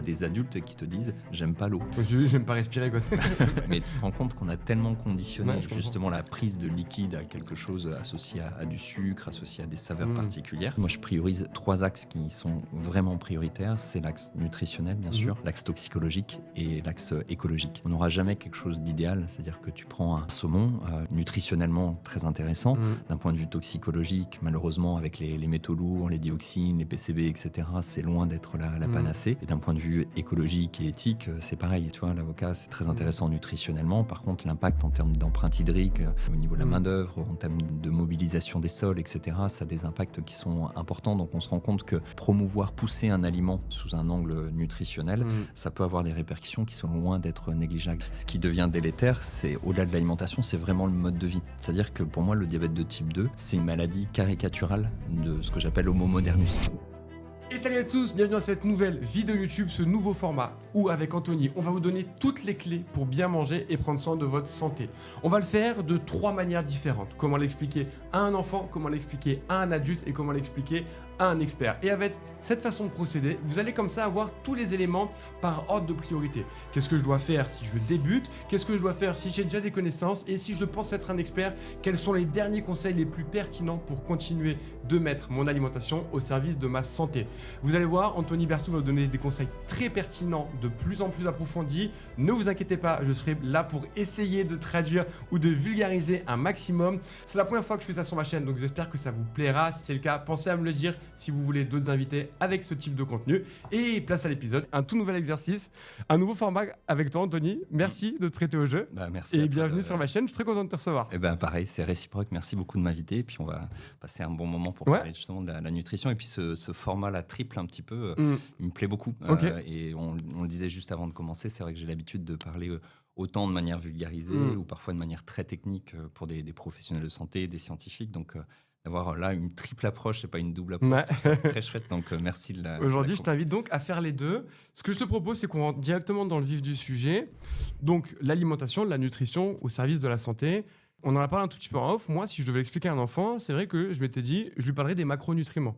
des adultes qui te disent « j'aime pas l'eau ». J'aime pas respirer, quoi. Mais tu te rends compte qu'on a tellement conditionné Ouais, je justement la prise de liquide à quelque chose associé à du sucre, associé à des saveurs particulières. Moi, je priorise 3 axes qui sont vraiment prioritaires. C'est l'axe nutritionnel, bien sûr, l'axe toxicologique et l'axe écologique. On n'aura jamais quelque chose d'idéal, c'est-à-dire que tu prends un saumon nutritionnellement très intéressant. D'un point de vue toxicologique, malheureusement, avec les métaux lourds, les dioxines, les PCB, etc., c'est loin d'être la panacée. Et d'un point de vue écologique et éthique, c'est pareil. Tu vois, l'avocat, c'est très intéressant nutritionnellement. Par contre, l'impact en termes d'empreinte hydrique, au niveau de la main-d'œuvre, en termes de mobilisation des sols, etc., ça a des impacts qui sont importants. Donc, on se rend compte que promouvoir, pousser un aliment sous un angle nutritionnel, ça peut avoir des répercussions qui sont loin d'être négligeables. Ce qui devient délétère, c'est au-delà de l'alimentation, c'est vraiment le mode de vie. C'est-à-dire que pour moi, le diabète de type 2, c'est une maladie caricaturale de ce que j'appelle Homo modernus. Et salut à tous, bienvenue dans cette nouvelle vidéo YouTube, ce nouveau format où avec Anthony, on va vous donner toutes les clés pour bien manger et prendre soin de votre santé. On va le faire de 3 manières différentes. Comment l'expliquer à un enfant, comment l'expliquer à un adulte et comment l'expliquer à un expert. Et avec cette façon de procéder, vous allez comme ça avoir tous les éléments par ordre de priorité. Qu'est-ce que je dois faire si je débute? Qu'est-ce que je dois faire si j'ai déjà des connaissances? Et si je pense être un expert, quels sont les derniers conseils les plus pertinents pour continuer de mettre mon alimentation au service de ma santé? Vous allez voir, Anthony Berthoud va vous donner des conseils très pertinents, de plus en plus approfondis. Ne vous inquiétez pas, je serai là pour essayer de traduire ou de vulgariser un maximum. C'est la première fois que je fais ça sur ma chaîne, donc j'espère que ça vous plaira. Si c'est le cas, pensez à me le dire si vous voulez d'autres invités avec ce type de contenu. Et place à l'épisode, un tout nouvel exercice, un nouveau format avec toi, Anthony. Merci de te prêter au jeu. Merci et bienvenue sur ma chaîne, je suis très content de te recevoir. Et pareil, c'est réciproque. Merci beaucoup de m'inviter. Et puis on va passer un bon moment pour parler justement de la nutrition. Et puis ce format-là triple un petit peu, il me plaît beaucoup. Et on le disait juste avant de commencer, c'est vrai que j'ai l'habitude de parler autant de manière vulgarisée ou parfois de manière très technique pour des professionnels de santé, des scientifiques. Donc d'avoir là une triple approche et pas une double approche, c'est très chouette. Donc merci de la. Aujourd'hui, je t'invite donc à faire les deux. Ce que je te propose, c'est qu'on rentre directement dans le vif du sujet. Donc l'alimentation, la nutrition au service de la santé. On en a parlé un tout petit peu en off. Moi, si je devais l'expliquer à un enfant, c'est vrai que je m'étais dit, je lui parlerais des macronutriments.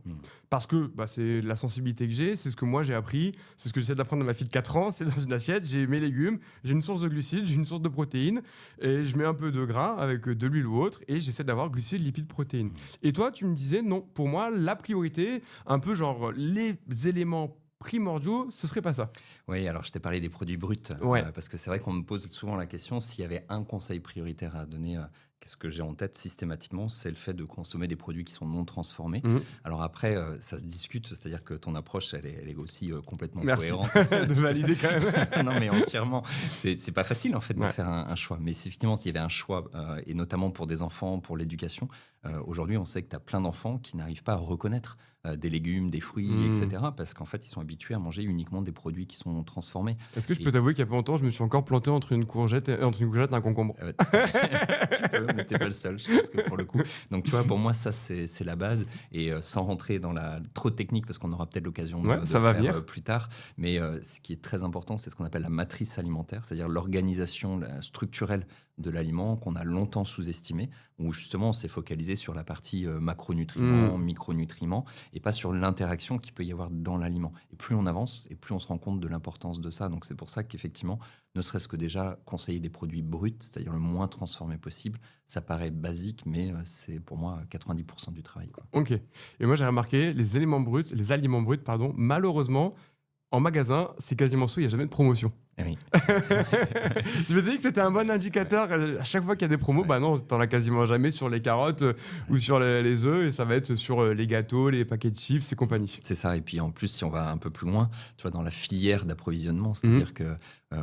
Parce que c'est la sensibilité que j'ai, c'est ce que moi j'ai appris, c'est ce que j'essaie d'apprendre à ma fille de 4 ans, c'est dans une assiette, j'ai mes légumes, j'ai une source de glucides, j'ai une source de protéines, et je mets un peu de gras avec de l'huile ou autre, et j'essaie d'avoir glucides, lipides, protéines. Et toi, tu me disais, non, pour moi, la priorité, un peu genre les éléments primordiaux, ce serait pas ça. Oui, alors je t'ai parlé des produits bruts, parce que c'est vrai qu'on me pose souvent la question s'il y avait un conseil prioritaire à donner. Qu'est-ce que j'ai en tête systématiquement, c'est le fait de consommer des produits qui sont non transformés. Alors après, ça se discute, c'est-à-dire que ton approche, elle est aussi complètement cohérente. De valider quand même. Non, mais entièrement. C'est pas facile en fait de faire un choix. Mais effectivement, s'il y avait un choix, et notamment pour des enfants, pour l'éducation, aujourd'hui, on sait que tu as plein d'enfants qui n'arrivent pas à reconnaître des légumes, des fruits, etc. Parce qu'en fait, ils sont habitués à manger uniquement des produits qui sont transformés. Est-ce que je peux t'avouer qu'il y a pas longtemps, je me suis encore planté entre une courgette et un concombre. Tu peux, mais t'es pas le seul, je pense que pour le coup. Donc tu vois, pour moi, ça, c'est la base. Et sans rentrer dans trop de technique, parce qu'on aura peut-être l'occasion de faire plus tard. Mais ce qui est très important, c'est ce qu'on appelle la matrice alimentaire, c'est-à-dire l'organisation structurelle de l'aliment qu'on a longtemps sous-estimé, où justement on s'est focalisé sur la partie macronutriments, micronutriments, et pas sur l'interaction qu'il peut y avoir dans l'aliment. Et plus on avance, et plus on se rend compte de l'importance de ça. Donc c'est pour ça qu'effectivement, ne serait-ce que déjà conseiller des produits bruts, c'est-à-dire le moins transformé possible, ça paraît basique, mais c'est pour moi 90% du travail, quoi. Ok. Et moi j'ai remarqué, les aliments bruts, malheureusement, en magasin, c'est quasiment sûr, il n'y a jamais de promotion. Oui. Je me disais que c'était un bon indicateur. À chaque fois qu'il y a des promos, non, t'en as quasiment jamais sur les carottes ou sur les œufs, et ça va être sur les gâteaux, les paquets de chips et compagnie. C'est ça. Et puis en plus, si on va un peu plus loin, tu vois, dans la filière d'approvisionnement, c'est-à-dire que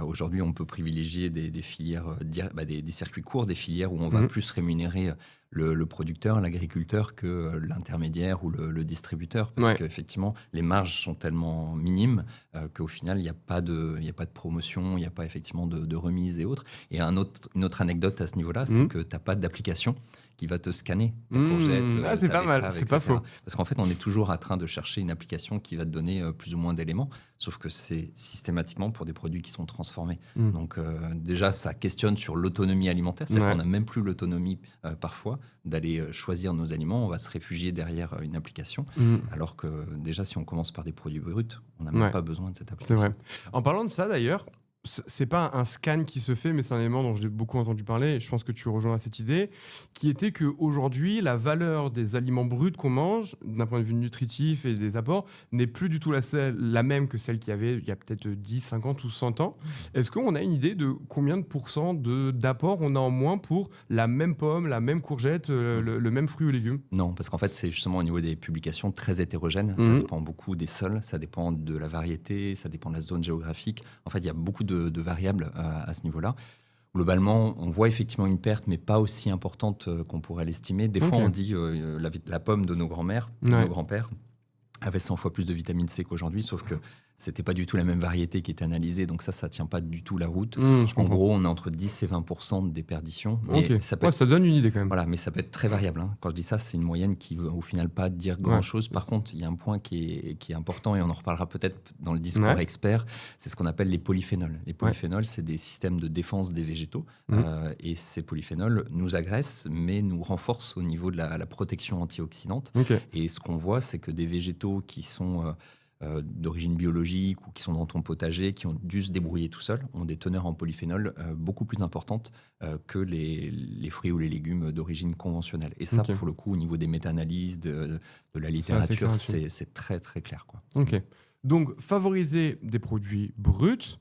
aujourd'hui, on peut privilégier des filières, des circuits courts, des filières où on va plus rémunérer le producteur, l'agriculteur, que l'intermédiaire ou le distributeur, parce qu'effectivement, les marges sont tellement minimes qu'au final, il n'y a pas de promotion, il n'y a pas effectivement de remise et autres. Et une autre anecdote à ce niveau-là, c'est que tu n'as pas d'application qui va te scanner ta courgette. C'est ta pas mal, betterave, c'est pas etc. faux. Parce qu'en fait, on est toujours en train de chercher une application qui va te donner plus ou moins d'éléments, sauf que c'est systématiquement pour des produits qui sont transformés. Donc déjà, ça questionne sur l'autonomie alimentaire, c'est-à-dire qu'on n'a même plus l'autonomie parfois d'aller choisir nos aliments, on va se réfugier derrière une application, alors que déjà, si on commence par des produits bruts, on n'a même pas besoin de cette application. C'est vrai. En parlant de ça d'ailleurs, c'est pas un scan qui se fait, mais c'est un élément dont j'ai beaucoup entendu parler, et je pense que tu rejoins cette idée, qui était qu'aujourd'hui, la valeur des aliments bruts qu'on mange, d'un point de vue nutritif et des apports, n'est plus du tout la même que celle qu'il y avait il y a peut-être 10, 50 ou 100 ans. Est-ce qu'on a une idée de combien de pourcents d'apport on a en moins pour la même pomme, la même courgette, le même fruit ou légume? Non, parce qu'en fait, c'est justement au niveau des publications très hétérogènes. Ça dépend beaucoup des sols, ça dépend de la variété, ça dépend de la zone géographique. En fait, il y a beaucoup de variables à ce niveau-là. Globalement, on voit effectivement une perte, mais pas aussi importante qu'on pourrait l'estimer. Des fois, on dit la pomme de nos grands-mères, de nos grands-pères, avait 100 fois plus de vitamine C qu'aujourd'hui, sauf que c'était pas du tout la même variété qui était analysée, donc ça tient pas du tout la route. En gros, on est entre 10 et 20% de déperdition. Mais ça donne une idée quand même. Voilà, mais ça peut être très variable. Hein. Quand je dis ça, c'est une moyenne qui veut au final pas dire grand-chose. Par contre, il y a un point qui est important, et on en reparlera peut-être dans le discours expert, c'est ce qu'on appelle les polyphénols. Les polyphénols, c'est des systèmes de défense des végétaux, et ces polyphénols nous agressent, mais nous renforcent au niveau de la protection antioxydante. Et ce qu'on voit, c'est que des végétaux qui sont d'origine biologique ou qui sont dans ton potager, qui ont dû se débrouiller tout seuls, ont des teneurs en polyphénol beaucoup plus importantes que les fruits ou les légumes d'origine conventionnelle. Et ça, pour le coup, au niveau des méta-analyses, de la littérature, c'est très très clair, quoi. Donc, favoriser des produits bruts.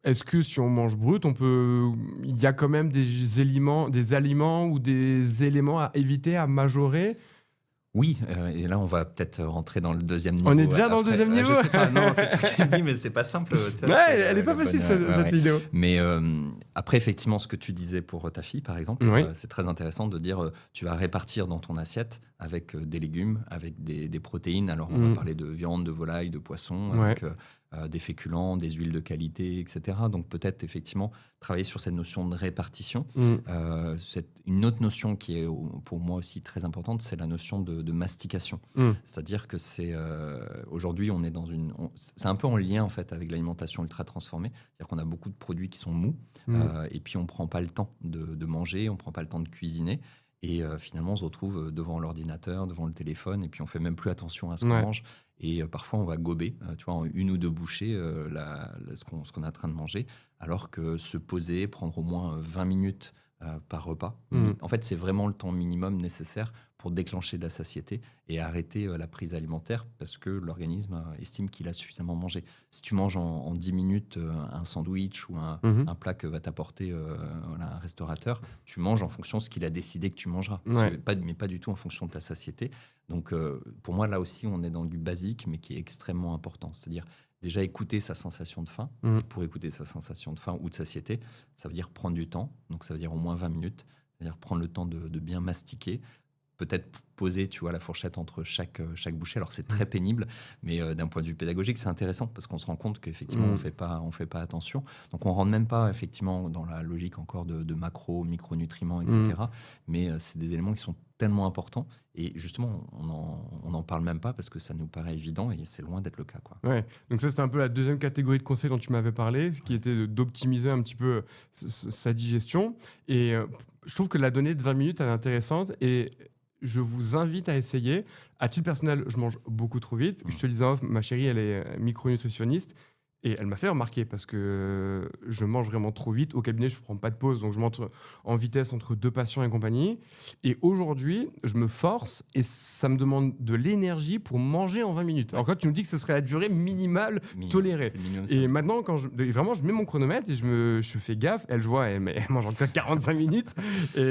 Est-ce que si on mange brut, il y a quand même des aliments ou des éléments à éviter, à majorer? Oui, et là on va peut-être rentrer dans le deuxième niveau. On est déjà dans le deuxième niveau. Je sais pas, non, c'est toi qui le dis, mais c'est pas simple. Elle est pas facile cette vidéo. Mais après, effectivement, ce que tu disais pour ta fille, par exemple, c'est très intéressant de dire tu vas répartir dans ton assiette avec des légumes, avec des protéines. Alors on va parler de viande, de volaille, de poisson, avec des féculents, des huiles de qualité, etc. Donc peut-être effectivement travailler sur cette notion de répartition. Une autre notion qui est pour moi aussi très importante, c'est la notion de mastication. C'est-à-dire que aujourd'hui on est c'est un peu en lien en fait avec l'alimentation ultra transformée. C'est-à-dire qu'on a beaucoup de produits qui sont mous et puis on prend pas le temps de manger, on prend pas le temps de cuisiner. Et finalement, on se retrouve devant l'ordinateur, devant le téléphone, et puis on fait même plus attention à ce qu'on mange. Et parfois, on va gober, tu vois, en une ou deux bouchées, ce qu'on est en train de manger, alors que se poser, prendre au moins 20 minutes par repas. En fait, c'est vraiment le temps minimum nécessaire pour déclencher de la satiété et arrêter la prise alimentaire parce que l'organisme estime qu'il a suffisamment mangé. Si tu manges en 10 minutes un sandwich ou un plat que va t'apporter un restaurateur, tu manges en fonction de ce qu'il a décidé que tu mangeras, mais pas du tout en fonction de ta satiété. Donc pour moi, là aussi, on est dans du basique, mais qui est extrêmement important. C'est-à-dire déjà écouter sa sensation de faim. Et pour écouter sa sensation de faim ou de satiété, ça veut dire prendre du temps. Donc ça veut dire au moins 20 minutes. C'est-à-dire prendre le temps de bien mastiquer. Peut-être poser, tu vois, la fourchette entre chaque bouchée. Alors c'est très pénible, mais d'un point de vue pédagogique, c'est intéressant parce qu'on se rend compte qu'effectivement on fait pas attention. Donc on rentre même pas effectivement dans la logique encore de macro, micronutriments, etc. Mais c'est des éléments qui sont tellement importants et justement on n'en parle même pas parce que ça nous paraît évident et c'est loin d'être le cas, quoi. Donc ça c'était un peu la deuxième catégorie de conseils dont tu m'avais parlé, ce qui était d'optimiser un petit peu sa digestion. Et je trouve que la donnée de 20 minutes elle est intéressante et je vous invite à essayer. À titre personnel, je mange beaucoup trop vite. Je te le disais, ma chérie, elle est micronutritionniste. Et elle m'a fait remarquer parce que je mange vraiment trop vite. Au cabinet, je ne prends pas de pause, donc je monte en vitesse entre deux patients et compagnie. Et aujourd'hui, je me force et ça me demande de l'énergie pour manger en 20 minutes. Alors quand tu me dis que ce serait la durée minimale tolérée. Et maintenant, vraiment, je mets mon chronomètre et je fais gaffe. Elle, je vois, elle mange encore 45 minutes. Et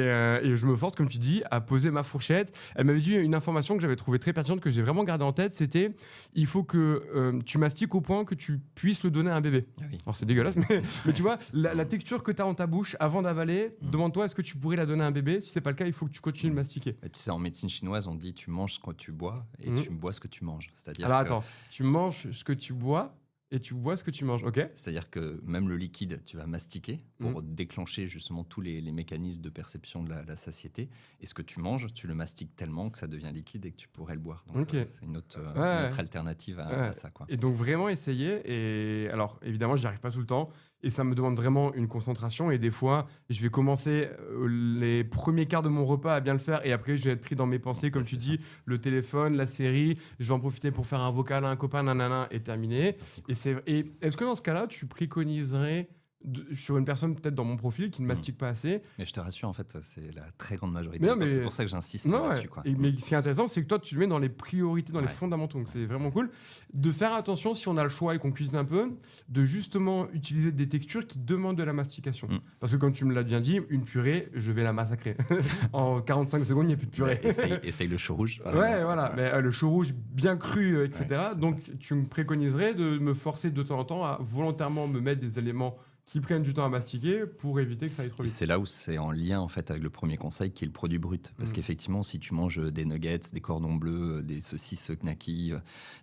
je me force, comme tu dis, à poser ma fourchette. Elle m'avait dit une information que j'avais trouvée très pertinente, que j'ai vraiment gardée en tête. C'était, il faut que tu mastiques au point que tu puisses le donner à un bébé. Alors c'est dégueulasse, mais tu vois, la texture que tu as dans ta bouche avant d'avaler, demande-toi, est-ce que tu pourrais la donner à un bébé? Si c'est pas le cas, il faut que tu continues de mastiquer. Tu sais, en médecine chinoise, on dit tu manges ce que tu bois et tu bois ce que tu manges. C'est-à-dire alors attends, tu manges ce que tu bois Et tu bois ce que tu manges, ok? C'est-à-dire que même le liquide, tu vas mastiquer pour déclencher justement tous les mécanismes de perception de la satiété. Et ce que tu manges, tu le mastiques tellement que ça devient liquide et que tu pourrais le boire. Donc Ok. c'est une autre alternative Ouais. à ça, quoi. Et donc vraiment essayer. Et alors évidemment, j'y arrive pas tout le temps. Et ça me demande vraiment une concentration. Et des fois, je vais commencer les premiers quarts de mon repas à bien le faire. Et après, je vais être pris dans mes pensées, comme tu dis, le téléphone, la série. Je vais en profiter pour faire un vocal à un copain, nanana, et terminé. Et est-ce que dans ce cas-là, tu préconiserais sur une personne peut-être dans mon profil qui ne mastique pas assez? Mais je te rassure, en fait, c'est la très grande majorité. Mais C'est pour ça que j'insiste non, là-dessus, quoi. Mais ce qui est intéressant, c'est que toi, tu le mets dans les priorités, dans les Ouais. fondamentaux. Donc, c'est vraiment cool. De faire attention, si on a le choix et qu'on cuisine un peu, de justement utiliser des textures qui demandent de la mastication. Parce que comme tu me l'as bien dit, une purée, je vais la massacrer. En 45 secondes, il n'y a plus de purée. Essaye le chou rouge. Ouais, voilà. Mais le chou rouge bien cru, etc. Ouais, Donc, tu me préconiserais de me forcer de temps en temps à volontairement me mettre des éléments qui prennent du temps à mastiquer pour éviter que ça aille trop Et vite. c'est là où c'est en lien en fait avec le premier conseil qui est le produit brut. Parce qu'effectivement, si tu manges des nuggets, des cordons bleus, des saucisses knacky,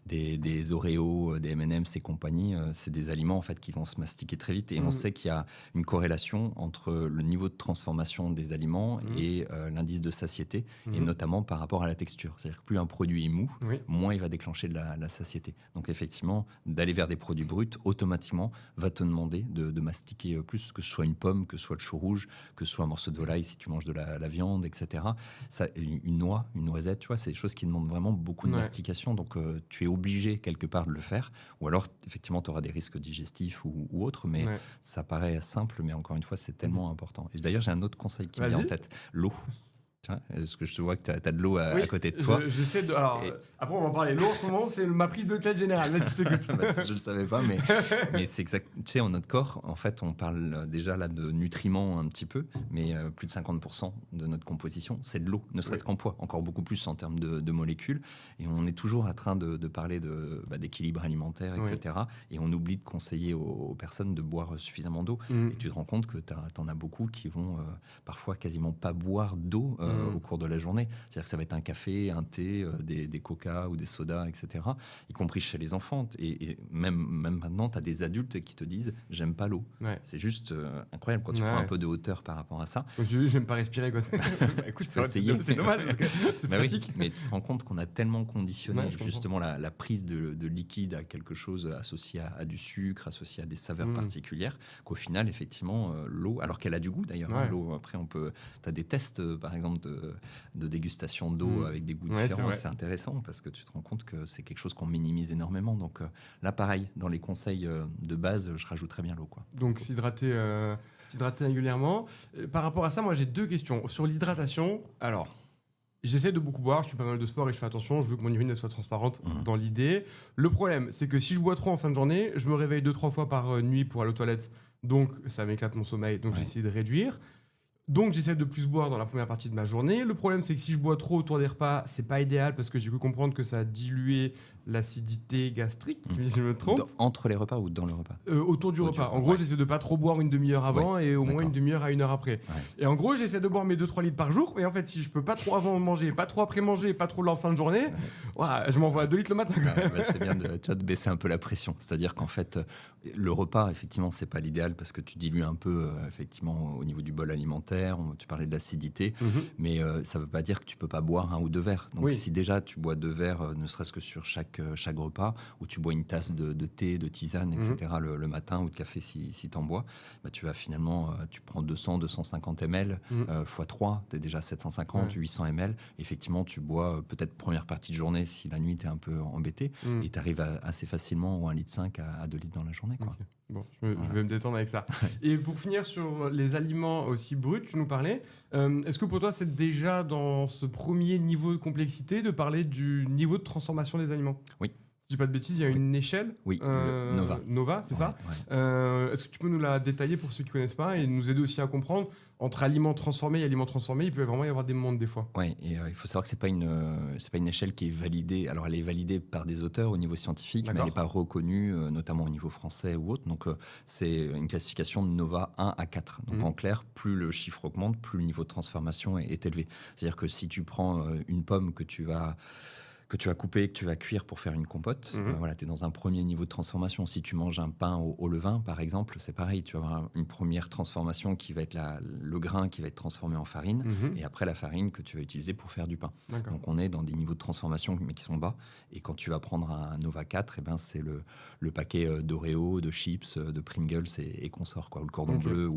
des Oreos, des M&M's et compagnie, c'est des aliments en fait qui vont se mastiquer très vite. Et on sait qu'il y a une corrélation entre le niveau de transformation des aliments et l'indice de satiété, et notamment par rapport à la texture. C'est-à-dire que plus un produit est mou, moins il va déclencher de la satiété. Donc effectivement, d'aller vers des produits bruts, automatiquement, va te demander de mastiquer plus, que ce soit une pomme, que ce soit le chou rouge, que ce soit un morceau de volaille si tu manges de la viande, etc. Ça, une noix, une noisette, tu vois, c'est des choses qui demandent vraiment beaucoup de mastication. Donc tu es obligé quelque part de le faire. Ou alors, effectivement, tu auras des risques digestifs ou autres, mais ça paraît simple, mais encore une fois, c'est tellement important. Et d'ailleurs, j'ai un autre conseil qui me vient en tête, l'eau. Est-ce que je te vois que tu as de l'eau à côté de toi? J'essaie de. Alors, après, on va en parler. L'eau, en ce moment, c'est ma prise de tête générale. Vas-y, je t'écoute. Je ne le savais pas, mais c'est exact. Tu sais, en notre corps, en fait, on parle déjà là de nutriments un petit peu, mais plus de 50% de notre composition, c'est de l'eau, ne serait-ce qu'en poids, encore beaucoup plus en termes de molécules. Et on est toujours en train de parler d'équilibre alimentaire, etc. Et on oublie de conseiller aux personnes de boire suffisamment d'eau. Et tu te rends compte que tu en as beaucoup qui vont parfois quasiment pas boire d'eau au cours de la journée. C'est-à-dire que ça va être un café, un thé, des coca ou des sodas, etc. Y compris chez les enfants. Et même maintenant, tu as des adultes qui te disent « j'aime pas l'eau ». C'est juste incroyable quand tu prends un peu de hauteur par rapport à ça. Donc tu dis « j'aime pas respirer ». Écoute, c'est dommage parce que c'est pratique. Mais tu te rends compte qu'on a tellement conditionné justement la prise de liquide à quelque chose associé à du sucre, associé à des saveurs particulières, qu'au final, effectivement, l'eau, alors qu'elle a du goût d'ailleurs, l'eau, après tu as des tests par exemple de dégustation d'eau avec des goûts différents. C'est intéressant parce que tu te rends compte que c'est quelque chose qu'on minimise énormément. Donc là, pareil, dans les conseils de base, je rajouterais bien l'eau, quoi. Donc s'hydrater régulièrement. Par rapport à ça, moi j'ai deux questions. Sur l'hydratation, alors, j'essaie de beaucoup boire, je fais pas mal de sport et je fais attention, je veux que mon urine soit transparente dans l'idée. Le problème, c'est que si je bois trop en fin de journée, je me réveille 2-3 fois par nuit pour aller aux toilettes, donc ça m'éclate mon sommeil, donc j'essaie de réduire. Donc j'essaie de plus boire dans la première partie de ma journée. Le problème, c'est que si je bois trop autour des repas, c'est pas idéal parce que j'ai pu comprendre que ça a dilué l'acidité gastrique, si je me trompe. Entre les repas ou dans le repas? Autour du repas. En gros, j'essaie de pas trop boire une demi-heure avant et au moins une demi-heure à 1 heure après. Et en gros, j'essaie de boire mes 2-3 litres par jour. Mais en fait, si je peux pas trop avant manger, pas trop après manger, pas trop en fin de journée, je m'envoie 2 litres le matin. C'est bien de baisser un peu la pression. C'est-à-dire qu'en fait, le repas, effectivement, c'est pas l'idéal parce que tu dilues un peu, effectivement, au niveau du bol alimentaire. Tu parlais de l'acidité, mais ça veut pas dire que tu peux pas boire 1 ou 2 verres. Donc si déjà tu bois 2 verres, ne serait-ce que sur chaque repas, ou tu bois une tasse de thé, de tisane, etc. le matin, ou de café si t'en bois, tu vas finalement, tu prends 200-250 ml x 3, t'es déjà 750-800 ml. Effectivement, tu bois peut-être première partie de journée si la nuit t'es un peu embêté, et t'arrives assez facilement ou 1,5 litre à 2 litres dans la journée, quoi. Okay. Bon, je vais me détendre avec ça. Et pour finir sur les aliments aussi bruts, tu nous parlais, est-ce que pour toi c'est déjà dans ce premier niveau de complexité de parler du niveau de transformation des aliments? Oui. Si je dis pas de bêtises, il y a une échelle. Oui, Nova. Nova, c'est ça. Est-ce que tu peux nous la détailler pour ceux qui connaissent pas et nous aider aussi à comprendre entre aliments transformés et aliments transformés, il peut vraiment y avoir des mondes des fois. Oui, et il faut savoir que c'est pas une échelle qui est validée. Alors elle est validée par des auteurs au niveau scientifique, mais elle n'est pas reconnue, notamment au niveau français ou autre. Donc c'est une classification de Nova 1 à 4. Donc en clair, plus le chiffre augmente, plus le niveau de transformation est élevé. C'est-à-dire que si tu prends une pomme que tu vas que tu vas couper, que tu vas cuire pour faire une compote. Voilà, tu es dans un premier niveau de transformation. Si tu manges un pain au levain, par exemple, c'est pareil. Tu vas avoir une première transformation qui va être le grain qui va être transformé en farine, et après la farine que tu vas utiliser pour faire du pain. D'accord. Donc on est dans des niveaux de transformation mais qui sont bas. Et quand tu vas prendre un Nova 4, c'est le paquet d'Oreo, de chips, de Pringles et consorts, quoi, ou le cordon bleu.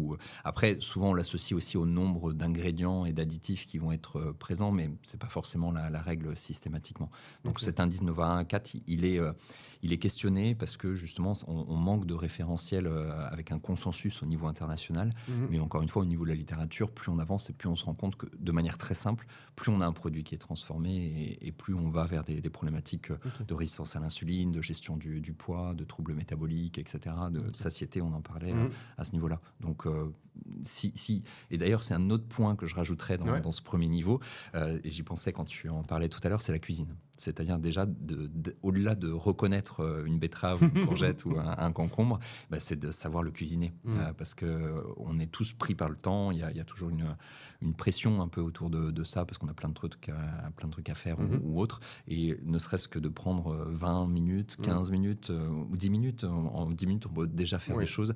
Après, souvent on l'associe aussi au nombre d'ingrédients et d'additifs qui vont être présents, mais c'est pas forcément la règle systématiquement. Donc cet indice Nova 1 à 4, il est questionné parce que justement on manque de référentiel avec un consensus au niveau international. Mais encore une fois, au niveau de la littérature, plus on avance et plus on se rend compte que de manière très simple, plus on a un produit qui est transformé et plus on va vers des problématiques de résistance à l'insuline, de gestion du poids, de troubles métaboliques, etc., de satiété, on en parlait à ce niveau-là. Donc et d'ailleurs c'est un autre point que je rajouterais dans ce premier niveau, et j'y pensais quand tu en parlais tout à l'heure, c'est la cuisine. C'est-à-dire déjà, au-delà de reconnaître une betterave, une courgette ou un concombre, c'est de savoir le cuisiner. Parce qu'on est tous pris par le temps, il y a toujours une pression un peu autour de ça, parce qu'on a plein de trucs à faire ou autre. Et ne serait-ce que de prendre 20 minutes, 15 minutes ou 10 minutes, en 10 minutes, on peut déjà faire des choses.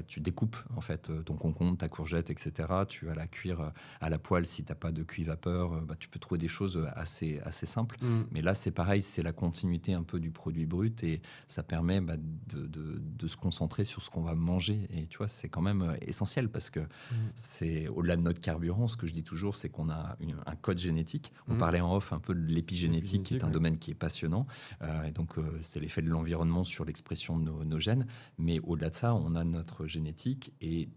Tu découpes en fait ton concombre, ta courgette, etc. Tu vas la cuire à la poêle si tu n'as pas de cuit-vapeur. Tu peux trouver des choses assez simples. Mais là, c'est pareil, c'est la continuité un peu du produit brut et ça permet de se concentrer sur ce qu'on va manger. Et tu vois, c'est quand même essentiel parce que c'est au-delà de notre carburant, ce que je dis toujours, c'est qu'on a un code génétique. On parlait en off un peu de l'épigénétique, qui est un domaine qui est passionnant. Et donc, c'est l'effet de l'environnement sur l'expression de nos gènes. Mais au-delà de ça, on a notre génétique et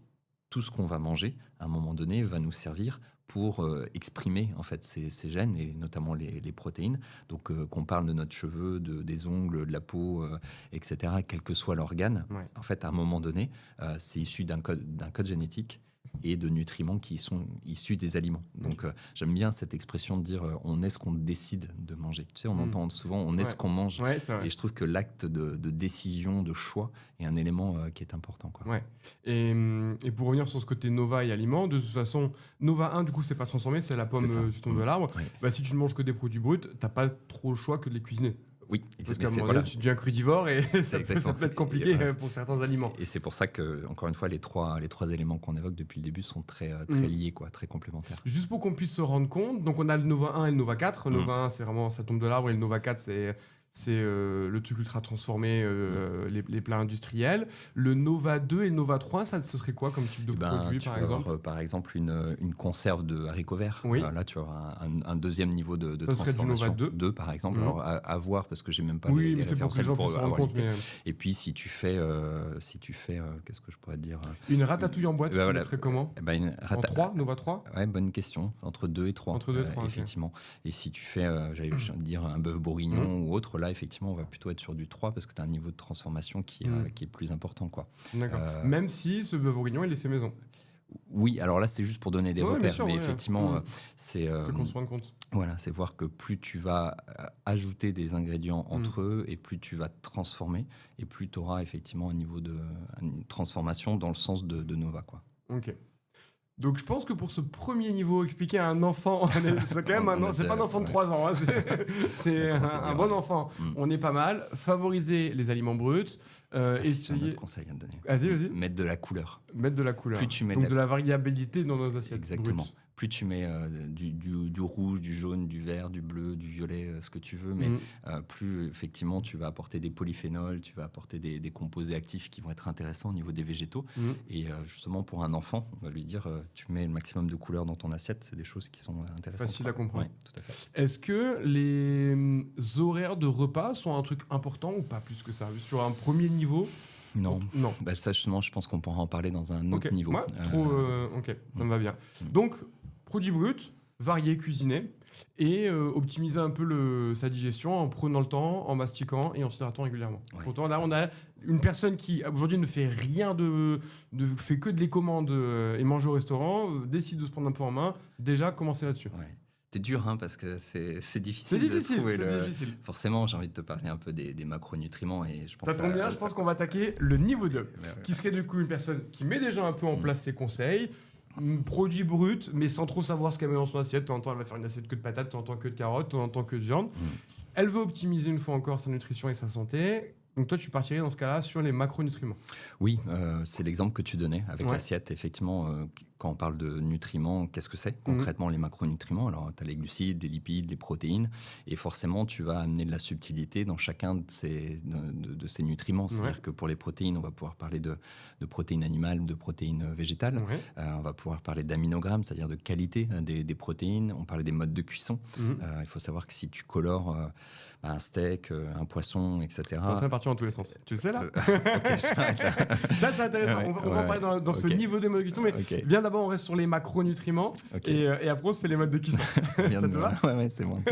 tout ce qu'on va manger, à un moment donné, va nous servir pour exprimer en fait ces gènes et notamment les protéines. Donc qu'on parle de notre cheveu, des ongles, de la peau, etc., quel que soit l'organe, en fait à un moment donné, c'est issu d'un code génétique et de nutriments qui sont issus des aliments. Donc j'aime bien cette expression de dire on est ce qu'on décide de manger. Tu sais, on entend souvent on est ce qu'on mange. Et je trouve que l'acte de décision, de choix est un élément qui est important, quoi. Ouais. Et pour revenir sur ce côté Nova et aliments, de toute façon, Nova 1, du coup, c'est pas transformé, c'est la pomme qui tombe de l'arbre. Si tu ne manges que des produits bruts, t'as pas trop le choix que de les cuisiner. Oui, parce qu'à un moment donné, tu deviens crudivore et ça peut être compliqué pour certains aliments. Et c'est pour ça que, encore une fois, les trois éléments qu'on évoque depuis le début sont très liés, quoi, très complémentaires. Juste pour qu'on puisse se rendre compte, donc on a le Nova 1 et le Nova 4. Le Nova 1, c'est vraiment ça tombe de l'arbre, et le Nova 4, c'est le truc ultra transformé, les plats industriels. Le Nova 2 et le Nova 3, ce serait quoi comme type de produit, par exemple ? Par exemple, une conserve de haricots verts. Là, tu auras un deuxième niveau de transformation. Ça serait du Nova 2, par exemple. Alors, à voir, parce que j'ai même pas les mais référentiels c'est pour avoir compte. Et puis, si tu fais, qu'est-ce que je pourrais te dire ? Une ratatouille en boîte, tu le ferais comment ? En 3, Nova 3 ? Ouais, bonne question. Entre 2 et 3. Entre 2 et 3, effectivement. Et si tu fais, j'allais dire, un bœuf bourguignon ou autre, là, effectivement, on va plutôt être sur du 3 parce que tu as un niveau de transformation qui est plus important, quoi. D'accord. Même si ce bœuf bourguignon, il est fait maison. Oui, alors là, c'est juste pour donner des repères. Mais effectivement, c'est qu'on se rende compte. Voilà, c'est voir que plus tu vas ajouter des ingrédients entre eux et plus tu vas transformer et plus tu auras effectivement un niveau de une transformation dans le sens de Nova, quoi. Ok. Donc je pense que pour ce premier niveau, expliquer à un enfant, c'est quand même c'est pas un enfant de 3 ans, hein, c'est un bon enfant. On est pas mal. Favoriser les aliments bruts. C'est un autre conseil à te donner. Vas-y. Mettre de la couleur. Plus tu mets de la variabilité dans nos assiettes. Exactement. Brutes. Plus tu mets du rouge, du jaune, du vert, du bleu, du violet, ce que tu veux, mais plus effectivement tu vas apporter des polyphénols, tu vas apporter des composés actifs qui vont être intéressants au niveau des végétaux. Et justement pour un enfant, on va lui dire tu mets le maximum de couleurs dans ton assiette, c'est des choses qui sont intéressantes. Facile à comprendre. Oui, tout à fait. Est-ce que les horaires de repas sont un truc important ou pas plus que ça ? Sur un premier niveau ? Non. Ça justement, je pense qu'on pourra en parler dans un autre niveau. Ouais, ça me va bien. Donc, produits bruts, variés, cuisinés, et optimiser un peu sa digestion en prenant le temps, en mastiquant et en s'hydratant régulièrement. Ouais. Pourtant, là, on a une personne qui, aujourd'hui, ne fait rien fait que de les commandes et mange au restaurant, décide de se prendre un peu en main. Déjà, commencer là-dessus. Ouais. T'es dur, parce que c'est difficile. C'est difficile. Forcément, j'ai envie de te parler un peu des macronutriments. Et je pense ça tombe bien, je pense qu'on va attaquer le niveau 2, qui serait du coup une personne qui met déjà un peu en place ses conseils, produit brut, mais sans trop savoir ce qu'elle met dans son assiette. De temps en temps, elle va faire une assiette que de patates, de temps en temps que de carottes, de temps en temps que de viande. Elle veut optimiser une fois encore sa nutrition et sa santé. Donc toi, tu partirais dans ce cas-là sur les macronutriments. Oui, c'est l'exemple que tu donnais avec Ouais. l'assiette. Effectivement, quand on parle de nutriments, qu'est-ce que c'est concrètement les macronutriments? Alors, tu as les glucides, les lipides, les protéines, et forcément, tu vas amener de la subtilité dans chacun de ces nutriments. C'est-à-dire que pour les protéines, on va pouvoir parler de protéines animales, de protéines végétales. Ouais. On va pouvoir parler d'aminogrammes, c'est-à-dire de qualité des protéines. On parlait des modes de cuisson. Il faut savoir que si tu colores un steak, un poisson, etc. T'es en train de partir dans tous les sens. Tu le sais là? Ok, je m'arrête là. Ça, c'est intéressant. Ouais, on va en parler dans ce niveau de mode de cuisson, mais viens d'abord, on reste sur les macronutriments et après, on se fait les modes de cuisson. Ça te va? Ouais, c'est bon.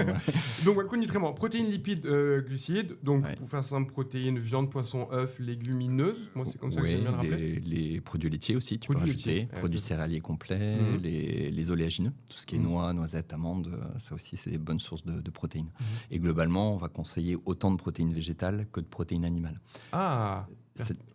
Donc, macronutriments, protéines, lipides, glucides. Donc, pour faire simple, protéines, viande, poisson, œufs, légumineuses. Moi, c'est comme ça que j'aime bien le rappeler. Les produits laitiers aussi, tu peux rajouter. Produits céréaliers complets, les oléagineux, tout ce qui est noix, noisettes, amandes, ça aussi, c'est des bonnes sources de protéines. Et globalement, on va conseiller autant de protéines végétales que de protéines animales. Ah,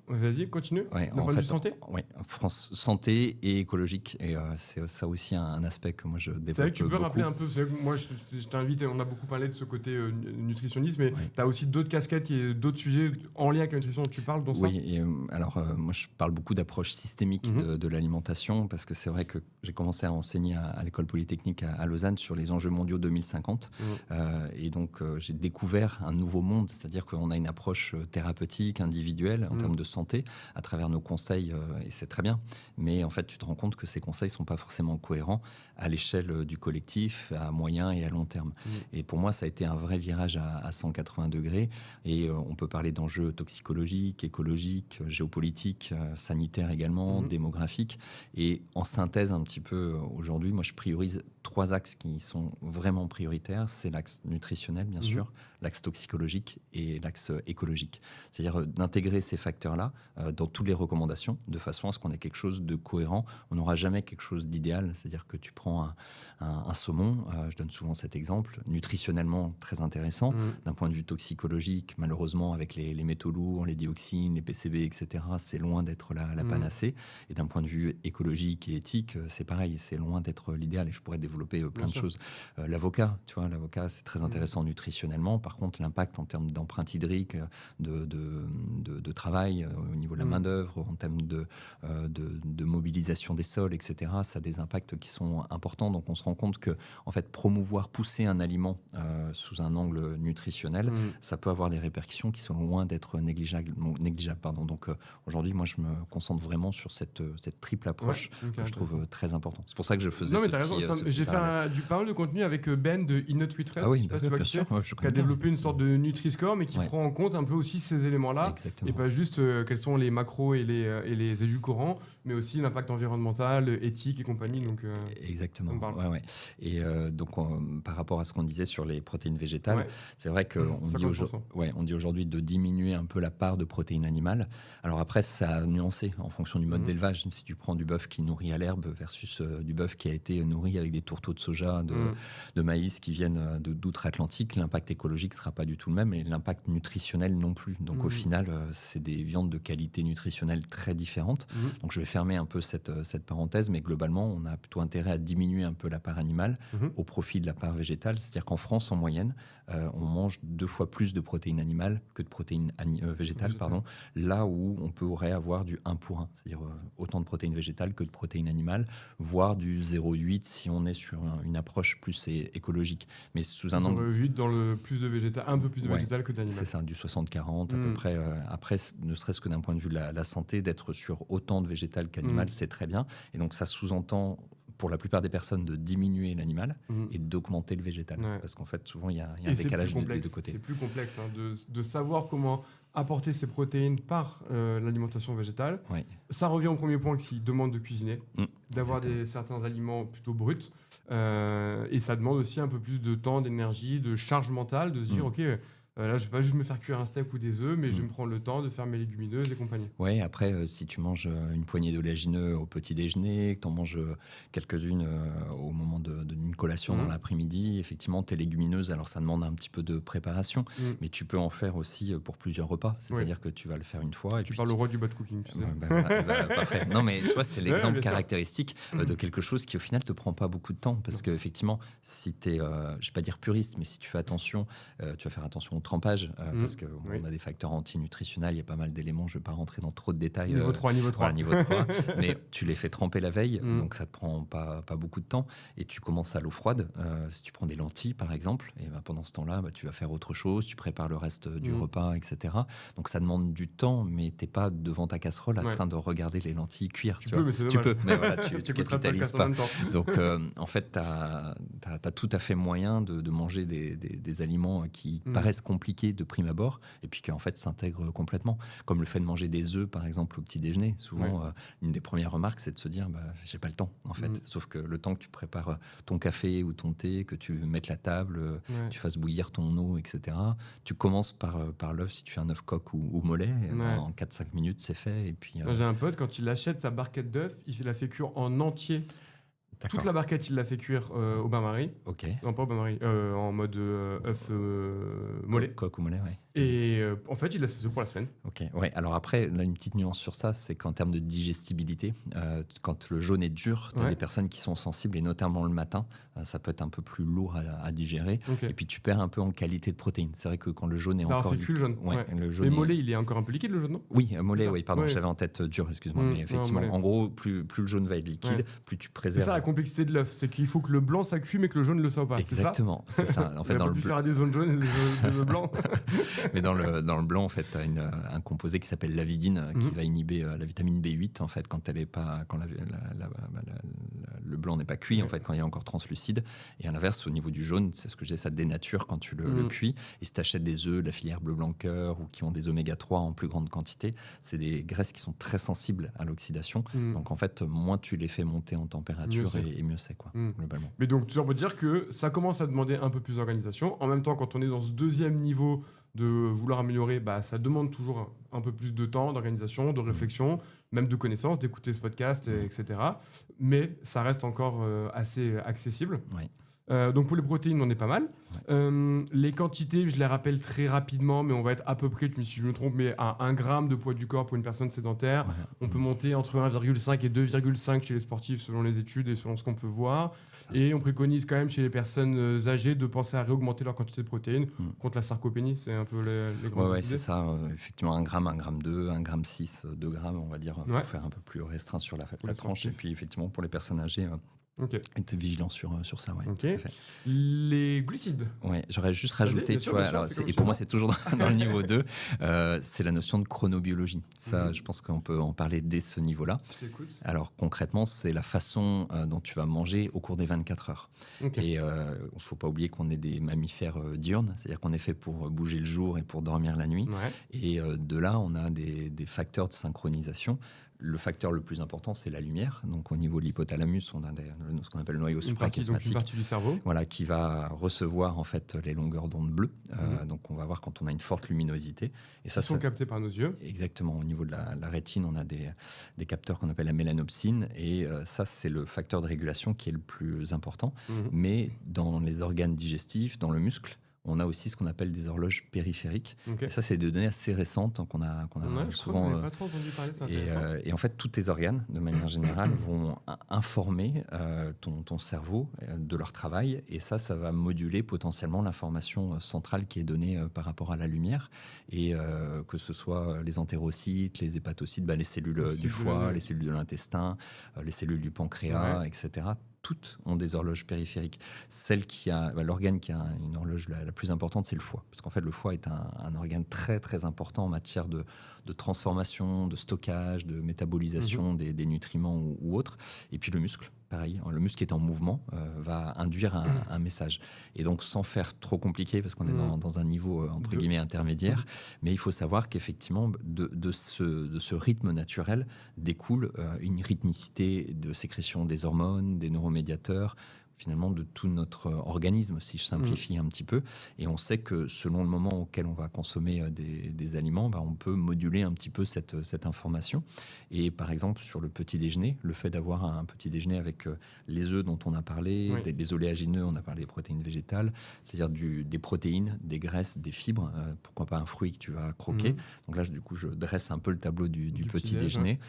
vas-y, continue. Ouais, d'un point de vue santé. Oui, santé et écologique. Et c'est ça aussi un aspect que moi je développe beaucoup. C'est vrai que tu peux rappeler un peu, c'est vrai que moi je t'invite, on a beaucoup parlé de ce côté nutritionniste, mais tu as aussi d'autres casquettes et d'autres sujets en lien avec la nutrition dont tu parles, dont ça. Oui, et alors moi je parle beaucoup d'approche systémique de l'alimentation, parce que c'est vrai que j'ai commencé à enseigner à l'école polytechnique à Lausanne sur les enjeux mondiaux 2050. Et donc j'ai découvert un nouveau monde, c'est-à-dire qu'on a une approche thérapeutique, individuelle, en termes de santé, à travers nos conseils, et c'est très bien. Mais en fait, tu te rends compte que ces conseils ne sont pas forcément cohérents à l'échelle du collectif, à moyen et à long terme. Et pour moi, ça a été un vrai virage à 180 degrés. Et on peut parler d'enjeux toxicologiques, écologiques, géopolitiques, sanitaires également, démographiques. Et en synthèse, un petit peu, aujourd'hui, moi, je priorise 3 axes qui sont vraiment prioritaires. C'est l'axe nutritionnel, bien sûr, l'axe toxicologique et l'axe écologique. C'est-à-dire d'intégrer ces facteurs-là dans toutes les recommandations, de façon à ce qu'on ait quelque chose de cohérent. On n'aura jamais quelque chose d'idéal. C'est-à-dire que tu prends un saumon, je donne souvent cet exemple, nutritionnellement très intéressant. D'un point de vue toxicologique, malheureusement, avec les métaux lourds, les dioxines, les PCB, etc., c'est loin d'être la panacée. Et d'un point de vue écologique et éthique, c'est pareil, c'est loin d'être l'idéal. Et je pourrais développer plein de choses. L'avocat, tu vois, l'avocat, c'est très intéressant nutritionnellement. Par contre, l'impact en termes d'empreinte hydrique, de travail, au niveau de la main-d'œuvre, en termes de mobilisation des sols, etc., ça a des impacts qui sont importants. Donc, on se rend compte que, en fait, promouvoir, pousser un aliment sous un angle nutritionnel, ça peut avoir des répercussions qui sont loin d'être négligeables. Donc, aujourd'hui, moi, je me concentre vraiment sur cette triple approche que je trouve très importante. C'est pour ça que je faisais non, mais t'as raison. J'ai fait pas mal de contenu avec Ben de Innot With Rest, bien sûr, qui a développé une sorte de Nutri-Score, mais qui prend en compte un peu aussi ces éléments-là. Exactement. Et pas juste quels sont les macros et les édulcorants, mais aussi l'impact environnemental, éthique et compagnie. Donc, exactement. Ouais. Et donc, par rapport à ce qu'on disait sur les protéines végétales, c'est vrai qu'on dit aujourd'hui de diminuer un peu la part de protéines animales. Alors après, ça a nuancé en fonction du mode d'élevage. Si tu prends du bœuf qui nourrit à l'herbe versus du bœuf qui a été nourri avec des tourteaux de soja, de maïs qui viennent d'outre-Atlantique, l'impact écologique ne sera pas du tout le même et l'impact nutritionnel non plus. Donc au final, c'est des viandes de qualité nutritionnelle très différentes. Donc je vais fermer un peu cette parenthèse, mais globalement, on a plutôt intérêt à diminuer un peu la part animale au profit de la part végétale. C'est-à-dire qu'en France, en moyenne, on mange 2 fois plus de protéines animales que de protéines végétales, là où on pourrait avoir du 1 pour 1, c'est-à-dire autant de protéines végétales que de protéines animales, voire du 0,8 si on est sur une approche plus écologique. Mais sous un angle... 0,8 dans le plus de végétal, un peu plus de végétal que d'animal. C'est ça, du 60-40 à peu près. Après, ne serait-ce que d'un point de vue de la santé, d'être sur autant de végétal qu'animal, c'est très bien. Et donc ça sous-entend, pour la plupart des personnes, de diminuer l'animal et d'augmenter le végétal. Parce qu'en fait, souvent, il y a un décalage des deux côtés. C'est plus complexe de savoir comment apporter ces protéines par l'alimentation végétale. Ça revient au premier point qui demande de cuisiner, d'avoir certains aliments plutôt bruts. Et ça demande aussi un peu plus de temps, d'énergie, de charge mentale, de se dire, OK, Là, je vais pas juste me faire cuire un steak ou des œufs, mais je vais me prendre le temps de faire mes légumineuses et compagnie. Ouais, après, si tu manges une poignée d'oléagineux au petit déjeuner, que tu en manges quelques-unes au moment d'une collation dans l'après-midi, effectivement, tes légumineuses, alors ça demande un petit peu de préparation, mais tu peux en faire aussi pour plusieurs repas. C'est-à-dire que tu vas le faire une fois. Et Tu puis parles au roi du bot cooking, tu sais. voilà, parfait. Non, mais tu vois, c'est l'exemple bien sûr. caractéristique de quelque chose qui, au final, te prend pas beaucoup de temps. Parce qu'effectivement, si tu es, je vais pas dire puriste, mais si tu fais attention, tu vas faire attention au trempage, parce qu'on a des facteurs antinutritionnels, il y a pas mal d'éléments, je vais pas rentrer dans trop de détails. Niveau 3. Voilà, niveau 3. Mais tu les fais tremper la veille, donc ça te prend pas beaucoup de temps. Et tu commences à l'eau froide. Si tu prends des lentilles, par exemple, et pendant ce temps-là, tu vas faire autre chose, tu prépares le reste du repas, etc. Donc ça demande du temps, mais t'es pas devant ta casserole en train de regarder les lentilles cuire. Tu peux, mais c'est dommage. Tu peux, mais voilà, tu capitalises capitalises pas. Donc en fait, tu as tout à fait moyen de manger des aliments qui paraissent compliqués de prime abord, et puis qui en fait s'intègrent complètement. Comme le fait de manger des œufs, par exemple, au petit déjeuner. Souvent, une des premières remarques, c'est de se dire, j'ai pas le temps, en fait. Sauf que le temps que tu prépares ton café ou ton thé, que tu mettes la table, tu fasses bouillir ton eau, etc. Tu commences par l'œuf, si tu fais un œuf coq ou mollet, en 4-5 minutes, c'est fait. Et puis, J'ai un pote, quand il achète sa barquette d'œufs, il la fait cuire en entier. Toute la barquette, il l'a fait cuire au bain-marie. Ok. Non, pas au bain-marie, en mode œuf mollet. Coq ou mollet, oui. Et en fait, il laisse ses œufs pour la semaine. Ok, ouais. Alors après, là, une petite nuance sur ça, c'est qu'en termes de digestibilité, quand le jaune est dur, tu as des personnes qui sont sensibles, et notamment le matin, ça peut être un peu plus lourd à digérer. Okay. Et puis tu perds un peu en qualité de protéines. C'est vrai que quand le jaune est encore... C'est cuit le jaune. Le jaune mais mollet, il est encore un peu liquide, le jaune, non? Oui, mollet, oui, pardon, j'avais en tête dur, excuse-moi. Mais effectivement, en gros, plus le jaune va être liquide, plus tu préserves... C'est ça la complexité de l'œuf, c'est qu'il faut que le blanc ça cuit, mais que le jaune ne le soit pas. Exactement, c'est ça. En fait, on peut plus faire des zones jaunes et des zones blancs. Mais dans le blanc, en fait, tu as un composé qui s'appelle l'avidine qui va inhiber la vitamine B8, en fait, quand elle est pas, quand le blanc n'est pas cuit, en fait, quand il est encore translucide. Et à l'inverse, au niveau du jaune, c'est ce que je disais, ça dénature quand tu le cuis. Et si tu achètes des œufs de la filière bleu blanc cœur ou qui ont des oméga 3 en plus grande quantité, c'est des graisses qui sont très sensibles à l'oxydation. Donc en fait, moins tu les fais monter en température et mieux c'est, quoi, globalement. Mais donc, on peut dire que ça commence à demander un peu plus d'organisation. En même temps, quand on est dans ce deuxième niveau de vouloir améliorer, ça demande toujours un peu plus de temps, d'organisation, de réflexion, même de connaissances, d'écouter ce podcast, etc. Mais ça reste encore assez accessible. Oui. Donc pour les protéines, on est pas mal. Les quantités, je les rappelle très rapidement, mais on va être à peu près, tu me dis si je me trompe, mais à 1 gramme de poids du corps pour une personne sédentaire. On peut monter entre 1,5 et 2,5 chez les sportifs selon les études et selon ce qu'on peut voir. Et on préconise quand même chez les personnes âgées de penser à réaugmenter leur quantité de protéines contre la sarcopénie. C'est un peu les grandes idées. C'est ça. Effectivement, 1 gramme, 1 gramme 2, 1 gramme 6, 2 grammes, on va dire, pour faire un peu plus restreint sur la tranche. Et puis effectivement, pour les personnes âgées... Être vigilant sur ça, ouais. Tout à fait. Les glucides. Ouais, j'aurais juste rajouté, tu vois, et pour moi c'est toujours dans le niveau 2, c'est la notion de chronobiologie. Ça, je pense qu'on peut en parler dès ce niveau-là. Je t'écoute. Alors concrètement, c'est la façon dont tu vas manger au cours des 24 heures. Et il ne faut pas oublier qu'on est des mammifères diurnes, c'est-à-dire qu'on est fait pour bouger le jour et pour dormir la nuit. Et de là, on a des facteurs de synchronisation. Le facteur le plus important, c'est la lumière. Donc, au niveau de l'hypothalamus, on a ce qu'on appelle le noyau suprachiasmatique. Une partie du cerveau. Voilà, qui va recevoir en fait les longueurs d'onde bleues. Donc, on va voir quand on a une forte luminosité. Et ça sont captés par nos yeux. Exactement. Au niveau de la rétine, on a des capteurs qu'on appelle la mélanopsine. Et ça, c'est le facteur de régulation qui est le plus important. Mais dans les organes digestifs, dans le muscle, on a aussi ce qu'on appelle des horloges périphériques. Et ça, c'est des données assez récentes qu'on a souvent... Je n'ai pas trop entendu parler, c'est intéressant. Et en fait, tous tes organes, de manière générale, vont informer ton cerveau de leur travail. Et ça va moduler potentiellement l'information centrale qui est donnée par rapport à la lumière. Et que ce soit les entérocytes, les hépatocytes, les cellules du foie, les cellules de l'intestin, les cellules du pancréas, etc., toutes ont des horloges périphériques. L'organe qui a une horloge la plus importante, c'est le foie. Parce qu'en fait, le foie est un organe très, très important en matière de transformation, de stockage, de métabolisation des nutriments ou autres. Et puis le muscle, pareil. Le muscle qui est en mouvement va induire un message. Et donc, sans faire trop compliqué, parce qu'on est dans un niveau, entre guillemets, intermédiaire, mais il faut savoir qu'effectivement, de ce rythme naturel découle une rythmicité de sécrétion des hormones, des neuromédiateurs, finalement de tout notre organisme, si je simplifie un petit peu. Et on sait que selon le moment auquel on va consommer des aliments, on peut moduler un petit peu cette information. Et par exemple, sur le petit déjeuner, le fait d'avoir un petit déjeuner avec les œufs dont on a parlé, des oléagineux, on a parlé des protéines végétales, c'est-à-dire des protéines, des graisses, des fibres, pourquoi pas un fruit que tu vas croquer. Donc là, du coup, je dresse un peu le tableau du petit déjeuner.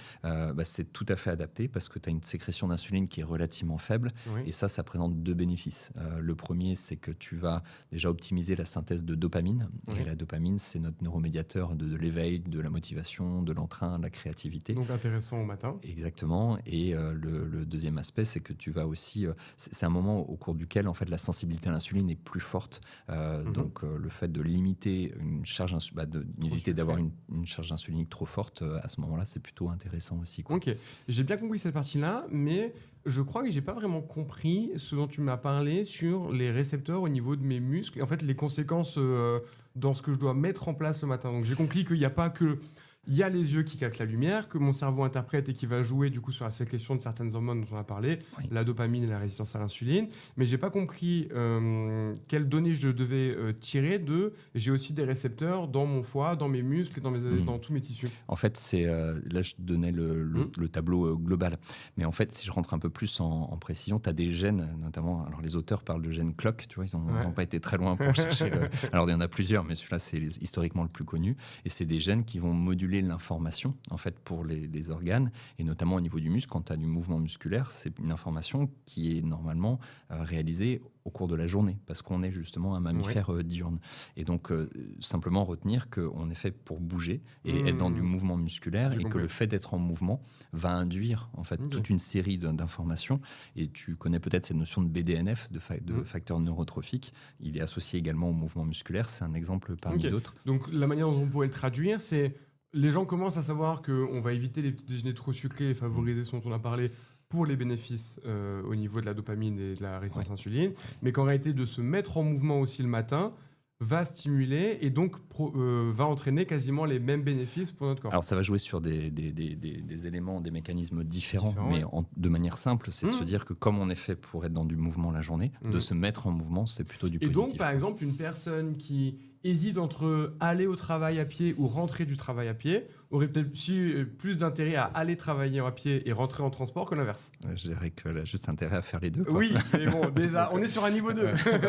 C'est tout à fait adapté parce que tu as une sécrétion d'insuline qui est relativement faible. Et ça présente deux bénéfices. Le premier, c'est que tu vas déjà optimiser la synthèse de dopamine. Et la dopamine, c'est notre neuromédiateur de l'éveil, de la motivation, de l'entrain, de la créativité. Donc intéressant au matin. Exactement. Et le deuxième aspect, c'est que tu vas aussi... c'est un moment au cours duquel, en fait, la sensibilité à l'insuline est plus forte. Donc, le fait de limiter une charge... d'éviter d'avoir une charge insulinique trop forte, à ce moment-là, c'est plutôt intéressant aussi, quoi. Ok. J'ai bien compris cette partie-là, mais je crois que j'ai pas vraiment compris ce dont tu m'as parlé sur les récepteurs au niveau de mes muscles et en fait les conséquences dans ce que je dois mettre en place le matin. Donc j'ai compris qu'il n'y a pas que... Il y a les yeux qui captent la lumière, que mon cerveau interprète et qui va jouer du coup sur la sécrétion de certaines hormones dont on a parlé, la dopamine et la résistance à l'insuline. Mais j'ai pas compris quelles données je devais tirer de. J'ai aussi des récepteurs dans mon foie, dans mes muscles et dans tous mes tissus. En fait, là je donnais le tableau global. Mais en fait, si je rentre un peu plus en précision, tu as des gènes, notamment. Alors les auteurs parlent de gènes clock, tu vois, ils n'ont pas été très loin pour chercher. Alors il y en a plusieurs, mais celui-là c'est historiquement le plus connu. Et c'est des gènes qui vont moduler l'information en fait pour les organes et notamment au niveau du muscle. Quand tu as du mouvement musculaire, c'est une information qui est normalement réalisée au cours de la journée parce qu'on est justement un mammifère diurne. Et donc simplement retenir qu'on est fait pour bouger et être dans du mouvement musculaire et que le fait d'être en mouvement va induire en fait toute une série d'informations. Et tu connais peut-être cette notion de BDNF, de facteur neurotrophique. Il est associé également au mouvement musculaire. C'est un exemple parmi d'autres. Donc la manière dont on pourrait le traduire, c'est les gens commencent à savoir qu'on va éviter les petits déjeuners trop sucrés et favoriser ce dont on a parlé pour les bénéfices au niveau de la dopamine et de la résistance à l'insuline, mais qu'en réalité, de se mettre en mouvement aussi le matin va stimuler et donc va entraîner quasiment les mêmes bénéfices pour notre corps. Alors ça va jouer sur des éléments, des mécanismes différents mais de manière simple, c'est de se dire que comme on est fait pour être dans du mouvement la journée, de se mettre en mouvement, c'est plutôt du positif. Et donc, par exemple, une personne qui hésite entre aller au travail à pied ou rentrer du travail à pied, aurait peut-être plus d'intérêt à aller travailler à pied et rentrer en transport que l'inverse. Je dirais qu'elle a juste intérêt à faire les deux, quoi. Oui, mais bon, déjà, on est sur un niveau 2.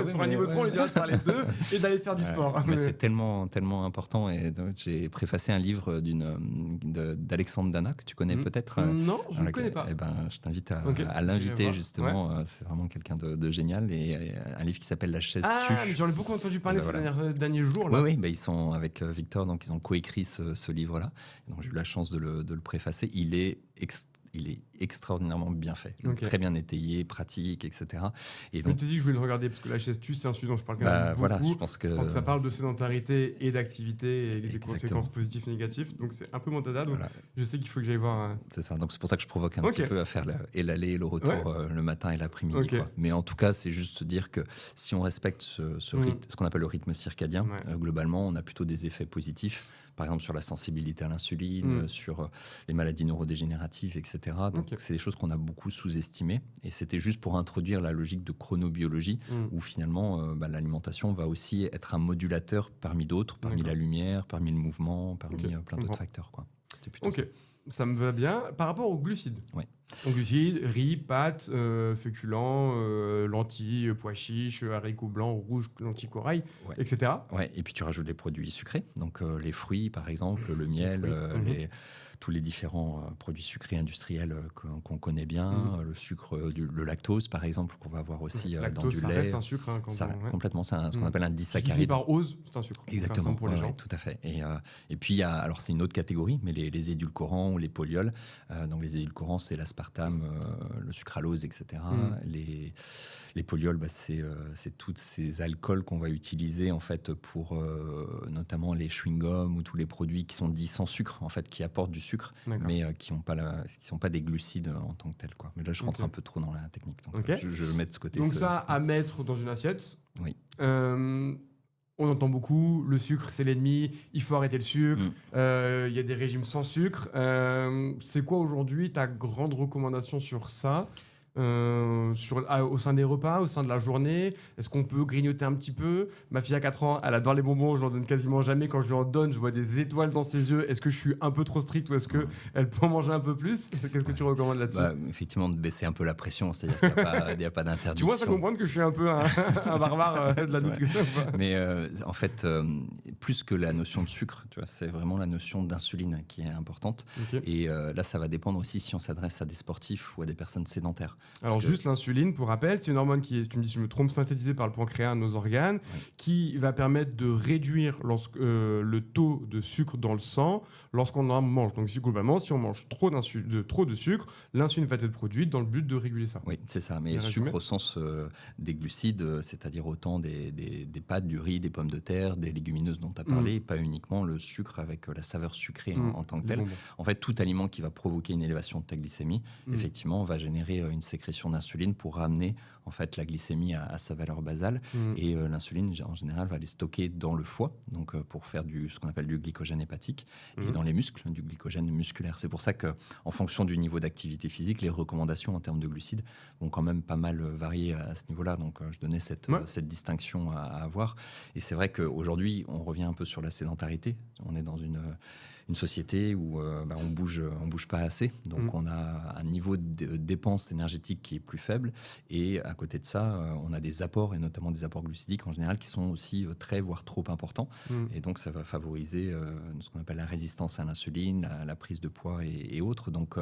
Sur un niveau 3, on lui dirait de faire les deux et d'aller faire du sport. Mais c'est tellement important. Et donc, j'ai préfacé un livre d'Alexandre Dana, que tu connais peut-être. Non, je ne le connais pas. Eh ben, je t'invite à l'inviter, justement. C'est vraiment quelqu'un de génial. Et un livre qui s'appelle La chaise tue. Mais j'en ai beaucoup entendu parler ces derniers jours. Là. Oui, ils sont avec Victor, donc ils ont coécrit ce livre-là. Donc j'ai eu la chance de le préfacer. Il est extraordinairement bien fait, très bien étayé, pratique, etc. Et donc, je t'ai dit que je voulais le regarder parce que la chaise tue, c'est un sujet dont je parle quand même beaucoup. Voilà, je pense que ça parle de sédentarité et d'activité et des conséquences positives et négatives. Donc c'est un peu mon dada. Donc je sais qu'il faut que j'aille voir. C'est ça. Donc c'est pour ça que je provoque un petit peu à faire l'aller et le retour le matin et l'après-midi. Quoi. Mais en tout cas, c'est juste se dire que si on respecte ce rythme, ce qu'on appelle le rythme circadien, globalement, on a plutôt des effets positifs. Par exemple, sur la sensibilité à l'insuline, sur les maladies neurodégénératives, etc. Donc, c'est des choses qu'on a beaucoup sous-estimées. Et c'était juste pour introduire la logique de chronobiologie, où finalement, l'alimentation va aussi être un modulateur parmi d'autres, parmi la lumière, parmi le mouvement, parmi plein d'autres facteurs, quoi. C'était plutôt ça. Ça me va bien. Par rapport aux glucides. Donc, glucides, riz, pâtes, féculents, lentilles, pois chiches, haricots blancs, rouges, lentilles corail, etc. Et puis tu rajoutes les produits sucrés, donc les fruits par exemple, le miel, tous les différents produits sucrés industriels qu'on connaît bien, le sucre, le lactose par exemple, qu'on va avoir aussi dans du lait. Ça reste un sucre. Complètement, c'est ce qu'on appelle un disaccharide. Qui par ose, c'est un sucre. Exactement, pour les gens. tout à fait. Et puis, alors c'est une autre catégorie, mais les édulcorants ou les polyols. Donc les édulcorants, c'est l'aspartame, le sucralose, etc. Les polyols, c'est tous ces alcools qu'on va utiliser en fait pour notamment les chewing-gums ou tous les produits qui sont dits sans sucre, en fait, qui apportent du sucre, mais qui sont pas des glucides en tant que tels, quoi. Mais là, je rentre un peu trop dans la technique, donc je le mets de ce côté. Donc ça, à mettre dans une assiette. Oui. On entend beaucoup, le sucre c'est l'ennemi, il faut arrêter le sucre, y a des régimes sans sucre. C'est quoi aujourd'hui ta grande recommandation sur ça ? au sein des repas, au sein de la journée? Est-ce qu'on peut grignoter un petit peu? Ma fille a 4 ans, elle adore les bonbons, je leur donne quasiment jamais. Quand je lui en donne, je vois des étoiles dans ses yeux. Est-ce que je suis un peu trop strict ou est-ce qu'elle peut en manger un peu plus? Qu'est-ce que tu recommandes là-dessus? Effectivement, de baisser un peu la pression, c'est-à-dire qu'il n'y a pas d'interdiction. Tu vois, ça comprendre que je suis un peu un barbare de la nutrition. Mais en fait, plus que la notion de sucre, tu vois, c'est vraiment la notion d'insuline qui est importante. Okay. Et là, ça va dépendre aussi si on s'adresse à des sportifs ou à des personnes sédentaires. Alors juste l'insuline, pour rappel, c'est une hormone qui est, tu me dis si je me trompe, synthétisée par le pancréas, nos organes, qui va permettre de réduire le taux de sucre dans le sang lorsqu'on en mange. Donc globalement, si on mange trop de sucre, l'insuline va être produite dans le but de réguler ça. Oui, c'est ça. Mais sucre au sens des glucides, c'est-à-dire autant des pâtes, du riz, des pommes de terre, des légumineuses dont tu as parlé, pas uniquement le sucre avec la saveur sucrée en tant que telle. En fait, tout aliment qui va provoquer une élévation de ta glycémie, effectivement, va générer une sécrétion d'insuline pour ramener en fait la glycémie à sa valeur basale. Et l'insuline, en général, va aller stocker dans le foie, donc pour faire ce qu'on appelle du glycogène hépatique, et dans les muscles, du glycogène musculaire. C'est pour ça qu'en fonction du niveau d'activité physique, les recommandations en termes de glucides vont quand même pas mal varier à ce niveau-là. Donc, je donnais cette distinction à avoir. Et c'est vrai qu'aujourd'hui, on revient un peu sur la sédentarité. On est dans une société où on bouge pas assez, donc on a un niveau de dépenses énergétiques qui est plus faible, et à côté de ça, on a des apports, et notamment des apports glucidiques en général, qui sont aussi très, voire trop importants, et donc ça va favoriser ce qu'on appelle la résistance à l'insuline, la prise de poids et autres. Donc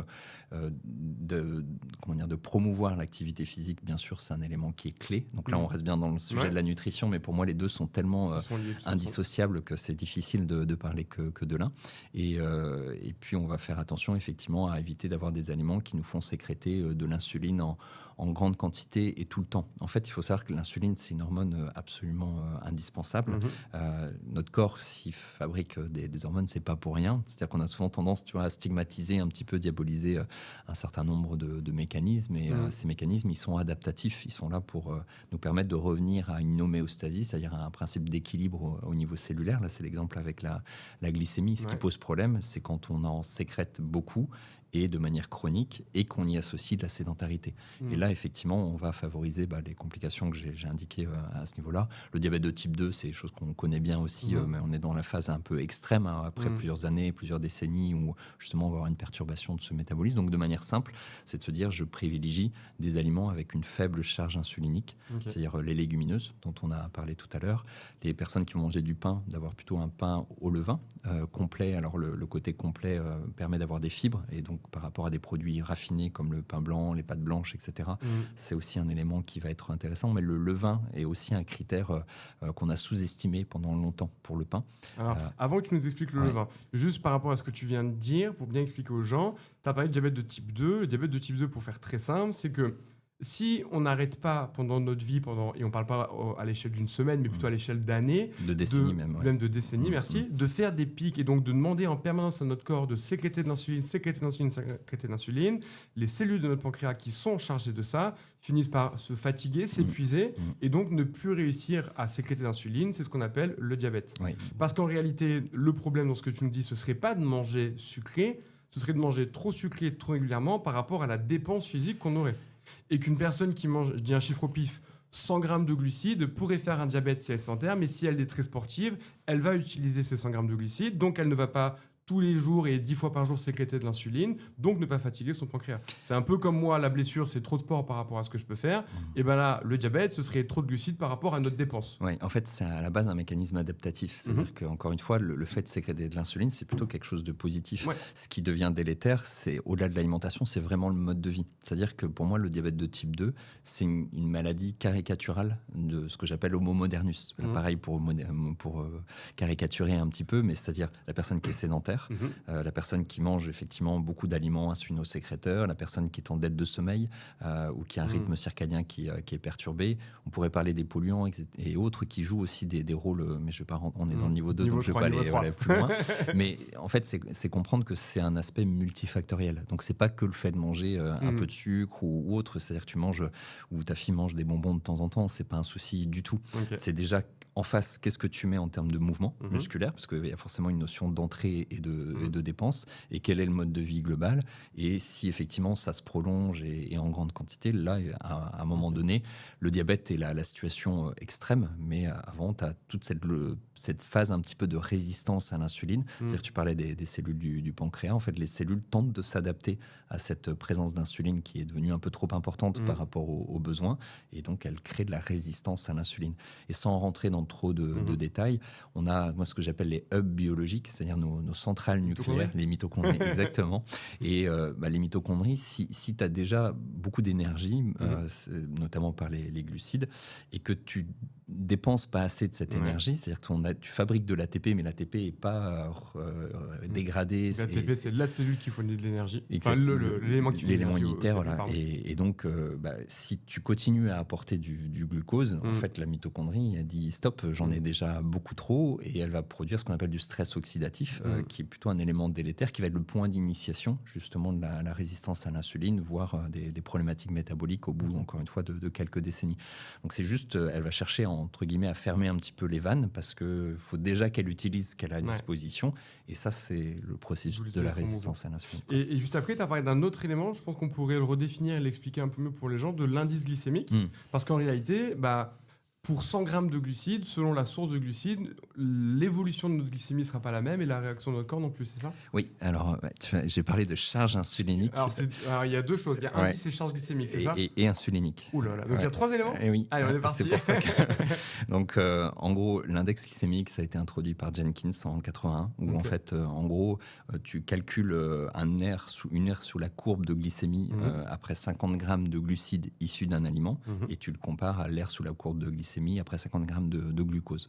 de promouvoir l'activité physique, bien sûr, c'est un élément qui est clé. Donc là, on reste bien dans le sujet de la nutrition, mais pour moi, les deux sont tellement indissociables que c'est difficile de parler que de l'un. Et puis, on va faire attention, effectivement, à éviter d'avoir des aliments qui nous font sécréter de l'insuline en grande quantité et tout le temps. En fait, il faut savoir que l'insuline, c'est une hormone absolument indispensable. Notre corps, s'il fabrique des hormones, c'est pas pour rien. C'est-à-dire qu'on a souvent tendance, tu vois, à stigmatiser un petit peu, diaboliser un certain nombre de mécanismes. Et ces mécanismes, ils sont adaptatifs. Ils sont là pour nous permettre de revenir à une homéostasie, c'est-à-dire à un principe d'équilibre au niveau cellulaire. Là, c'est l'exemple avec la glycémie. Ce qui pose problème, c'est quand on en sécrète beaucoup et de manière chronique, et qu'on y associe de la sédentarité. Et là, effectivement, on va favoriser les complications que j'ai indiquées à ce niveau-là. Le diabète de type 2, c'est des choses qu'on connaît bien aussi, mais on est dans la phase un peu extrême, après plusieurs années, plusieurs décennies, où justement on va avoir une perturbation de ce métabolisme. Donc de manière simple, c'est de se dire, je privilégie des aliments avec une faible charge insulinique, c'est-à-dire les légumineuses, dont on a parlé tout à l'heure. Les personnes qui vont manger du pain, d'avoir plutôt un pain au levain, complet. Alors le côté complet permet d'avoir des fibres, et donc par rapport à des produits raffinés comme le pain blanc, les pâtes blanches, etc. C'est aussi un élément qui va être intéressant. Mais le levain est aussi un critère qu'on a sous-estimé pendant longtemps pour le pain. Alors, avant que tu nous expliques le levain, juste par rapport à ce que tu viens de dire, pour bien expliquer aux gens, tu as parlé de diabète de type 2. Le diabète de type 2, pour faire très simple, c'est que si on n'arrête pas pendant notre vie, et on ne parle pas à l'échelle d'une semaine, mais plutôt à l'échelle d'années, de décennies même de décennies, merci, de faire des pics et donc de demander en permanence à notre corps de sécréter de l'insuline, les cellules de notre pancréas qui sont chargées de ça finissent par se fatiguer, s'épuiser, et donc ne plus réussir à sécréter d'insuline. C'est ce qu'on appelle le diabète. Parce qu'en réalité, le problème dans ce que tu nous dis, ce ne serait pas de manger sucré, ce serait de manger trop sucré trop régulièrement par rapport à la dépense physique qu'on aurait. Et qu'une personne qui mange, je dis un chiffre au pif, 100 grammes de glucides pourrait faire un diabète si elle est sédentaire, mais si elle est très sportive, elle va utiliser ces 100 grammes de glucides, donc elle ne va pas tous les jours et 10 fois par jour sécréter de l'insuline, donc ne pas fatiguer son pancréas. C'est un peu comme moi, la blessure, c'est trop de sport par rapport à ce que je peux faire. Et bien là, le diabète, ce serait trop de glucides par rapport à notre dépense. Oui, en fait, c'est à la base un mécanisme adaptatif. C'est-à-dire qu'encore une fois, le fait de sécréter de l'insuline, c'est plutôt quelque chose de positif. Ce qui devient délétère, c'est au-delà de l'alimentation, c'est vraiment le mode de vie. C'est-à-dire que pour moi, le diabète de type 2, c'est une maladie caricaturale de ce que j'appelle homo modernus. Pareil pour caricaturer un petit peu, mais c'est-à-dire la personne qui est sédentaire, la personne qui mange effectivement beaucoup d'aliments insulino-sécréteurs, la personne qui est en dette de sommeil ou qui a un rythme circadien qui est perturbé. On pourrait parler des polluants et autres qui jouent aussi des rôles, mais je vais pas on est dans le niveau 2, donc je ne vais pas aller plus loin. Mais en fait, c'est comprendre que c'est un aspect multifactoriel. Donc, c'est pas que le fait de manger un peu de sucre ou autre, c'est-à-dire que tu manges ou ta fille mange des bonbons de temps en temps, c'est pas un souci du tout. C'est déjà En face, qu'est-ce que tu mets en termes de mouvement musculaire, parce qu'il y a forcément une notion d'entrée et de dépense, et quel est le mode de vie global, et si effectivement ça se prolonge et en grande quantité, là, à un moment donné, le diabète est la situation extrême, mais avant, tu as toute cette phase un petit peu de résistance à l'insuline. C'est-à-dire, tu parlais des cellules du pancréas, en fait, les cellules tentent de s'adapter à cette présence d'insuline qui est devenue un peu trop importante par rapport aux besoins, et donc elles créent de la résistance à l'insuline. Et sans rentrer dans trop de détails, on a moi ce que j'appelle les hubs biologiques, c'est-à-dire nos centrales nucléaires, les mitochondries, exactement. Et les mitochondries, si tu as déjà beaucoup d'énergie, notamment par les glucides, et que tu dépenses pas assez de cette énergie, c'est-à-dire que tu fabriques de l'ATP, mais l'ATP n'est pas dégradé. L'ATP, c'est la cellule qui fournit de l'énergie. Enfin, l'élément qui fournit l'élément l'énergie unitaire, voilà. Et donc, si tu continues à apporter du glucose, en fait, la mitochondrie, elle dit stop, j'en ai déjà beaucoup trop, et elle va produire ce qu'on appelle du stress oxydatif, qui est plutôt un élément délétère, qui va être le point d'initiation, justement, de la résistance à l'insuline, voire des problématiques métaboliques au bout, encore une fois, de quelques décennies. Donc, c'est juste, elle va chercher entre guillemets, à fermer un petit peu les vannes, parce qu'il faut déjà qu'elle utilise ce qu'elle a à disposition. Et ça, c'est le processus de la résistance à l'insuline. Et juste après, tu as parlé d'un autre élément, je pense qu'on pourrait le redéfinir et l'expliquer un peu mieux pour les gens, de l'indice glycémique. Parce qu'en réalité, pour 100 grammes de glucides, selon la source de glucides, l'évolution de notre glycémie ne sera pas la même et la réaction de notre corps non plus, c'est ça? Oui, alors j'ai parlé de charge insulinique. Alors il y a deux choses, il y a indice et charge glycémique, c'est ça? Et insulinique. Ouh là là, donc il y a 3 éléments? Oui. Allez, on est parti. C'est pour ça que... Donc en gros, l'index glycémique, ça a été introduit par Jenkins en 81, où en fait, en gros, tu calcules une aire sous la courbe de glycémie après 50 grammes de glucides issus d'un aliment, et tu le compares à l'aire sous la courbe de glycémie après 50 grammes de glucose.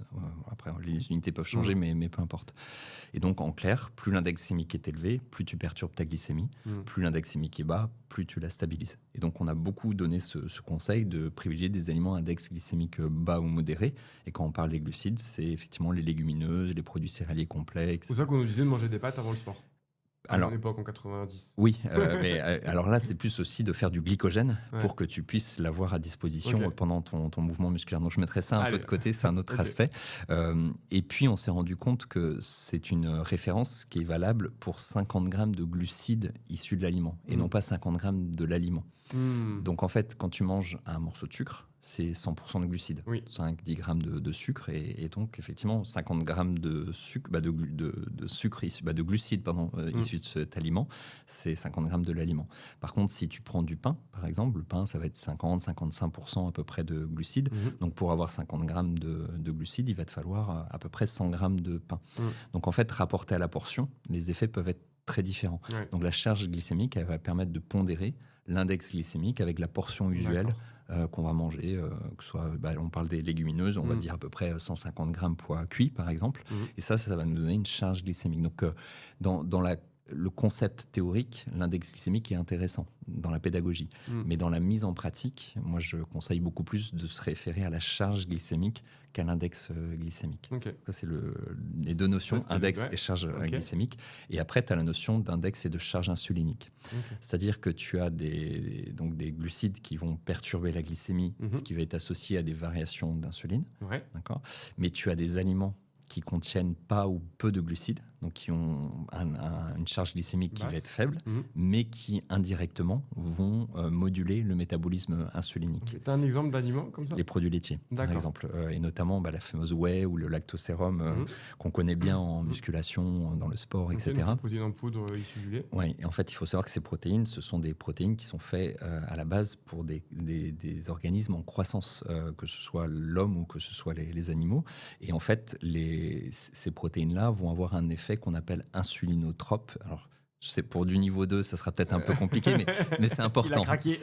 Après, les unités peuvent changer, mais peu importe. Et donc, en clair, plus l'index glycémique est élevé, plus tu perturbes ta glycémie, plus l'index glycémique est bas, plus tu la stabilises. Et donc, on a beaucoup donné ce conseil de privilégier des aliments à index glycémique bas ou modéré. Et quand on parle des glucides, c'est effectivement les légumineuses, les produits céréaliers complets, etc. C'est pour ça qu'on nous disait de manger des pâtes avant le sport. À mon époque, en 90. Oui, mais alors là, c'est plus aussi de faire du glycogène pour que tu puisses l'avoir à disposition pendant ton mouvement musculaire. Donc, je mettrais ça un peu de côté, c'est un autre aspect. Et puis, on s'est rendu compte que c'est une référence qui est valable pour 50 grammes de glucides issus de l'aliment et non pas 50 grammes de l'aliment. Donc, en fait, quand tu manges un morceau de sucre, c'est 100% de glucides, 5-10 grammes de sucre, et donc effectivement 50 grammes de sucre, de sucre de glucides issus de cet aliment, c'est 50 grammes de l'aliment. Par contre, si tu prends du pain, par exemple, le pain, ça va être 50-55% à peu près de glucides. Donc pour avoir 50 grammes de glucides, il va te falloir à peu près 100 grammes de pain. Donc en fait, rapporté à la portion, les effets peuvent être très différents. Donc la charge glycémique, elle va permettre de pondérer l'index glycémique avec la portion usuelle qu'on va manger, que ce soit, on parle des légumineuses, on va dire à peu près 150 grammes pois cuits par exemple, et ça va nous donner une charge glycémique. Donc dans le concept théorique, l'index glycémique est intéressant dans la pédagogie, mais dans la mise en pratique, moi je conseille beaucoup plus de se référer à la charge glycémique qu'à l'index glycémique. Ça, c'est les deux notions, index et charge glycémique. Et après, tu as la notion d'index et de charge insulinique. C'est-à-dire que tu as des glucides qui vont perturber la glycémie, ce qui va être associé à des variations d'insuline. D'accord. Mais tu as des aliments qui contiennent pas ou peu de glucides, donc qui ont une charge glycémique qui va être faible, mais qui indirectement vont moduler le métabolisme insulinique. Tu as un exemple d'aliment comme ça? Les produits laitiers, par exemple, et notamment la fameuse whey ou le lactosérum qu'on connaît bien en musculation, dans le sport, etc. Les protéines en poudre issues du lait. Oui, et en fait, il faut savoir que ces protéines, ce sont des protéines qui sont faites à la base pour des organismes en croissance, que ce soit l'homme ou que ce soit les animaux. Et en fait, ces protéines-là vont avoir un effet qu'on appelle insulinotrope. Alors, je sais, pour du niveau 2, ça sera peut-être un peu compliqué, mais c'est important. Il a craqué.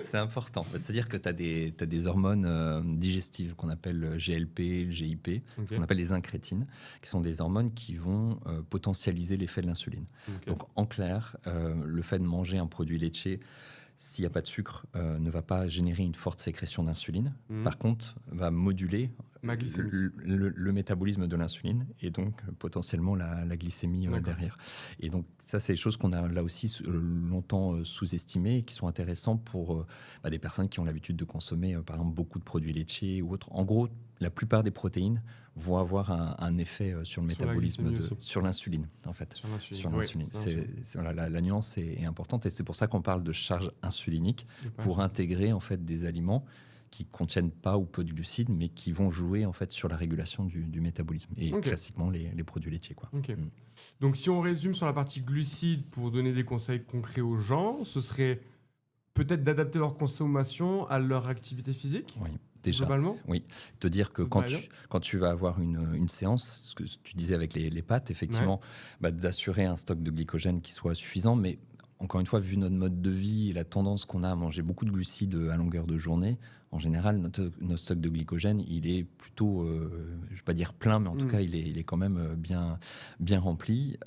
C'est important. C'est-à-dire que tu as des hormones digestives qu'on appelle GLP, GIP, ce qu'on appelle les incrétines, qui sont des hormones qui vont potentialiser l'effet de l'insuline. Donc, en clair, le fait de manger un produit laitier, s'il n'y a pas de sucre, ne va pas générer une forte sécrétion d'insuline. Par contre, va moduler ma glycémie. Le métabolisme de l'insuline et donc potentiellement la glycémie derrière. Et donc ça, c'est des choses qu'on a là aussi longtemps sous-estimées et qui sont intéressantes pour des personnes qui ont l'habitude de consommer par exemple beaucoup de produits laitiers ou autres. En gros, la plupart des protéines vont avoir un effet sur le métabolisme, sur l'insuline en fait. Sur l'insuline. Voilà, la nuance est importante et c'est pour ça qu'on parle de charge insulinique pour intégrer en fait des aliments qui contiennent pas ou peu de glucides, mais qui vont jouer en fait sur la régulation du métabolisme. Et classiquement les produits laitiers, quoi. Donc si on résume sur la partie glucides pour donner des conseils concrets aux gens, ce serait peut-être d'adapter leur consommation à leur activité physique. Oui. Déjà, globalement, oui. Te dire que quand tu vas avoir une séance, ce que tu disais avec les pâtes, effectivement, d'assurer un stock de glycogène qui soit suffisant, mais encore une fois, vu notre mode de vie et la tendance qu'on a à manger beaucoup de glucides à longueur de journée, en général, notre stock de glycogène, il est plutôt, je ne vais pas dire plein, mais en tout cas, il est quand même bien rempli.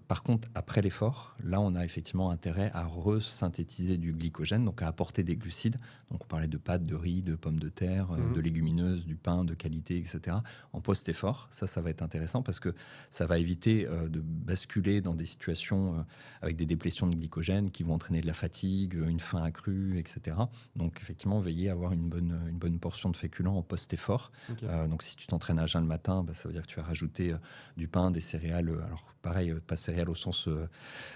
Par contre, après l'effort, là, on a effectivement intérêt à resynthétiser du glycogène, donc à apporter des glucides. Donc, on parlait de pâtes, de riz, de pommes de terre, de légumineuses, du pain de qualité, etc. En post-effort, ça va être intéressant parce que ça va éviter de basculer dans des situations avec des déplétions de glycogène qui vont entraîner de la fatigue, une faim accrue, etc. Donc, effectivement, veiller à avoir une bonne portion de féculents en post-effort. Donc, si tu t'entraînes à jeun le matin, ça veut dire que tu vas rajouter du pain, des céréales. Alors, pareil, pas céréales au sens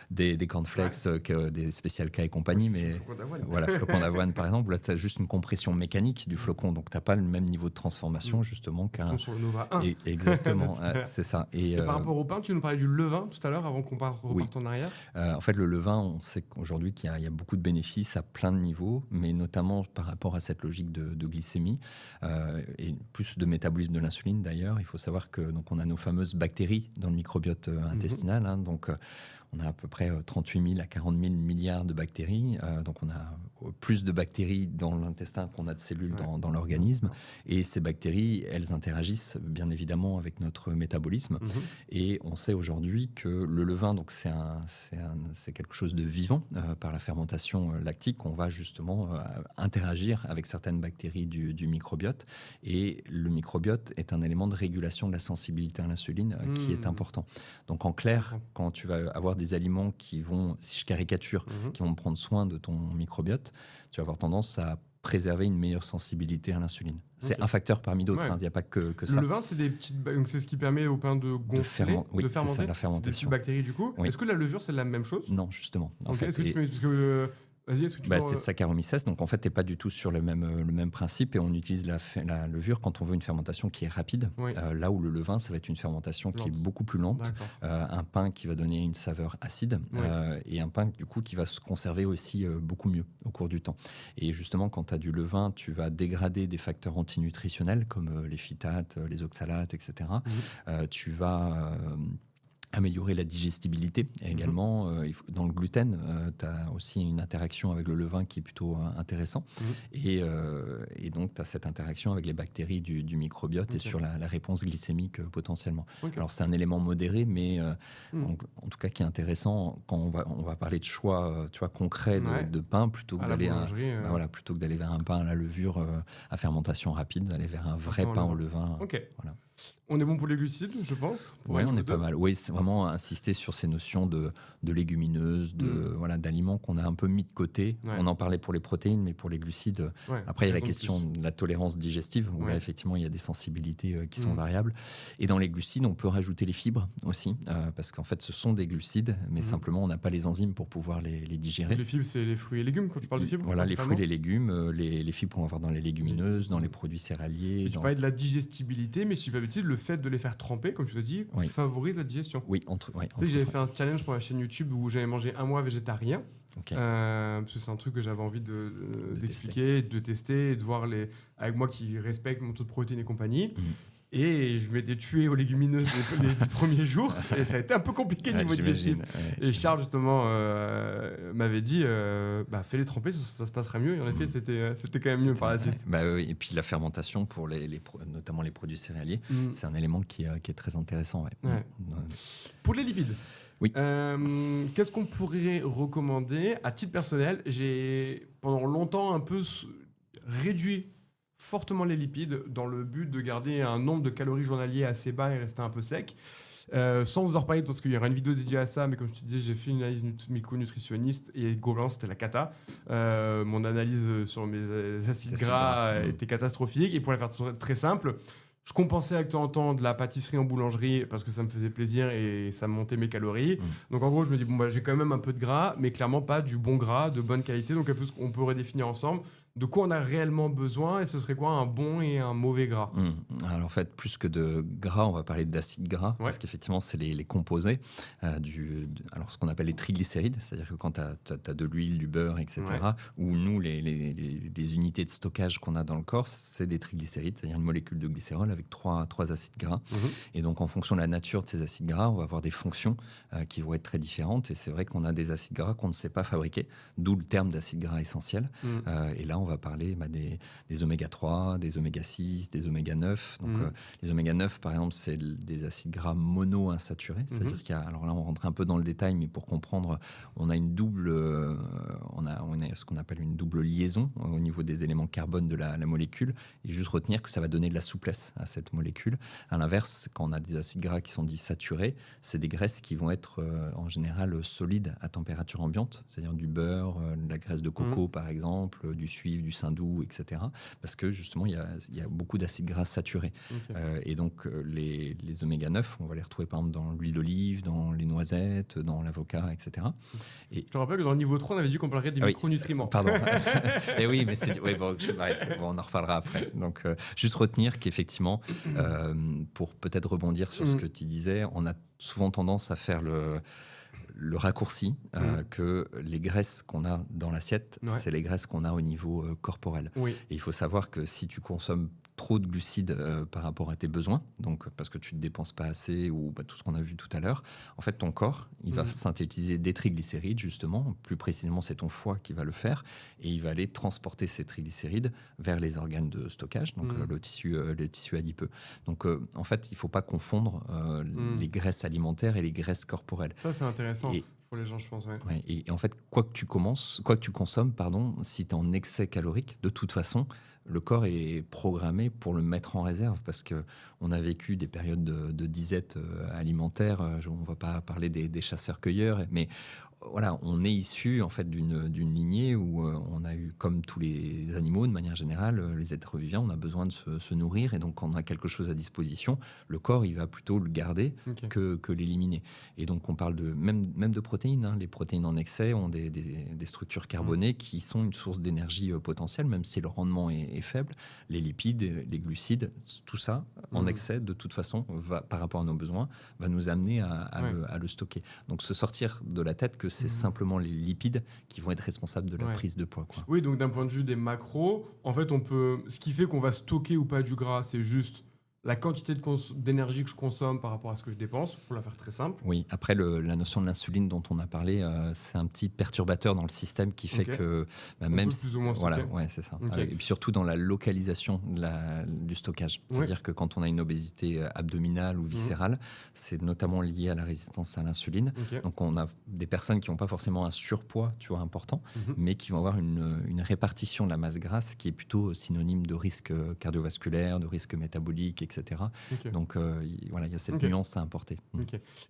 des cornflakes, des Special K et compagnie, mais flocons d'avoine, par exemple. Là, tu as juste une compression mécanique du flocon. Donc, tu n'as pas le même niveau de transformation, justement, qu'un... Sur le Nova 1. Exactement, c'est ça. Et par rapport au pain, tu nous parlais du levain tout à l'heure, avant qu'on reparte en arrière. En fait, le levain, on sait qu'aujourd'hui, qu'il y a beaucoup de bénéfices à plein de niveaux, mais notamment par rapport à cette logique de glycémie et plus de métabolisme de l'insuline d'ailleurs. Il faut savoir que donc on a nos fameuses bactéries dans le microbiote intestinal. Donc on a à peu près 38 000 à 40 000 milliards de bactéries. Donc on a plus de bactéries dans l'intestin qu'on a de cellules dans l'organisme. Et ces bactéries, elles interagissent bien évidemment avec notre métabolisme. Et on sait aujourd'hui que le levain, donc c'est quelque chose de vivant par la fermentation lactique. On va justement interagir avec certaines bactéries du microbiote. Et le microbiote est un élément de régulation de la sensibilité à l'insuline qui est important. Donc en clair, quand tu vas avoir des aliments qui vont, si je caricature, qui vont prendre soin de ton microbiote, tu vas avoir tendance à préserver une meilleure sensibilité à l'insuline. C'est un facteur parmi d'autres, il n'y a pas que ça. Le levain, c'est c'est ce qui permet au pain de gonfler, de fermenter. C'est ça, la fermentation. C'est des petites bactéries du coup. Est-ce que la levure, c'est la même chose? Non, justement. En fait, est-ce que tu peux expliquer Vas-y, est-ce que tu peux... C'est Saccharomyces, donc en fait, tu n'es pas du tout sur le même principe et on utilise la levure quand on veut une fermentation qui est rapide, là où le levain, ça va être une fermentation qui est beaucoup plus lente, un pain qui va donner une saveur acide et un pain du coup qui va se conserver aussi beaucoup mieux au cours du temps. Et justement, quand tu as du levain, tu vas dégrader des facteurs antinutritionnels comme les phytates, les oxalates, etc. Tu vas... améliorer la digestibilité également. Dans le gluten, tu as aussi une interaction avec le levain qui est plutôt intéressant. Et donc, tu as cette interaction avec les bactéries du microbiote et sur la réponse glycémique potentiellement. Alors, c'est un élément modéré, mais en tout cas qui est intéressant quand on va parler de choix concrets de pain plutôt que d'aller vers un pain à la levure à fermentation rapide, d'aller vers un vrai pain au levain. Voilà. On est bon pour les glucides, je pense. Oui, on est pas mal. Oui, c'est vraiment insister sur ces notions de légumineuses, d'aliments qu'on a un peu mis de côté. On en parlait pour les protéines, mais pour les glucides, après, il y a la question de la tolérance digestive, où là, effectivement, il y a des sensibilités qui sont variables. Et dans les glucides, on peut rajouter les fibres aussi, parce qu'en fait, ce sont des glucides, mais simplement, on n'a pas les enzymes pour pouvoir les digérer. Et les fibres, c'est les fruits et légumes, quand tu parles de fibres? Voilà, les fruits et les légumes, les fibres qu'on va avoir dans les légumineuses, dans les produits céréaliers. Tu parlais de la digestibilité, mais si je ne dis pas de bêtises, le fait de les faire tremper, comme tu l'as dit, favorise la digestion. Oui, j'avais fait un challenge pour la chaîne YouTube où j'avais mangé un mois végétarien. Parce que c'est un truc que j'avais envie d'expliquer, de tester, et de voir avec moi qui respecte mon taux de protéines et compagnie. Et je m'étais tué aux légumineuses les 10 premiers jours. Et ça a été un peu compliqué niveau digestif. Et Charles, justement, m'avait dit fais-les tremper, ça se passera mieux. Et en effet, c'était quand même mieux par la suite. Oui. Et puis la fermentation, pour notamment les produits céréaliers, c'est un élément qui est très intéressant. Pour les lipides, oui. Qu'est-ce qu'on pourrait recommander? À titre personnel, j'ai pendant longtemps un peu réduit fortement les lipides dans le but de garder un nombre de calories journalier assez bas et rester un peu sec. Sans vous en reparler parce qu'il y aura une vidéo dédiée à ça, mais comme je te disais, j'ai fait une analyse micronutritionniste et globalement c'était la cata. Mon analyse sur mes acides gras était catastrophique, et pour la faire très simple, je compensais avec temps en temps de la pâtisserie en boulangerie parce que ça me faisait plaisir et ça me montait mes calories. Donc en gros, je me dis, bon, bah, j'ai quand même un peu de gras, mais clairement pas du bon gras, de bonne qualité. Donc un peu, on peut redéfinir ensemble de quoi on a réellement besoin et ce serait quoi un bon et un mauvais gras. Alors en fait, plus que de gras, on va parler d'acides gras, parce qu'effectivement, c'est les composés alors ce qu'on appelle les triglycérides, c'est-à-dire que quand tu as de l'huile, du beurre, etc., ou nous, les unités de stockage qu'on a dans le corps, c'est des triglycérides, c'est-à-dire une molécule de glycérol avec trois acides gras. Et donc en fonction de la nature de ces acides gras, on va avoir des fonctions qui vont être très différentes. Et c'est vrai qu'on a des acides gras qu'on ne sait pas fabriquer, d'où le terme d'acides gras essentiels. Et là, on va parler des oméga 3, des oméga 6, des oméga 9. Donc, les oméga 9, par exemple, c'est des acides gras monoinsaturés. C'est-à-dire qu'il y a, alors là, on rentre un peu dans le détail, mais pour comprendre, on a une double, on a ce qu'on appelle une double liaison au niveau des éléments carbone de la molécule. Et juste retenir que ça va donner de la souplesse à cette molécule. À l'inverse, quand on a des acides gras qui sont dits saturés, c'est des graisses qui vont être en général solides à température ambiante, c'est-à-dire du beurre, de la graisse de coco, par exemple, du suif, du saindoux, etc. Parce que justement, il y a beaucoup d'acides gras saturés. Et donc, les oméga 9, on va les retrouver par exemple dans l'huile d'olive, dans les noisettes, dans l'avocat, etc. Et je te rappelle que dans le niveau 3, on avait dit qu'on parlerait des micronutriments. Pardon. Et oui, mais bon, on en reparlera après. Donc, juste retenir qu'effectivement, pour peut-être rebondir sur ce que tu disais, on a souvent tendance à faire le raccourci que les graisses qu'on a dans l'assiette, c'est les graisses qu'on a au niveau corporel. Et il faut savoir que si tu consommes trop de glucides par rapport à tes besoins, donc parce que tu ne dépenses pas assez ou tout ce qu'on a vu tout à l'heure, en fait ton corps il va synthétiser des triglycérides justement, plus précisément c'est ton foie qui va le faire et il va aller transporter ces triglycérides vers les organes de stockage, donc le tissu adipeux. Donc en fait il ne faut pas confondre les graisses alimentaires et les graisses corporelles. Ça c'est intéressant. Pour les gens, je pense. Et en fait, quoi que tu consommes, si tu es en excès calorique, de toute façon, le corps est programmé pour le mettre en réserve parce qu'on a vécu des périodes de disette alimentaire. On ne va pas parler des chasseurs-cueilleurs, mais voilà, on est issu en fait d'une lignée où on a eu, comme tous les animaux de manière générale, les êtres vivants, on a besoin de se nourrir et donc quand on a quelque chose à disposition, le corps il va plutôt le garder que l'éliminer. Et donc on parle même de protéines. Les protéines en excès ont des structures carbonées qui sont une source d'énergie potentielle, même si le rendement est faible. Les lipides, les glucides, tout ça en excès de toute façon par rapport à nos besoins va nous amener à le stocker. Donc se sortir de la tête que c'est simplement les lipides qui vont être responsables de la prise de poids. Oui, donc d'un point de vue des macros, en fait, ce qui fait qu'on va stocker ou pas du gras, c'est juste la quantité d'énergie que je consomme par rapport à ce que je dépense, pour la faire très simple. Oui, après la notion de l'insuline dont on a parlé, c'est un petit perturbateur dans le système qui fait que même si, plus ou moins stocker. Voilà, c'est ça. Et puis surtout dans la localisation du stockage. C'est-à-dire que quand on a une obésité abdominale ou viscérale, c'est notamment lié à la résistance à l'insuline. Donc on a des personnes qui n'ont pas forcément un surpoids, important, mais qui vont avoir une répartition de la masse grasse qui est plutôt synonyme de risque cardiovasculaire, de risque métabolique, etc. Donc voilà, il y a cette nuance à importer.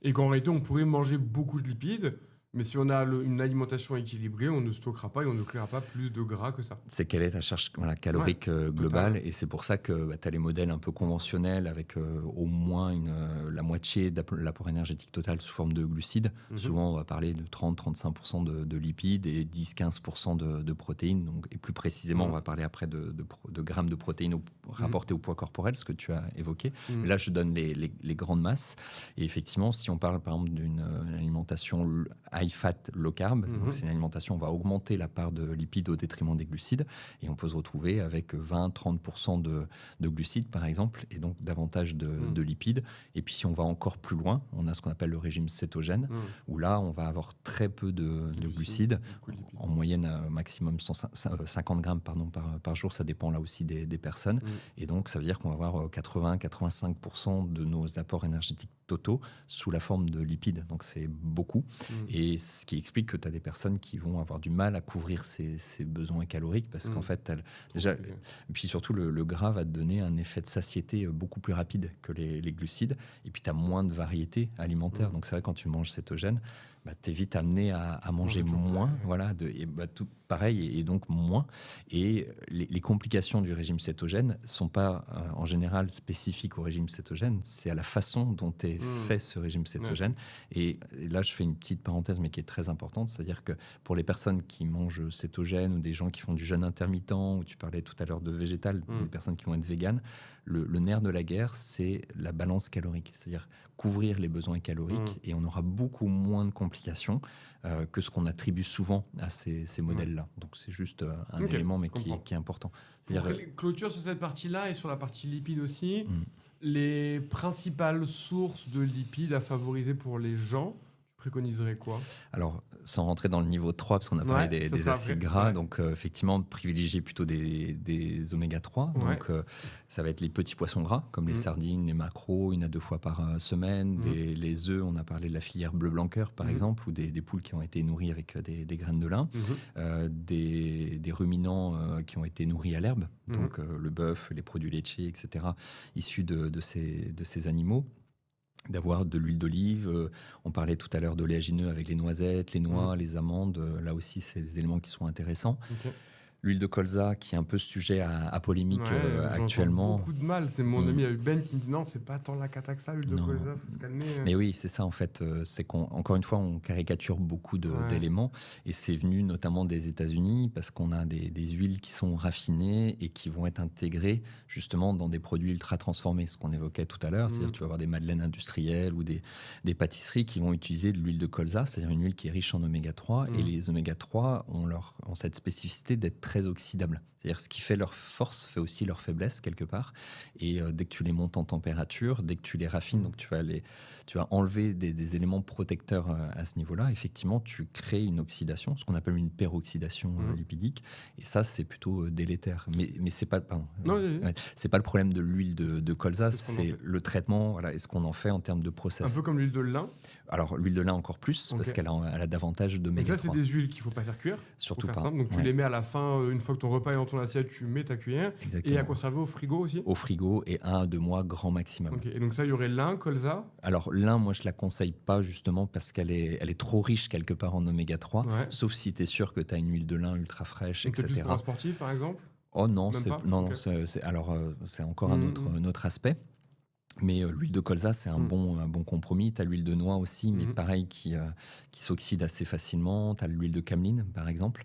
Et qu'en réalité, on pourrait manger beaucoup de lipides, mais si on a une alimentation équilibrée, on ne stockera pas et on ne créera pas plus de gras que ça. C'est quelle est ta charge calorique globale. Et c'est pour ça que tu as les modèles un peu conventionnels avec au moins la moitié de l'apport énergétique total sous forme de glucides. Souvent, on va parler de 30-35% de lipides et 10-15% de protéines. Donc, et plus précisément, on va parler après de grammes de protéines rapportés au poids corporel, ce que tu as évoqué. Mais là, je donne les grandes masses. Et effectivement, si on parle par exemple d'une alimentation high fat, low carb, donc c'est une alimentation, on va augmenter la part de lipides au détriment des glucides et on peut se retrouver avec 20-30% de glucides par exemple et donc davantage de lipides. Et puis si on va encore plus loin, on a ce qu'on appelle le régime cétogène où là on va avoir très peu de glucides, en moyenne maximum 50 grammes par jour, ça dépend là aussi des personnes. Et donc ça veut dire qu'on va avoir 80-85% de nos apports énergétiques totaux sous la forme de lipides. Donc c'est beaucoup. Et ce qui explique que tu as des personnes qui vont avoir du mal à couvrir ces besoins caloriques parce qu'en fait, déjà, puis surtout le gras va te donner un effet de satiété beaucoup plus rapide que les glucides. Et puis tu as moins de variété alimentaire. Donc c'est vrai, quand tu manges cétogène, tu es vite amené à manger moins, voilà, tout pareil, et donc moins. Et les complications du régime cétogène ne sont pas en général spécifiques au régime cétogène, c'est à la façon dont est fait ce régime cétogène. Et là, je fais une petite parenthèse, mais qui est très importante, c'est-à-dire que pour les personnes qui mangent cétogène ou des gens qui font du jeûne intermittent, ou tu parlais tout à l'heure de végétal, des personnes qui vont être véganes, le nerf de la guerre, c'est la balance calorique, c'est-à-dire couvrir les besoins caloriques, et on aura beaucoup moins de complications que ce qu'on attribue souvent à ces modèles-là. Donc c'est juste un élément, mais qui est important. Clôture sur cette partie-là et sur la partie lipides aussi, les principales sources de lipides à favoriser pour les gens, tu préconiserais quoi? Alors, sans rentrer dans le niveau 3, parce qu'on a parlé des acides gras, donc effectivement, privilégier plutôt des oméga 3. Donc, ça va être les petits poissons gras, comme les sardines, les maquereaux, 1 à 2 fois par semaine. Les œufs, on a parlé de la filière bleu blanc cœur, par exemple, ou des poules qui ont été nourries avec des graines de lin. Des ruminants qui ont été nourris à l'herbe, donc le bœuf, les produits laitiers, etc., issus de ces animaux. D'avoir de l'huile d'olive, on parlait tout à l'heure d'oléagineux avec les noisettes, les noix, les amandes, là aussi c'est des éléments qui sont intéressants. L'huile de colza qui est un peu sujet à polémique actuellement. Beaucoup de mal, c'est mon ami Ben qui me dit non, c'est pas tant la cata que ça, l'huile de colza, faut se calmer. Mais oui, c'est ça en fait, c'est qu'encore une fois on caricature beaucoup d'éléments, et c'est venu notamment des États-Unis parce qu'on a des huiles qui sont raffinées et qui vont être intégrées justement dans des produits ultra transformés, ce qu'on évoquait tout à l'heure, c'est-à-dire tu vas avoir des madeleines industrielles ou des pâtisseries qui vont utiliser de l'huile de colza, c'est-à-dire une huile qui est riche en oméga 3, et les oméga 3 ont cette spécificité d'être très oxydable. C'est-à-dire ce qui fait leur force fait aussi leur faiblesse quelque part. Et dès que tu les montes en température, dès que tu les raffines, donc tu vas enlever des éléments protecteurs à ce niveau-là. Effectivement, tu crées une oxydation, ce qu'on appelle une peroxydation lipidique. Et ça, c'est plutôt délétère. Mais c'est pas, c'est pas le problème de l'huile de colza, c'est le traitement, voilà, et ce qu'on en fait en termes de process. Un peu comme l'huile de lin. Alors l'huile de lin encore plus, parce qu'elle a davantage d'oméga 3. Donc ça, c'est des huiles qu'il faut pas faire cuire. Surtout pas. Simple. Donc tu les mets à la fin, une fois que ton repas est dans ton assiette, tu mets ta cuillère. Exactement. Et à conserver au frigo aussi. Au frigo, et 1 à 2 mois grand maximum. Et donc ça, il y aurait lin, colza. Alors lin, moi je la conseille pas justement parce qu'elle est trop riche quelque part en oméga 3, sauf si tu es sûr que tu as une huile de lin ultra fraîche, donc etc. C'est plus pour un sportif par exemple? Oh non, c'est encore un autre aspect. Mais l'huile de colza, c'est un bon compromis. Tu as l'huile de noix aussi, mais pareil, qui s'oxyde assez facilement. Tu as l'huile de cameline, par exemple.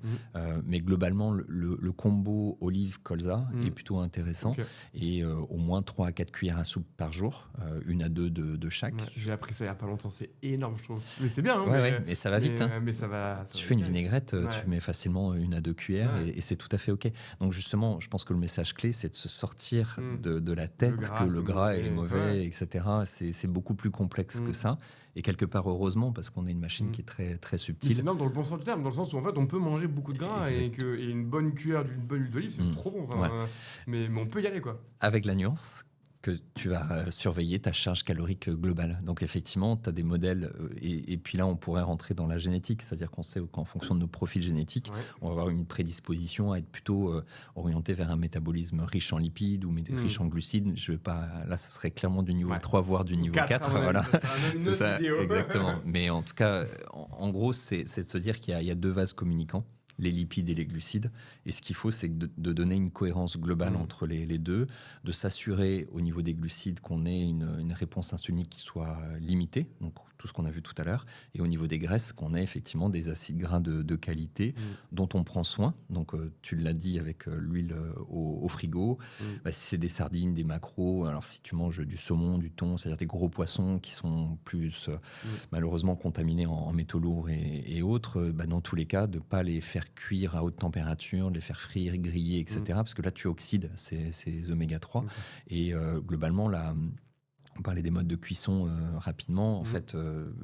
Mais globalement, le combo olive-colza est plutôt intéressant. Et au moins 3 à 4 cuillères à soupe par jour, 1 à 2 de chaque. J'ai appris ça il n'y a pas longtemps, c'est énorme, je trouve. Mais c'est bien. Mais ça va vite. Mais ça va tu fais une vinaigrette, tu mets facilement 1 à 2 cuillères et c'est tout à fait OK. Donc justement, je pense que le message clé, c'est de se sortir de la tête que le gras est mauvais, etc. C'est beaucoup plus complexe que ça. Et quelque part, heureusement, parce qu'on a une machine qui est très, très subtile. C'est énorme dans le bon sens du terme, dans le sens où en fait, on peut manger beaucoup de gras et une bonne cuillère d'une bonne huile d'olive, c'est trop bon. Mais on peut y aller, quoi. Avec la nuance que tu vas surveiller ta charge calorique globale. Donc effectivement, tu as des modèles, et puis là, on pourrait rentrer dans la génétique, c'est-à-dire qu'on sait qu'en fonction de nos profils génétiques, on va avoir une prédisposition à être plutôt orienté vers un métabolisme riche en lipides ou riche en glucides. Je vais pas, là, ça serait clairement du niveau 3, voire du niveau 4. Voilà. C'est ça, exactement. Mais en tout cas, en gros, c'est de se dire qu'il y a 2 vases communicants, les lipides et les glucides. Et ce qu'il faut, c'est de donner une cohérence globale entre les deux, de s'assurer au niveau des glucides qu'on ait une réponse insulinique qui soit limitée, donc tout ce qu'on a vu tout à l'heure, et au niveau des graisses, qu'on ait effectivement des acides gras de qualité dont on prend soin. Donc tu l'as dit avec l'huile au frigo. Si c'est des sardines, des maquereaux, alors si tu manges du saumon, du thon, c'est-à-dire des gros poissons qui sont plus malheureusement contaminés en métaux lourds et autres, dans tous les cas, de ne pas les faire cuire à haute température, de les faire frire, griller, etc. Parce que là, tu oxydes ces oméga 3. Et globalement, On parlait des modes de cuisson rapidement. En fait,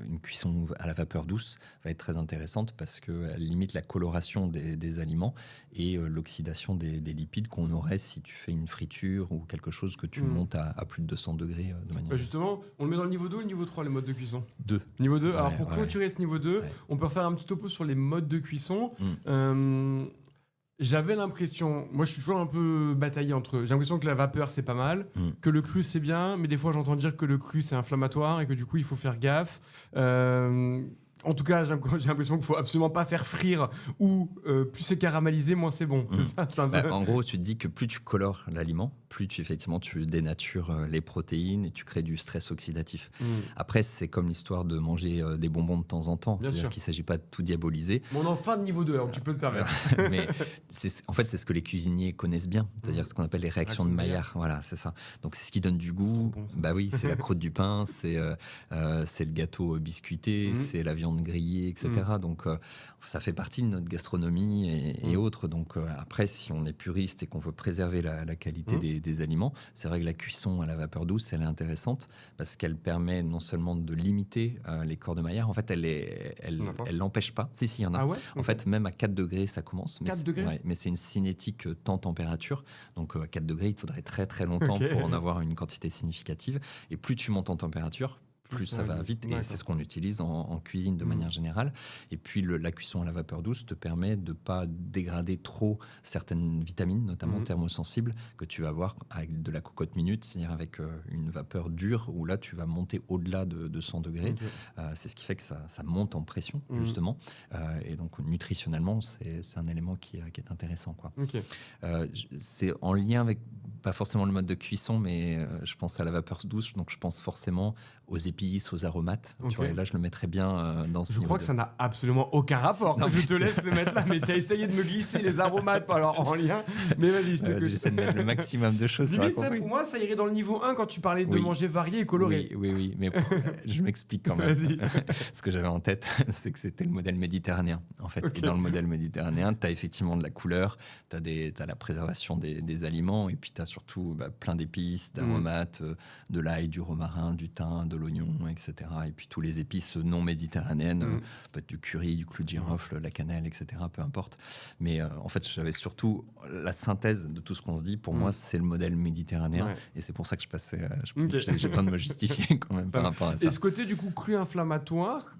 une cuisson à la vapeur douce va être très intéressante parce qu'elle limite la coloration des aliments et l'oxydation des lipides qu'on aurait si tu fais une friture ou quelque chose que tu montes à plus de 200 degrés de manière... Justement, on le met dans le niveau 2 ou le niveau 3, les modes de cuisson 2. Niveau 2. Alors Ouais, pour ouais. clôturer ce niveau 2, Ouais. on peut refaire un petit topo sur les modes de cuisson. J'avais l'impression, moi je suis toujours un peu bataillé entre, j'ai l'impression que la vapeur c'est pas mal, que le cru c'est bien, mais des fois j'entends dire que le cru c'est inflammatoire et que du coup il faut faire gaffe. En tout cas, j'ai l'impression qu'il faut absolument pas faire frire ou plus c'est caramélisé, moins c'est bon. C'est ça, c'est un peu... En gros, tu te dis que plus tu colores l'aliment, plus effectivement tu dénatures les protéines et tu crées du stress oxydatif. Après, c'est comme l'histoire de manger des bonbons de temps en temps. Bien C'est-à-dire sûr. qu'il ne s'agit pas de tout diaboliser. Mais on est en fin de niveau 2, alors tu peux te permettre. Mais en fait, c'est ce que les cuisiniers connaissent bien, c'est-à-dire ce qu'on appelle les réactions de Maillard. Voilà, c'est ça. Donc, c'est ce qui donne du goût. C'est trop bon, ça. Bah oui, c'est la croûte du pain, c'est le gâteau biscuité, c'est la viande grillée, etc. Donc, ça fait partie de notre gastronomie et autres. Donc, après, si on est puriste et qu'on veut préserver la qualité des aliments, c'est vrai que la cuisson à la vapeur douce, elle est intéressante parce qu'elle permet non seulement de limiter les corps de Maillard, en fait, elle l'empêche pas. Si, il y en a. Ah ouais. En fait, même à 4 degrés, ça commence. 4 degrés. Ouais, mais c'est une cinétique temps-température. Donc, à 4 degrés, il te faudrait très très longtemps pour en avoir une quantité significative. Et plus tu montes en température, plus ça va vite. Et c'est ce qu'on utilise en cuisine de manière générale. Et puis, la cuisson à la vapeur douce te permet de ne pas dégrader trop certaines vitamines, notamment thermosensibles, que tu vas avoir avec de la cocotte minute, c'est-à-dire avec une vapeur dure, où là, tu vas monter au-delà de 100 degrés. C'est ce qui fait que ça monte en pression, justement. Et donc, nutritionnellement, c'est un élément qui est intéressant, quoi. C'est en lien avec, pas forcément le mode de cuisson, mais je pense à la vapeur douce, donc je pense forcément aux épices, aux aromates. Tu vois, et là, je le mettrais bien dans ce Je crois que ça n'a absolument aucun rapport. Non, Je te laisse le mettre là, mais tu as essayé de me glisser les aromates alors, en lien. Mais vas-y, je t'écoute. J'essaie de mettre le maximum de choses. Limite, ça, pour moi, ça irait dans le niveau 1 quand tu parlais de manger varié et coloré. Oui, mais je m'explique quand même. Vas-y. Ce que j'avais en tête, c'est que c'était le modèle méditerranéen, en fait. Et dans le modèle méditerranéen, tu as effectivement de la couleur, tu as la préservation des aliments, et puis tu as surtout plein d'épices, d'aromates, de l'ail, du romarin, du thym, de l'oignon, etc. Et puis tous les épices non méditerranéennes, peut-être du curry, du clou de girofle, la cannelle, etc. Peu importe. Mais en fait, j'avais surtout la synthèse de tout ce qu'on se dit. Pour moi, c'est le modèle méditerranéen. Et c'est pour ça que je passais. J'ai besoin de me justifier quand même par rapport à ça. Et ce côté, du coup, cru inflammatoire,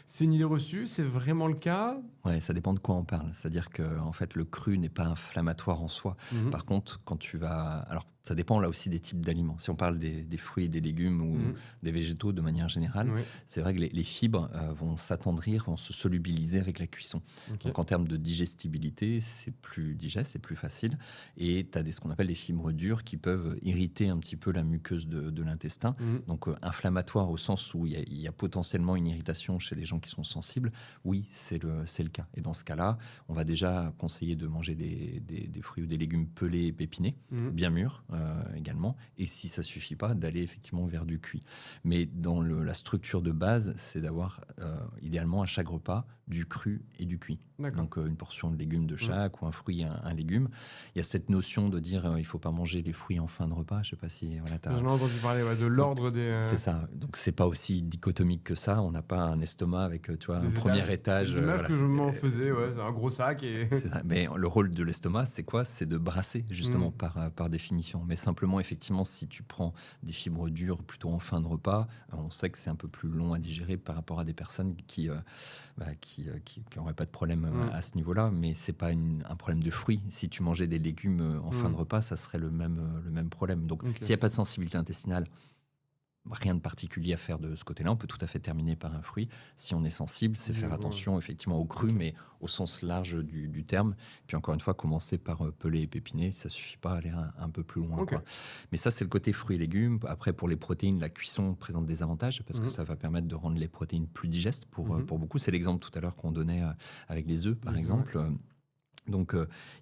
c'est une idée reçue, c'est vraiment le cas? Ouais, ça dépend de quoi on parle. C'est-à-dire que en fait, le cru n'est pas inflammatoire en soi. Par contre, quand tu vas... Alors, ça dépend là aussi des types d'aliments. Si on parle des fruits et des légumes ou des végétaux de manière générale, c'est vrai que les fibres vont s'attendrir, vont se solubiliser avec la cuisson. Donc en termes de digestibilité, c'est plus digeste, c'est plus facile. Et tu as ce qu'on appelle des fibres dures qui peuvent irriter un petit peu la muqueuse de l'intestin. Donc inflammatoire au sens où il y a potentiellement une irritation chez des gens qui sont sensibles. Oui, c'est le cas. Et dans ce cas-là, on va déjà conseiller de manger des fruits ou des légumes pelés et pépinés, bien mûrs, également, et si ça suffit pas, d'aller effectivement vers du cuit. Mais dans la structure de base, c'est d'avoir idéalement à chaque repas du cru et du cuit. Donc une portion de légumes de chaque ou un fruit, un légume. Il y a cette notion de dire il faut pas manger les fruits en fin de repas. Je sais pas si j'en ai entendu parler de l'ordre des... C'est ça. Donc c'est pas aussi dichotomique que ça. On n'a pas un estomac avec un premier étage. C'est l'image que je m'en faisais, c'est un gros sac. C'est ça. Mais le rôle de l'estomac, c'est quoi? C'est de brasser justement par définition. Mais simplement, effectivement, si tu prends des fibres dures plutôt en fin de repas, on sait que c'est un peu plus long à digérer par rapport à des personnes qui n'auraient pas de problème à ce niveau-là. Mais c'est pas un problème de fruits. Si tu mangeais des légumes en fin de repas, ça serait le même problème. Donc, s'il n'y a pas de sensibilité intestinale, rien de particulier à faire de ce côté-là. On peut tout à fait terminer par un fruit. Si on est sensible, c'est faire attention effectivement au cru, mais au sens large du terme. Puis encore une fois, commencer par peler et pépiner, ça suffit pas à aller un peu plus loin. Quoi. Mais ça, c'est le côté fruits et légumes. Après, pour les protéines, la cuisson présente des avantages parce que ça va permettre de rendre les protéines plus digestes pour beaucoup. C'est l'exemple tout à l'heure qu'on donnait avec les œufs, par exemple. Donc,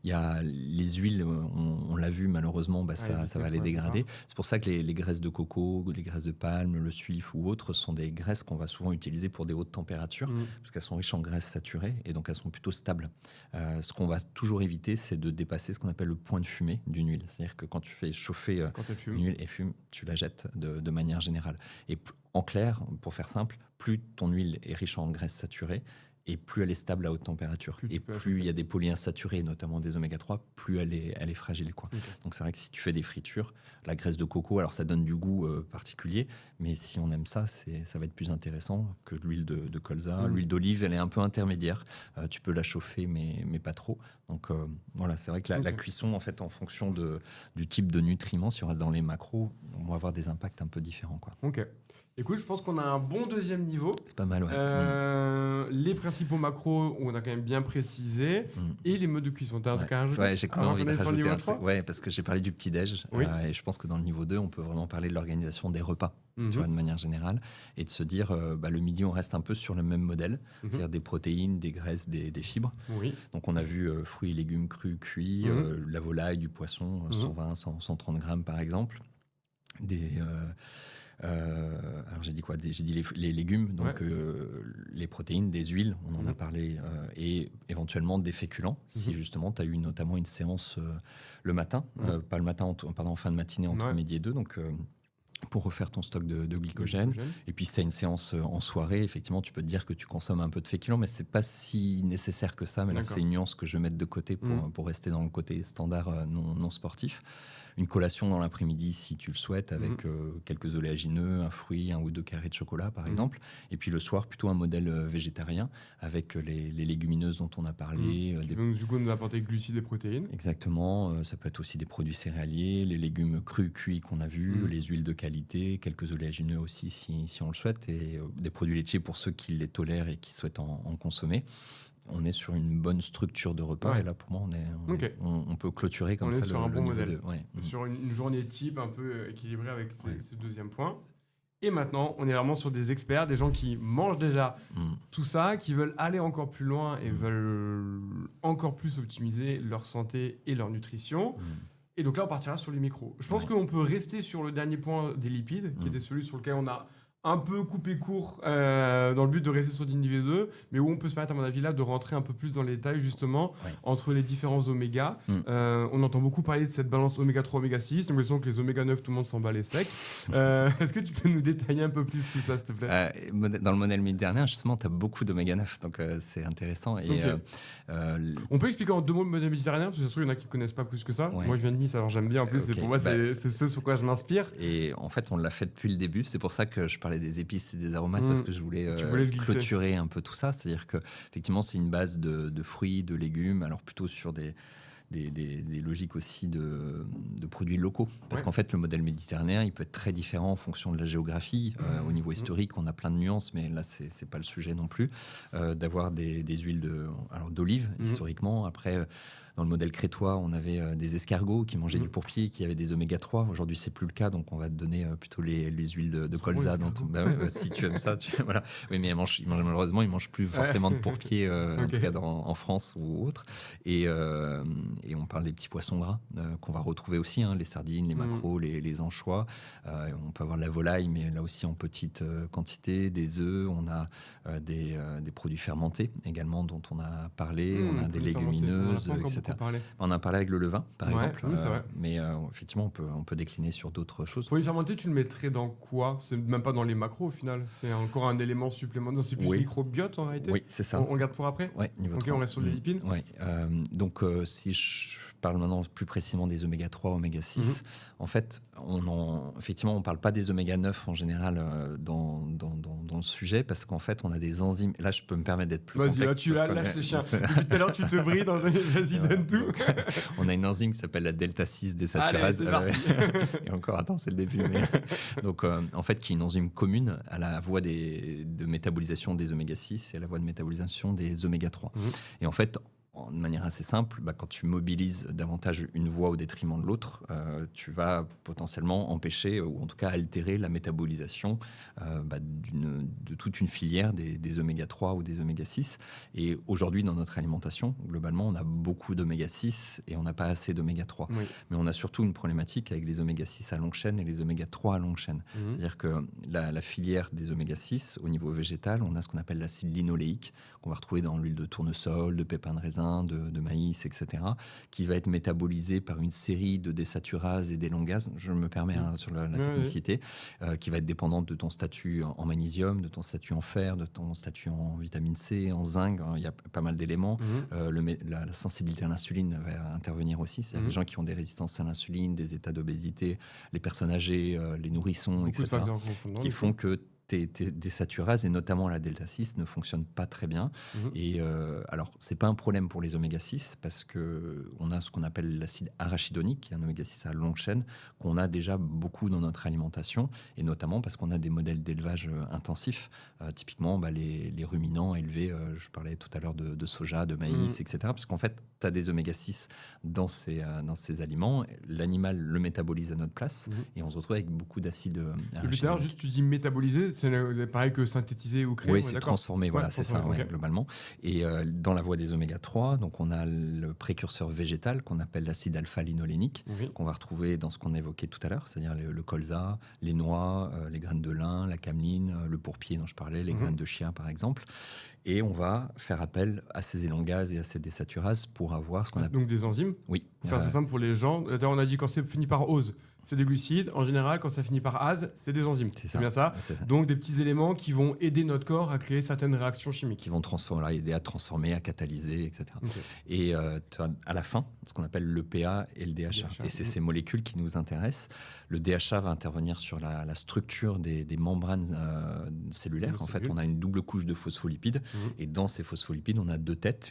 il y a les huiles, on l'a vu malheureusement, ça va les dégrader. C'est pour ça que les graisses de coco, les graisses de palme, le suif ou autres sont des graisses qu'on va souvent utiliser pour des hautes températures, parce qu'elles sont riches en graisses saturées et donc elles sont plutôt stables. Ce qu'on va toujours éviter, c'est de dépasser ce qu'on appelle le point de fumée d'une huile. C'est-à-dire que quand tu fais chauffer une huile et fume, tu la jettes de manière générale. Et en clair, pour faire simple, plus ton huile est riche en graisses saturées, et plus elle est stable à haute température. Et plus il y a des polyinsaturés, notamment des oméga 3, plus elle est fragile, quoi. Okay. Donc c'est vrai que si tu fais des fritures, la graisse de coco, alors ça donne du goût particulier, mais si on aime ça, ça va être plus intéressant que l'huile de colza. L'huile d'olive, elle est un peu intermédiaire. Tu peux la chauffer, mais pas trop. Donc voilà, c'est vrai que la cuisson, en fait, en fonction du type de nutriments, si on reste dans les macros, on va avoir des impacts un peu différents, quoi. Ok. Écoute, je pense qu'on a un bon deuxième niveau. C'est pas mal, ouais. Les principaux macros, on a quand même bien précisé. Et les modes de cuisson. T'as un truc à rajouter ? Ouais, j'ai quand même envie de rajouter un truc. Ouais, parce que j'ai parlé du petit-déj. Et je pense que dans le niveau 2, on peut vraiment parler de l'organisation des repas, tu vois, de manière générale. Et de se dire, le midi, on reste un peu sur le même modèle. C'est-à-dire des protéines, des graisses, des fibres. Donc, on a vu fruits et légumes crus, cuits, la volaille, du poisson, 120, 130 grammes, par exemple. Alors j'ai dit quoi ? J'ai dit les légumes, donc les protéines, des huiles, on en a parlé, et éventuellement des féculents, si justement tu as eu notamment une séance le matin, pas le matin, en fin de matinée entre midi et 2, donc pour refaire ton stock de glycogène. Et puis si tu as une séance en soirée, effectivement tu peux te dire que tu consommes un peu de féculents, mais c'est pas si nécessaire que ça, mais là c'est une nuance que je vais mettre de côté pour rester dans le côté standard non sportif. Une collation dans l'après-midi si tu le souhaites, avec quelques oléagineux, un fruit, 1 ou 2 carrés de chocolat par exemple. Et puis le soir, plutôt un modèle végétarien avec les légumineuses dont on a parlé. Du coup, nous apporter glucides et protéines. Exactement. Ça peut être aussi des produits céréaliers, les légumes crus, cuits qu'on a vus, les huiles de qualité, quelques oléagineux aussi si on le souhaite, et des produits laitiers pour ceux qui les tolèrent et qui souhaitent en consommer. On est sur une bonne structure de repas, et là pour moi on peut clôturer comme ça sur un bon modèle. De, sur une journée type un peu équilibrée avec ce deuxième point. Et maintenant on est vraiment sur des experts, des gens qui mangent déjà tout ça, qui veulent aller encore plus loin et veulent encore plus optimiser leur santé et leur nutrition. Et donc là on partira sur les micros. Je pense qu'on peut rester sur le dernier point des lipides, qui était celui sur lequel on a un peu coupé court dans le but de rester sur l'univers 2, mais où on peut se permettre, à mon avis, là, de rentrer un peu plus dans les détails, justement, entre les différents oméga. On entend beaucoup parler de cette balance oméga 3, oméga 6. J'ai l'impression que les oméga 9, tout le monde s'en bat les steaks. Est-ce que tu peux nous détailler un peu plus tout ça, s'il te plaît ? Dans le modèle méditerranéen, justement, tu as beaucoup d'oméga 9, donc c'est intéressant. Et, on peut expliquer en 2 mots le modèle méditerranéen, parce que sûr, il y en a qui ne connaissent pas plus que ça. Moi, je viens de Nice, alors j'aime bien. En plus, pour moi, c'est ce sur quoi je m'inspire. Et en fait, on l'a fait depuis le début. C'est pour ça que je parlais des épices et des aromates, parce que je voulais clôturer un peu tout ça. C'est-à-dire que effectivement, c'est une base de fruits, de légumes, alors plutôt sur des logiques aussi de produits locaux. Parce qu'en fait, le modèle méditerranéen, il peut être très différent en fonction de la géographie. Au niveau historique, on a plein de nuances, mais là, c'est pas le sujet non plus. D'avoir des huiles d'olive, historiquement. Après, dans le modèle crétois, on avait des escargots qui mangeaient du pourpier, qui avaient des oméga 3. Aujourd'hui, c'est plus le cas, donc on va te donner plutôt les huiles de colza. Si tu aimes ça, voilà. Oui, mais malheureusement, ils mangent plus forcément de pourpier, en tout cas en France ou autre. Et on parle des petits poissons gras qu'on va retrouver aussi, les sardines, les maquereaux, les anchois. On peut avoir de la volaille, mais là aussi en petite quantité, des œufs. On a des produits fermentés également dont on a parlé. On a des légumineuses, etc. On a parlé avec le levain, par exemple. Oui, c'est vrai. Mais effectivement, on peut décliner sur d'autres choses. Produits fermentés, tu le mettrais dans quoi ? C'est même pas dans les macros au final. C'est encore un élément supplémentaire. C'est plus microbiote en réalité. Oui, c'est ça. On regarde pour après. Oui, niveau 3. On reste sur les lipides. Oui. Donc, si je parle maintenant plus précisément des oméga 3, oméga 6, en fait, effectivement, on ne parle pas des oméga 9 en général dans le sujet, parce qu'en fait, on a des enzymes. Là, je peux me permettre d'être plus complexe. Vas-y, là, tu lâches les chiens. Depuis tout à l'heure, tu te brilles. Vas-y, donne tout. On a une enzyme qui s'appelle la delta 6 désaturase. Allez, c'est parti. Et encore, attends, c'est le début. Donc, en fait, qui est une enzyme commune à la voie de métabolisation des oméga 6 et à la voie de métabolisation des oméga 3. Et en fait, de manière assez simple, quand tu mobilises davantage une voie au détriment de l'autre, tu vas potentiellement empêcher ou en tout cas altérer la métabolisation de toute une filière des oméga 3 ou des oméga 6. Et aujourd'hui, dans notre alimentation, globalement, on a beaucoup d'oméga 6 et on n'a pas assez d'oméga 3. Oui. Mais on a surtout une problématique avec les oméga 6 à longue chaîne et les oméga 3 à longue chaîne. C'est-à-dire que la filière des oméga 6, au niveau végétal, on a ce qu'on appelle l'acide linoléique, qu'on va retrouver dans l'huile de tournesol, de pépins de raisin, de maïs, etc., qui va être métabolisé par une série de désaturases et d'élongases, je me permets sur la technicité, qui va être dépendante de ton statut en magnésium, de ton statut en fer, de ton statut en vitamine C, en zinc. Il y a pas mal d'éléments. La sensibilité à l'insuline va intervenir aussi. C'est-à-dire les gens qui ont des résistances à l'insuline, des états d'obésité, les personnes âgées, les nourrissons, beaucoup etc., qui font que tes désaturases, et notamment la delta 6, ne fonctionnent pas très bien. Et alors, c'est pas un problème pour les oméga 6 parce qu'on a ce qu'on appelle l'acide arachidonique, qui est un oméga 6 à longue chaîne, qu'on a déjà beaucoup dans notre alimentation, et notamment parce qu'on a des modèles d'élevage intensifs, typiquement les ruminants élevés, je parlais tout à l'heure de soja, de maïs, etc. Parce qu'en fait, tu as des oméga 6 dans ces aliments, l'animal le métabolise à notre place, et on se retrouve avec beaucoup d'acide arachidonique. Juste, tu dis métaboliser, c'est pareil que synthétiser ou créer. Oui, c'est transformé, voilà, c'est ça, okay. Globalement. Et dans la voie des oméga 3, donc on a le précurseur végétal qu'on appelle l'acide alpha-linolénique, qu'on va retrouver dans ce qu'on évoquait tout à l'heure, c'est-à-dire le colza, les noix, les graines de lin, la cameline, le pourpier dont je parlais, les graines de chia par exemple. Et on va faire appel à ces élongases et à ces désaturases pour avoir ce qu'on appelle... Donc des enzymes. Oui. Pour faire très simple pour les gens, on a dit quand c'est fini par ose, c'est des glucides. En général, quand ça finit par ase, c'est des enzymes. C'est bien ça. C'est ça. Donc des petits éléments qui vont aider notre corps à créer certaines réactions chimiques. Qui vont aider à transformer, à catalyser, etc. Et tu as à la fin ce qu'on appelle le PA et le DHA. Et c'est ces molécules qui nous intéressent. Le DHA va intervenir sur la structure des membranes cellulaires. En fait, on a une double couche de phospholipides. Et dans ces phospholipides, on a deux pattes,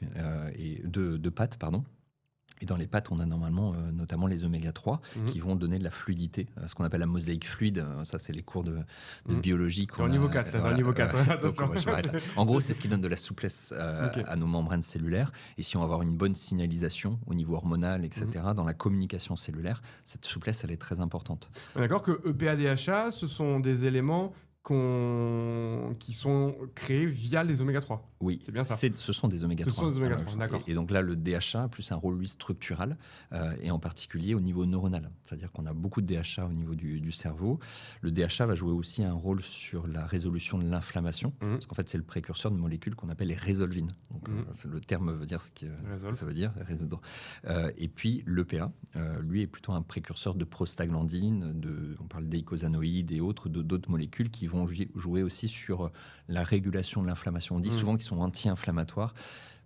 pardon. Et dans les pâtes, on a notamment les oméga 3 qui vont donner de la fluidité, ce qu'on appelle la mosaïque fluide. Ça, c'est les cours de biologie. Dans le niveau 4, là, dans le niveau 4. Attention. En gros, c'est ce qui donne de la souplesse à nos membranes cellulaires. Et si on va avoir une bonne signalisation au niveau hormonal, etc., dans la communication cellulaire, cette souplesse, elle est très importante. On est d'accord que EPA, DHA, ce sont des éléments qui sont créés via les oméga 3. Oui, c'est bien ça. Ce sont des oméga 3. Ce sont des oméga 3, d'accord. Et donc là, le DHA a plus un rôle, lui, structural, et en particulier au niveau neuronal. C'est-à-dire qu'on a beaucoup de DHA au niveau du cerveau. Le DHA va jouer aussi un rôle sur la résolution de l'inflammation, parce qu'en fait, c'est le précurseur de molécules qu'on appelle les résolvines. Donc, le terme veut dire ce que ça veut dire, résoudre. Et puis, l'EPA, lui, est plutôt un précurseur de prostaglandine, on parle d'eicosanoïdes et autres, d'autres molécules qui vont jouer aussi sur la régulation de l'inflammation. On dit souvent qu'ils sont anti-inflammatoires.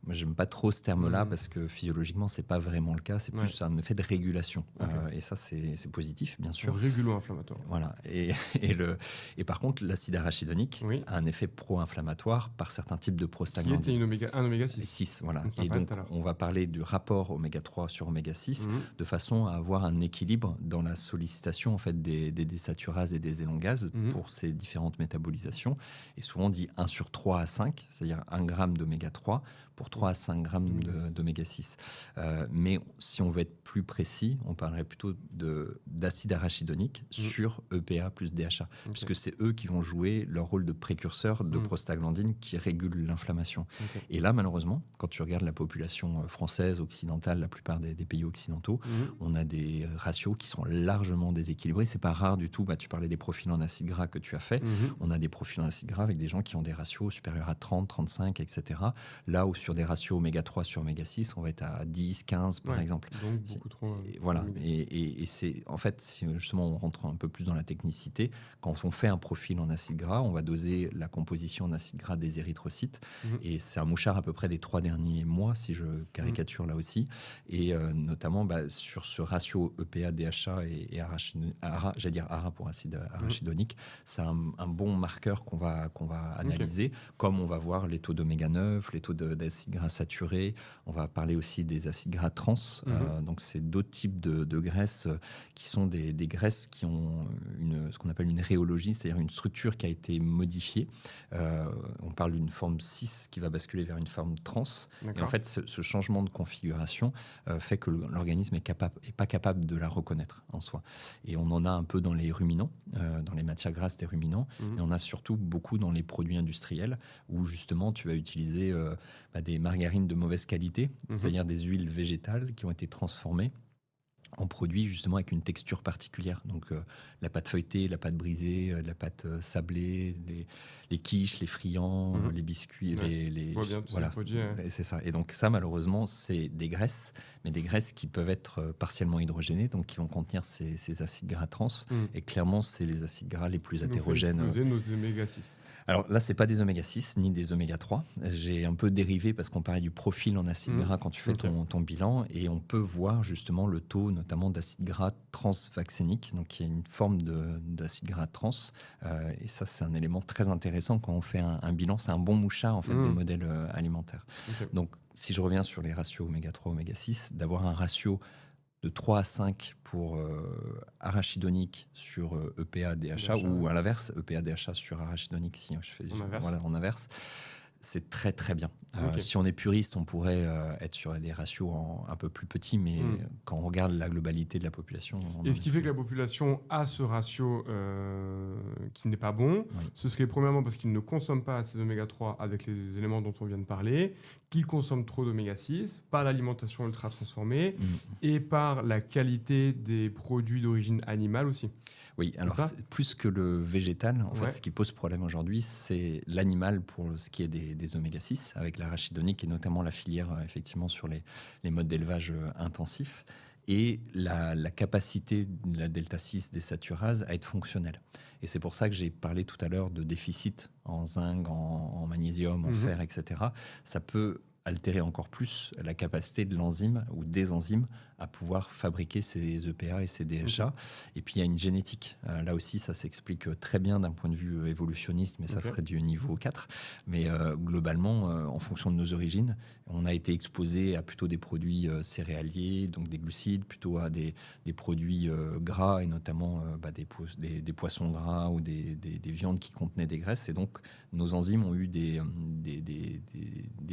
Moi, j'aime pas trop ce terme-là parce que physiologiquement, c'est pas vraiment le cas. C'est plus un effet de régulation. Et ça, c'est positif, bien sûr. Régulo-inflammatoire. Voilà. Et par contre, l'acide arachidonique a un effet pro-inflammatoire par certains types de prostaglandines. Qui est un oméga 6. 6, voilà. Et donc, on va parler du rapport oméga 3 sur oméga 6 de façon à avoir un équilibre dans la sollicitation en fait, des désaturases et des élongases pour ces différentes métabolisations. Et souvent, on dit 1 sur 3 à 5, c'est-à-dire 1 gramme d'oméga 3 pour 3 à 5 grammes d'oméga 6. Mais si on veut être plus précis, on parlerait plutôt d'acide arachidonique sur EPA plus DHA, puisque c'est eux qui vont jouer leur rôle de précurseur de prostaglandine qui régule l'inflammation. Et là, malheureusement, quand tu regardes la population française, occidentale, la plupart des pays occidentaux, on a des ratios qui sont largement déséquilibrés. C'est pas rare du tout. Tu parlais des profils en acide gras que tu as fait. On a des profils en acide gras avec des gens qui ont des ratios supérieurs à 30, 35, etc. Là où sur des ratios oméga 3 sur oméga 6, on va être à 10, 15 par exemple. Donc beaucoup trop. Voilà. Et c'est en fait, si justement on rentre un peu plus dans la technicité, quand on fait un profil en acide gras, on va doser la composition en acide gras des érythrocytes. Et c'est un mouchard à peu près des 3 derniers mois, si je caricature là aussi. Et notamment sur ce ratio EPA, DHA et ARA pour acide arachidonique, c'est un bon marqueur qu'on va analyser, comme on va voir les taux d'oméga 9, les taux d'acide acides gras saturés. On va parler aussi des acides gras trans. Donc, c'est d'autres types de graisses qui sont des graisses qui ont ce qu'on appelle une rhéologie, c'est-à-dire une structure qui a été modifiée. On parle d'une forme cis qui va basculer vers une forme trans. Et en fait, ce changement de configuration fait que l'organisme est pas capable de la reconnaître en soi. Et on en a un peu dans les ruminants, dans les matières grasses des ruminants, et on a surtout beaucoup dans les produits industriels où justement tu vas utiliser des margarines de mauvaise qualité, c'est-à-dire des huiles végétales qui ont été transformées en produits justement avec une texture particulière. Donc la pâte feuilletée, la pâte brisée, la pâte sablée, les quiches, les friands, les biscuits, voilà. C'est ça. Et donc ça, malheureusement, c'est des graisses, mais des graisses qui peuvent être partiellement hydrogénées, donc qui vont contenir ces acides gras trans. Et clairement, c'est les acides gras les plus hétérogènes. Nous fait exploser nos oméga-6. Alors là, c'est pas des oméga-6 ni des oméga-3. J'ai un peu dérivé parce qu'on parlait du profil en acides gras quand tu fais ton bilan, et on peut voir justement le taux notamment d'acides gras transvacciniques, donc il y a une forme d'acide gras trans, et ça c'est un élément très intéressant quand on fait un bilan. C'est un bon mouchard en fait des modèles alimentaires. Donc si je reviens sur les ratios oméga-3, oméga-6, d'avoir un ratio de 3 à 5 pour arachidonique sur EPA, DHA, ou à l'inverse, EPA, DHA sur arachidonique, si je fais en inverse, c'est très très bien. Si on est puriste, on pourrait être sur des ratios un peu plus petits, mais quand on regarde la globalité de la population... Et ce qui fait que la population a ce ratio qui n'est pas bon, ce serait premièrement parce qu'ils ne consomment pas ces oméga-3 avec les éléments dont on vient de parler, qu'ils consomment trop d'oméga-6 par l'alimentation ultra transformée et par la qualité des produits d'origine animale aussi. Oui, alors plus que le végétal, en fait, ce qui pose problème aujourd'hui, c'est l'animal pour ce qui est des oméga-6, avec l'arachidonique et notamment la filière effectivement sur les modes d'élevage intensifs, et la capacité de la delta-6 des saturases à être fonctionnelle. Et c'est pour ça que j'ai parlé tout à l'heure de déficit en zinc, en magnésium, en fer, etc. Ça peut altérer encore plus la capacité de l'enzyme ou des enzymes à pouvoir fabriquer ces EPA et ces DHA. Et puis il y a une génétique. Là aussi, ça s'explique très bien d'un point de vue évolutionniste, mais ça serait du niveau 4. Mais globalement, en fonction de nos origines, on a été exposé à plutôt des produits céréaliers, donc des glucides, plutôt à des produits gras, et notamment des poissons gras ou des viandes qui contenaient des graisses. Et donc, nos enzymes ont eu des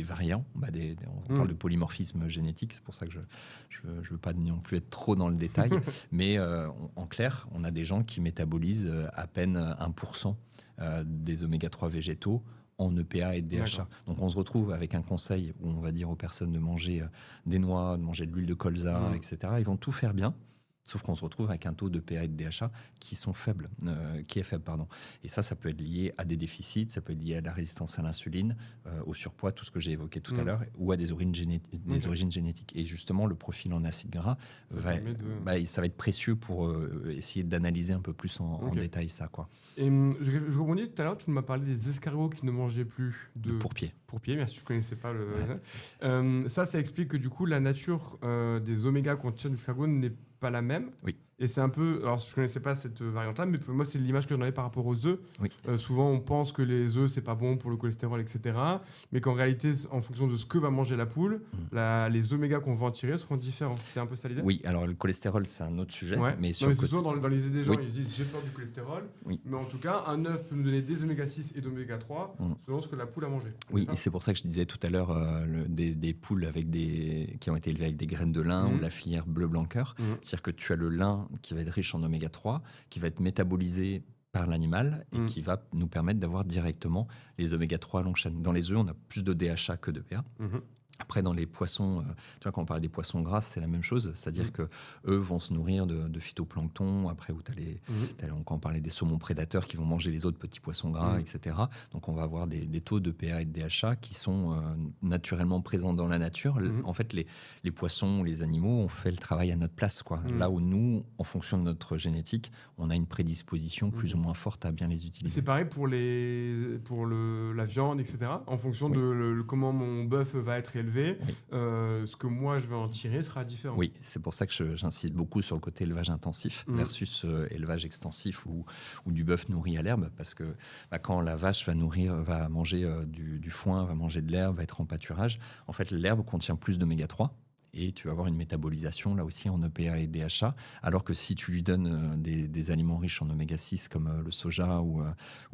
variants. On parle de polymorphisme génétique, c'est pour ça que je veux pas non plus être trop dans le détail, mais en clair, on a des gens qui métabolisent à peine 1% des oméga-3 végétaux en EPA et DHA. D'accord. Donc on se retrouve avec un conseil où on va dire aux personnes de manger des noix, de manger de l'huile de colza, etc. Ils vont tout faire bien, sauf qu'on se retrouve avec un taux de PA et de DHA qui est faible. Et ça peut être lié à des déficits, ça peut être lié à la résistance à l'insuline, au surpoids, tout ce que j'ai évoqué tout à l'heure, ou à des origines génétiques. Et justement, le profil en acide gras, ça va être précieux pour essayer d'analyser un peu plus en détail ça, quoi. Et je rebondis tout à l'heure, tu m'as parlé des escargots qui ne mangeaient plus de pourpier. Pourpier, merci, je ne connaissais pas le... ça explique que du coup, la nature des oméga qu'on tire d'escargots n'est pas la même. Oui. Et c'est un peu... Alors, je ne connaissais pas cette variante-là, mais moi, c'est l'image que j'en avais par rapport aux œufs. Oui. Souvent, on pense que les œufs, c'est pas bon pour le cholestérol, etc. Mais qu'en réalité, en fonction de ce que va manger la poule, les oméga qu'on va en tirer seront différents. C'est un peu ça l'idée ? Oui, alors le cholestérol, c'est un autre sujet. Mais c'est souvent dans l'idée des gens, ils disent j'ai peur du cholestérol. Oui. Mais en tout cas, un œuf peut nous donner des oméga-6 et d'oméga-3 selon ce que la poule a mangé. Oui, et c'est pour ça que je disais tout à l'heure des poules qui ont été élevées avec des graines de lin ou de la filière bleu-blanc-cœur. C'est-à-dire que tu as le lin qui va être riche en oméga 3, qui va être métabolisé par l'animal et qui va nous permettre d'avoir directement les oméga 3 à longue chaîne. Dans les œufs, on a plus de DHA que de PA. Après, dans les poissons, tu vois, quand on parle des poissons gras, c'est la même chose. C'est-à-dire que eux vont se nourrir de phytoplancton. Après, quand on parlait des saumons prédateurs qui vont manger les autres petits poissons gras, etc. Donc, on va avoir des taux de PA et de DHA qui sont naturellement présents dans la nature. En fait, les poissons, les animaux, on fait le travail à notre place, quoi. Là où nous, en fonction de notre génétique, on a une prédisposition plus ou moins forte à bien les utiliser. C'est pareil pour la viande, etc. En fonction de comment mon bœuf va être élevé, élevé, Oui. Ce que moi je vais en tirer sera différent. Oui, c'est pour ça que j'insiste beaucoup sur le côté élevage intensif versus élevage extensif ou du bœuf nourri à l'herbe, parce que quand la vache va manger du foin, va manger de l'herbe, va être en pâturage, en fait l'herbe contient plus d'oméga 3 et tu vas avoir une métabolisation là aussi en EPA et DHA, alors que si tu lui donnes des aliments riches en oméga 6 comme le soja ou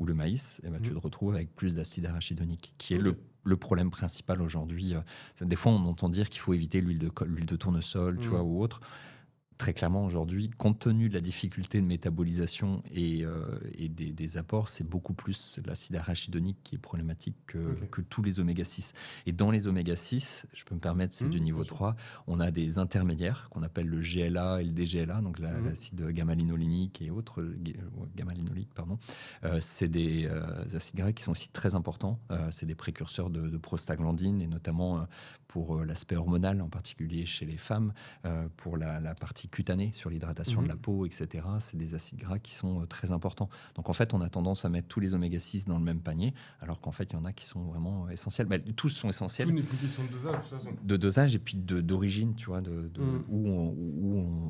le maïs, tu te retrouves avec plus d'acide arachidonique, qui est le problème principal aujourd'hui. Des fois, on entend dire qu'il faut éviter l'huile de tournesol, tu vois, ou autre. Très clairement, aujourd'hui, compte tenu de la difficulté de métabolisation et des apports, c'est beaucoup plus l'acide arachidonique qui est problématique que tous les oméga 6. Et dans les oméga 6, je peux me permettre, c'est du niveau 3, on a des intermédiaires qu'on appelle le GLA et le DGLA, donc l'acide gamma-linolénique et autres, gamma-linoléique, pardon. C'est des acides gras qui sont aussi très importants. C'est des précurseurs de prostaglandine, et notamment pour l'aspect hormonal, en particulier chez les femmes, pour la partie cutanée, sur l'hydratation de la peau, etc. C'est des acides gras qui sont très importants. Donc en fait, on a tendance à mettre tous les oméga 6 dans le même panier, alors qu'en fait, il y en a qui sont vraiment essentiels. Tous sont essentiels. Tout n'est plus question de dosage, de toute façon. De dosage et puis d'origine, tu vois, où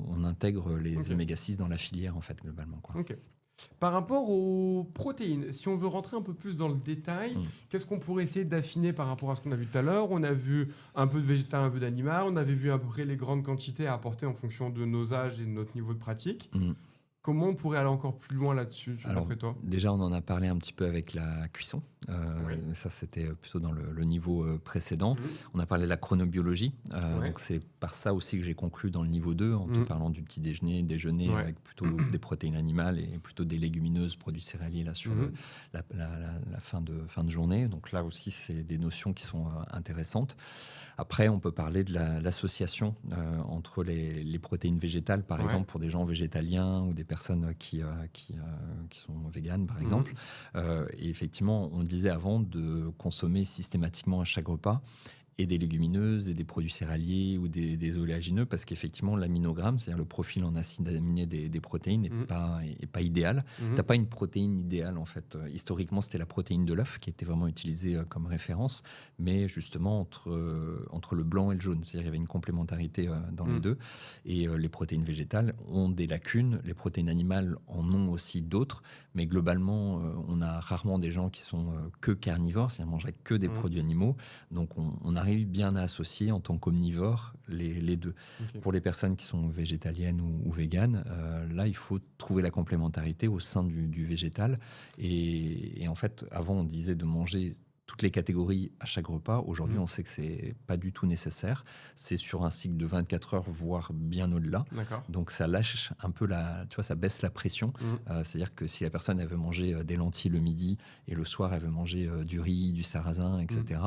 on intègre les oméga 6 dans la filière, en fait, globalement, quoi. Ok. Par rapport aux protéines, si on veut rentrer un peu plus dans le détail, qu'est-ce qu'on pourrait essayer d'affiner par rapport à ce qu'on a vu tout à l'heure? On a vu un peu de végétal, un peu d'animal, on avait vu à peu près les grandes quantités à apporter en fonction de nos âges et de notre niveau de pratique. Comment on pourrait aller encore plus loin là-dessus, d'après toi? Déjà, on en a parlé un petit peu avec la cuisson. Ça, c'était plutôt dans le niveau précédent. On a parlé de la chronobiologie. Donc, c'est par ça aussi que j'ai conclu dans le niveau 2, en te parlant du petit déjeuner avec plutôt des protéines animales et plutôt des légumineuses, produits céréaliers là, sur la fin de journée. Donc là aussi, c'est des notions qui sont intéressantes. Après, on peut parler de l'association entre les protéines végétales, par exemple, pour des gens végétaliens ou des personnes qui sont véganes, par exemple. Et effectivement, on disait avant de consommer systématiquement à chaque repas et des légumineuses et des produits céréaliers ou des oléagineux, parce qu'effectivement l'aminogramme, c'est-à-dire le profil en acides aminés des protéines, n'est pas idéal. T'as pas une protéine idéale, en fait. Historiquement, c'était la protéine de l'œuf qui était vraiment utilisée comme référence, mais justement entre le blanc et le jaune, c'est-à-dire qu'il y avait une complémentarité dans les deux. Et les protéines végétales ont des lacunes, les protéines animales en ont aussi d'autres, mais globalement, on a rarement des gens qui sont que carnivores, c'est-à-dire mangeraient que des produits animaux. Donc on arrive bien à associer en tant qu'omnivore les deux. Pour les personnes qui sont végétaliennes ou véganes, là, il faut trouver la complémentarité au sein du végétal. Et en fait, avant, on disait de manger toutes les catégories à chaque repas. Aujourd'hui, on sait que c'est pas du tout nécessaire. C'est sur un cycle de 24 heures, voire bien au-delà. Donc, ça lâche un peu tu vois, ça baisse la pression. C'est-à-dire que si la personne, elle veut manger des lentilles le midi et le soir, elle veut manger du riz, du sarrasin, etc.,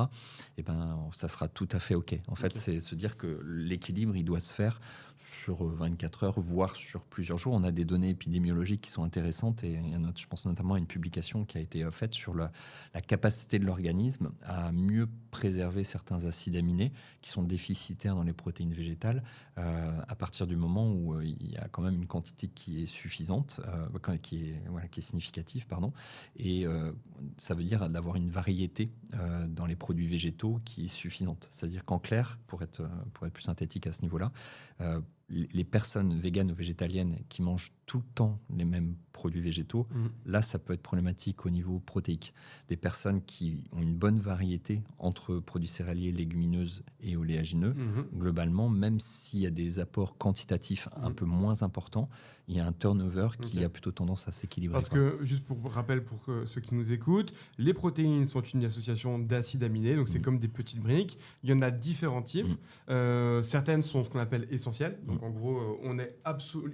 et ben, ça sera tout à fait OK. En fait, c'est se dire que l'équilibre, il doit se faire sur 24 heures, voire sur plusieurs jours. On a des données épidémiologiques qui sont intéressantes et je pense notamment à une publication qui a été faite sur la capacité de l'organisme à mieux préserver certains acides aminés qui sont déficitaires dans les protéines végétales à partir du moment où il y a quand même une quantité qui est suffisante, qui est significative, pardon. Et ça veut dire d'avoir une variété dans les produits végétaux qui est suffisante. C'est-à-dire qu'en clair, pour être plus synthétique à ce niveau-là, les personnes véganes ou végétaliennes qui mangent tout le temps les mêmes produits végétaux, là, ça peut être problématique au niveau protéique. Des personnes qui ont une bonne variété entre produits céréaliers, légumineuses et oléagineux, globalement, même s'il y a des apports quantitatifs un peu moins importants, il y a un turnover qui a plutôt tendance à s'équilibrer. Parce que, juste pour rappel pour ceux qui nous écoutent, les protéines sont une association d'acides aminés, donc c'est comme des petites briques. Il y en a différents types. Certaines sont ce qu'on appelle essentielles. Donc en gros, on est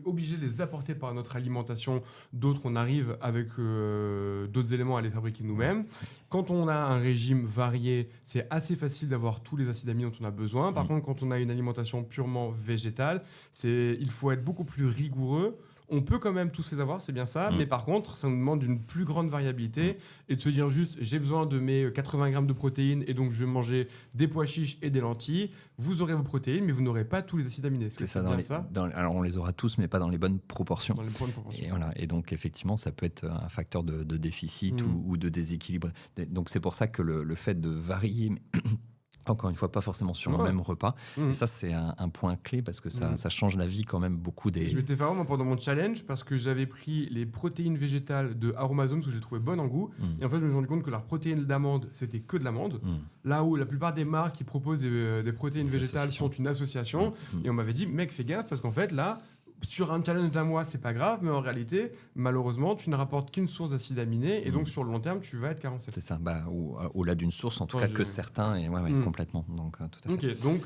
obligé de les apporter par notre alimentation. D'autres, on arrive avec d'autres éléments à les fabriquer nous-mêmes. Quand on a un régime varié, c'est assez facile d'avoir tous les acides aminés dont on a besoin. Par contre, quand on a une alimentation purement végétale, il faut être beaucoup plus rigoureux. On peut quand même tous les avoir, c'est bien ça, mais par contre, ça nous demande une plus grande variabilité et de se dire juste, j'ai besoin de mes 80 grammes de protéines et donc je vais manger des pois chiches et des lentilles. Vous aurez vos protéines, mais vous n'aurez pas tous les acides aminés. C'est ça, alors on les aura tous, mais pas dans les bonnes proportions. Dans les bonnes proportions. Et donc, effectivement, ça peut être un facteur de déficit ou de déséquilibre. Donc, c'est pour ça que le fait de varier Encore une fois, pas forcément sur un même repas. Et ça, c'est un point clé parce que ça change la vie quand même beaucoup des... Je m'étais fait vraiment pendant mon challenge parce que j'avais pris les protéines végétales de Aromazone parce que j'ai trouvé bonnes en goût. Et en fait, je me suis rendu compte que leurs protéines d'amande, c'était que de l'amande. Là où la plupart des marques qui proposent des protéines végétales sont une association. Et on m'avait dit, mec, fais gaffe parce qu'en fait, là, sur un challenge d'un mois, c'est pas grave, mais en réalité, malheureusement, tu ne rapportes qu'une source d'acides aminés et donc sur le long terme, tu vas être carencé. C'est ça, au-delà d'une source, en tout cas que certains, et complètement. Donc, tout à fait. Ok, donc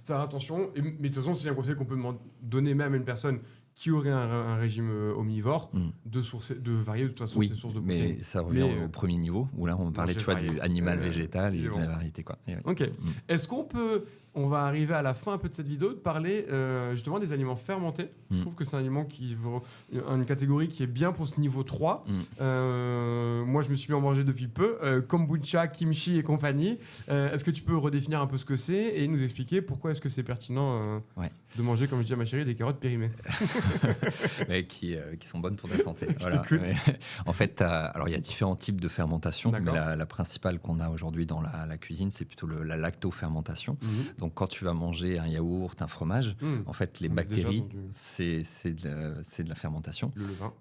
faire attention. Mais de toute façon, c'est un conseil qu'on peut donner même à une personne qui aurait un régime omnivore, de varier de toute façon ses sources de protéines. Mais ça revient au premier niveau, où là, on parlait du animal végétal et de la variété. Quoi. Ok. Est-ce qu'on peut... On va arriver à la fin un peu de cette vidéo de parler justement des aliments fermentés. Je trouve que c'est un aliment une catégorie qui est bien pour ce niveau 3. Moi, je me suis mis à en manger depuis peu. Kombucha, kimchi et compagnie. Est-ce que tu peux redéfinir un peu ce que c'est et nous expliquer pourquoi est-ce que c'est pertinent de manger, comme je dis à ma chérie, des carottes périmées qui sont bonnes pour ta santé. Voilà. En fait, alors il y a différents types de fermentation, mais la principale qu'on a aujourd'hui dans la cuisine, c'est plutôt la lactofermentation. Donc, quand tu vas manger un yaourt, un fromage, en fait, les bactéries, c'est de la fermentation. Le levain.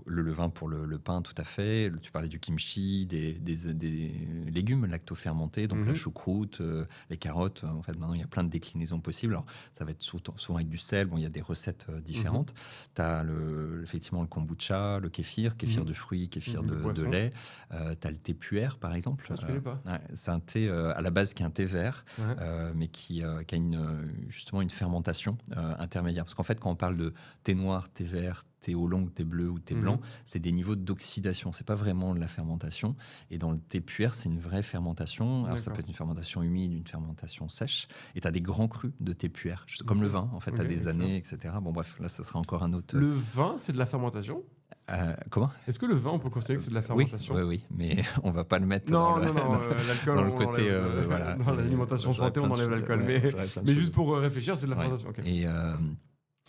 Le levain pour le pain, tout à fait. Tu parlais du kimchi, des légumes lactofermentés, donc la choucroute, les carottes. En fait, maintenant, il y a plein de déclinaisons possibles. Alors, ça va être souvent avec du sel. Bon, il y a des recettes différentes. Tu as effectivement le kombucha, le kéfir de fruits, kéfir de lait. Tu as le thé puer, par exemple. Je ne connais pas. C'est un thé, à la base, qui est un thé vert, mais qui a justement une fermentation intermédiaire. Parce qu'en fait, quand on parle de thé noir, thé vert, thé oolong, thé bleu ou thé blanc, c'est des niveaux d'oxydation. C'est pas vraiment de la fermentation. Et dans le thé puer, c'est une vraie fermentation. Alors, ça peut être une fermentation humide, une fermentation sèche. Et tu as des grands crus de thé puer, comme le vin. En fait, tu as des années, etc. Bon, bref, là, ça sera encore un autre... Le vin, c'est de la fermentation ? Comment ? Est-ce que le vin, on peut considérer que c'est de la fermentation ? Oui, mais on va pas le mettre l'alcool, dans le côté... dans l'alimentation santé, on enlève l'alcool. Mais juste pour réfléchir, c'est de la fermentation. Okay. Et...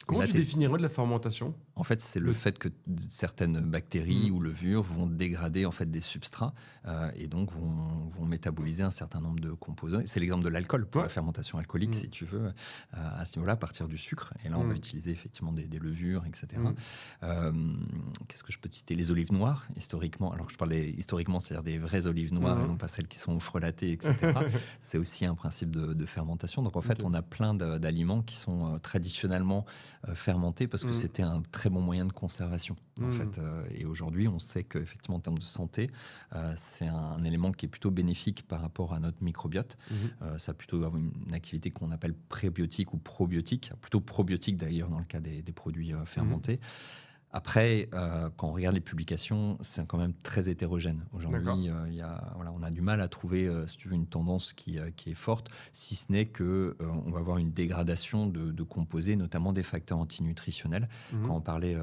Comment tu définirais de la fermentation ? En fait, c'est le fait que certaines bactéries ou levures vont dégrader en fait des substrats et donc vont métaboliser un certain nombre de composants. C'est l'exemple de l'alcool pour la fermentation alcoolique, si tu veux, à ce niveau-là, à partir du sucre. Et là, on va utiliser effectivement des levures, etc. Qu'est-ce que je peux te citer ? Les olives noires, historiquement. Alors, je parle historiquement, c'est-à-dire des vraies olives noires et non pas celles qui sont frelatées, etc. C'est aussi un principe de fermentation. Donc, en fait, on a plein d'aliments qui sont traditionnellement fermentés parce que c'était un très bon moyen de conservation en fait. Et aujourd'hui on sait qu'effectivement en termes de santé c'est un élément qui est plutôt bénéfique par rapport à notre microbiote. Ça a plutôt une activité qu'on appelle prébiotique ou probiotique, plutôt probiotique d'ailleurs dans le cas des produits fermentés. Après, quand on regarde les publications, c'est quand même très hétérogène. Aujourd'hui, on a du mal à trouver, si tu veux, une tendance qui est forte, si ce n'est qu'on va avoir une dégradation de composés, notamment des facteurs antinutritionnels. Quand on parlait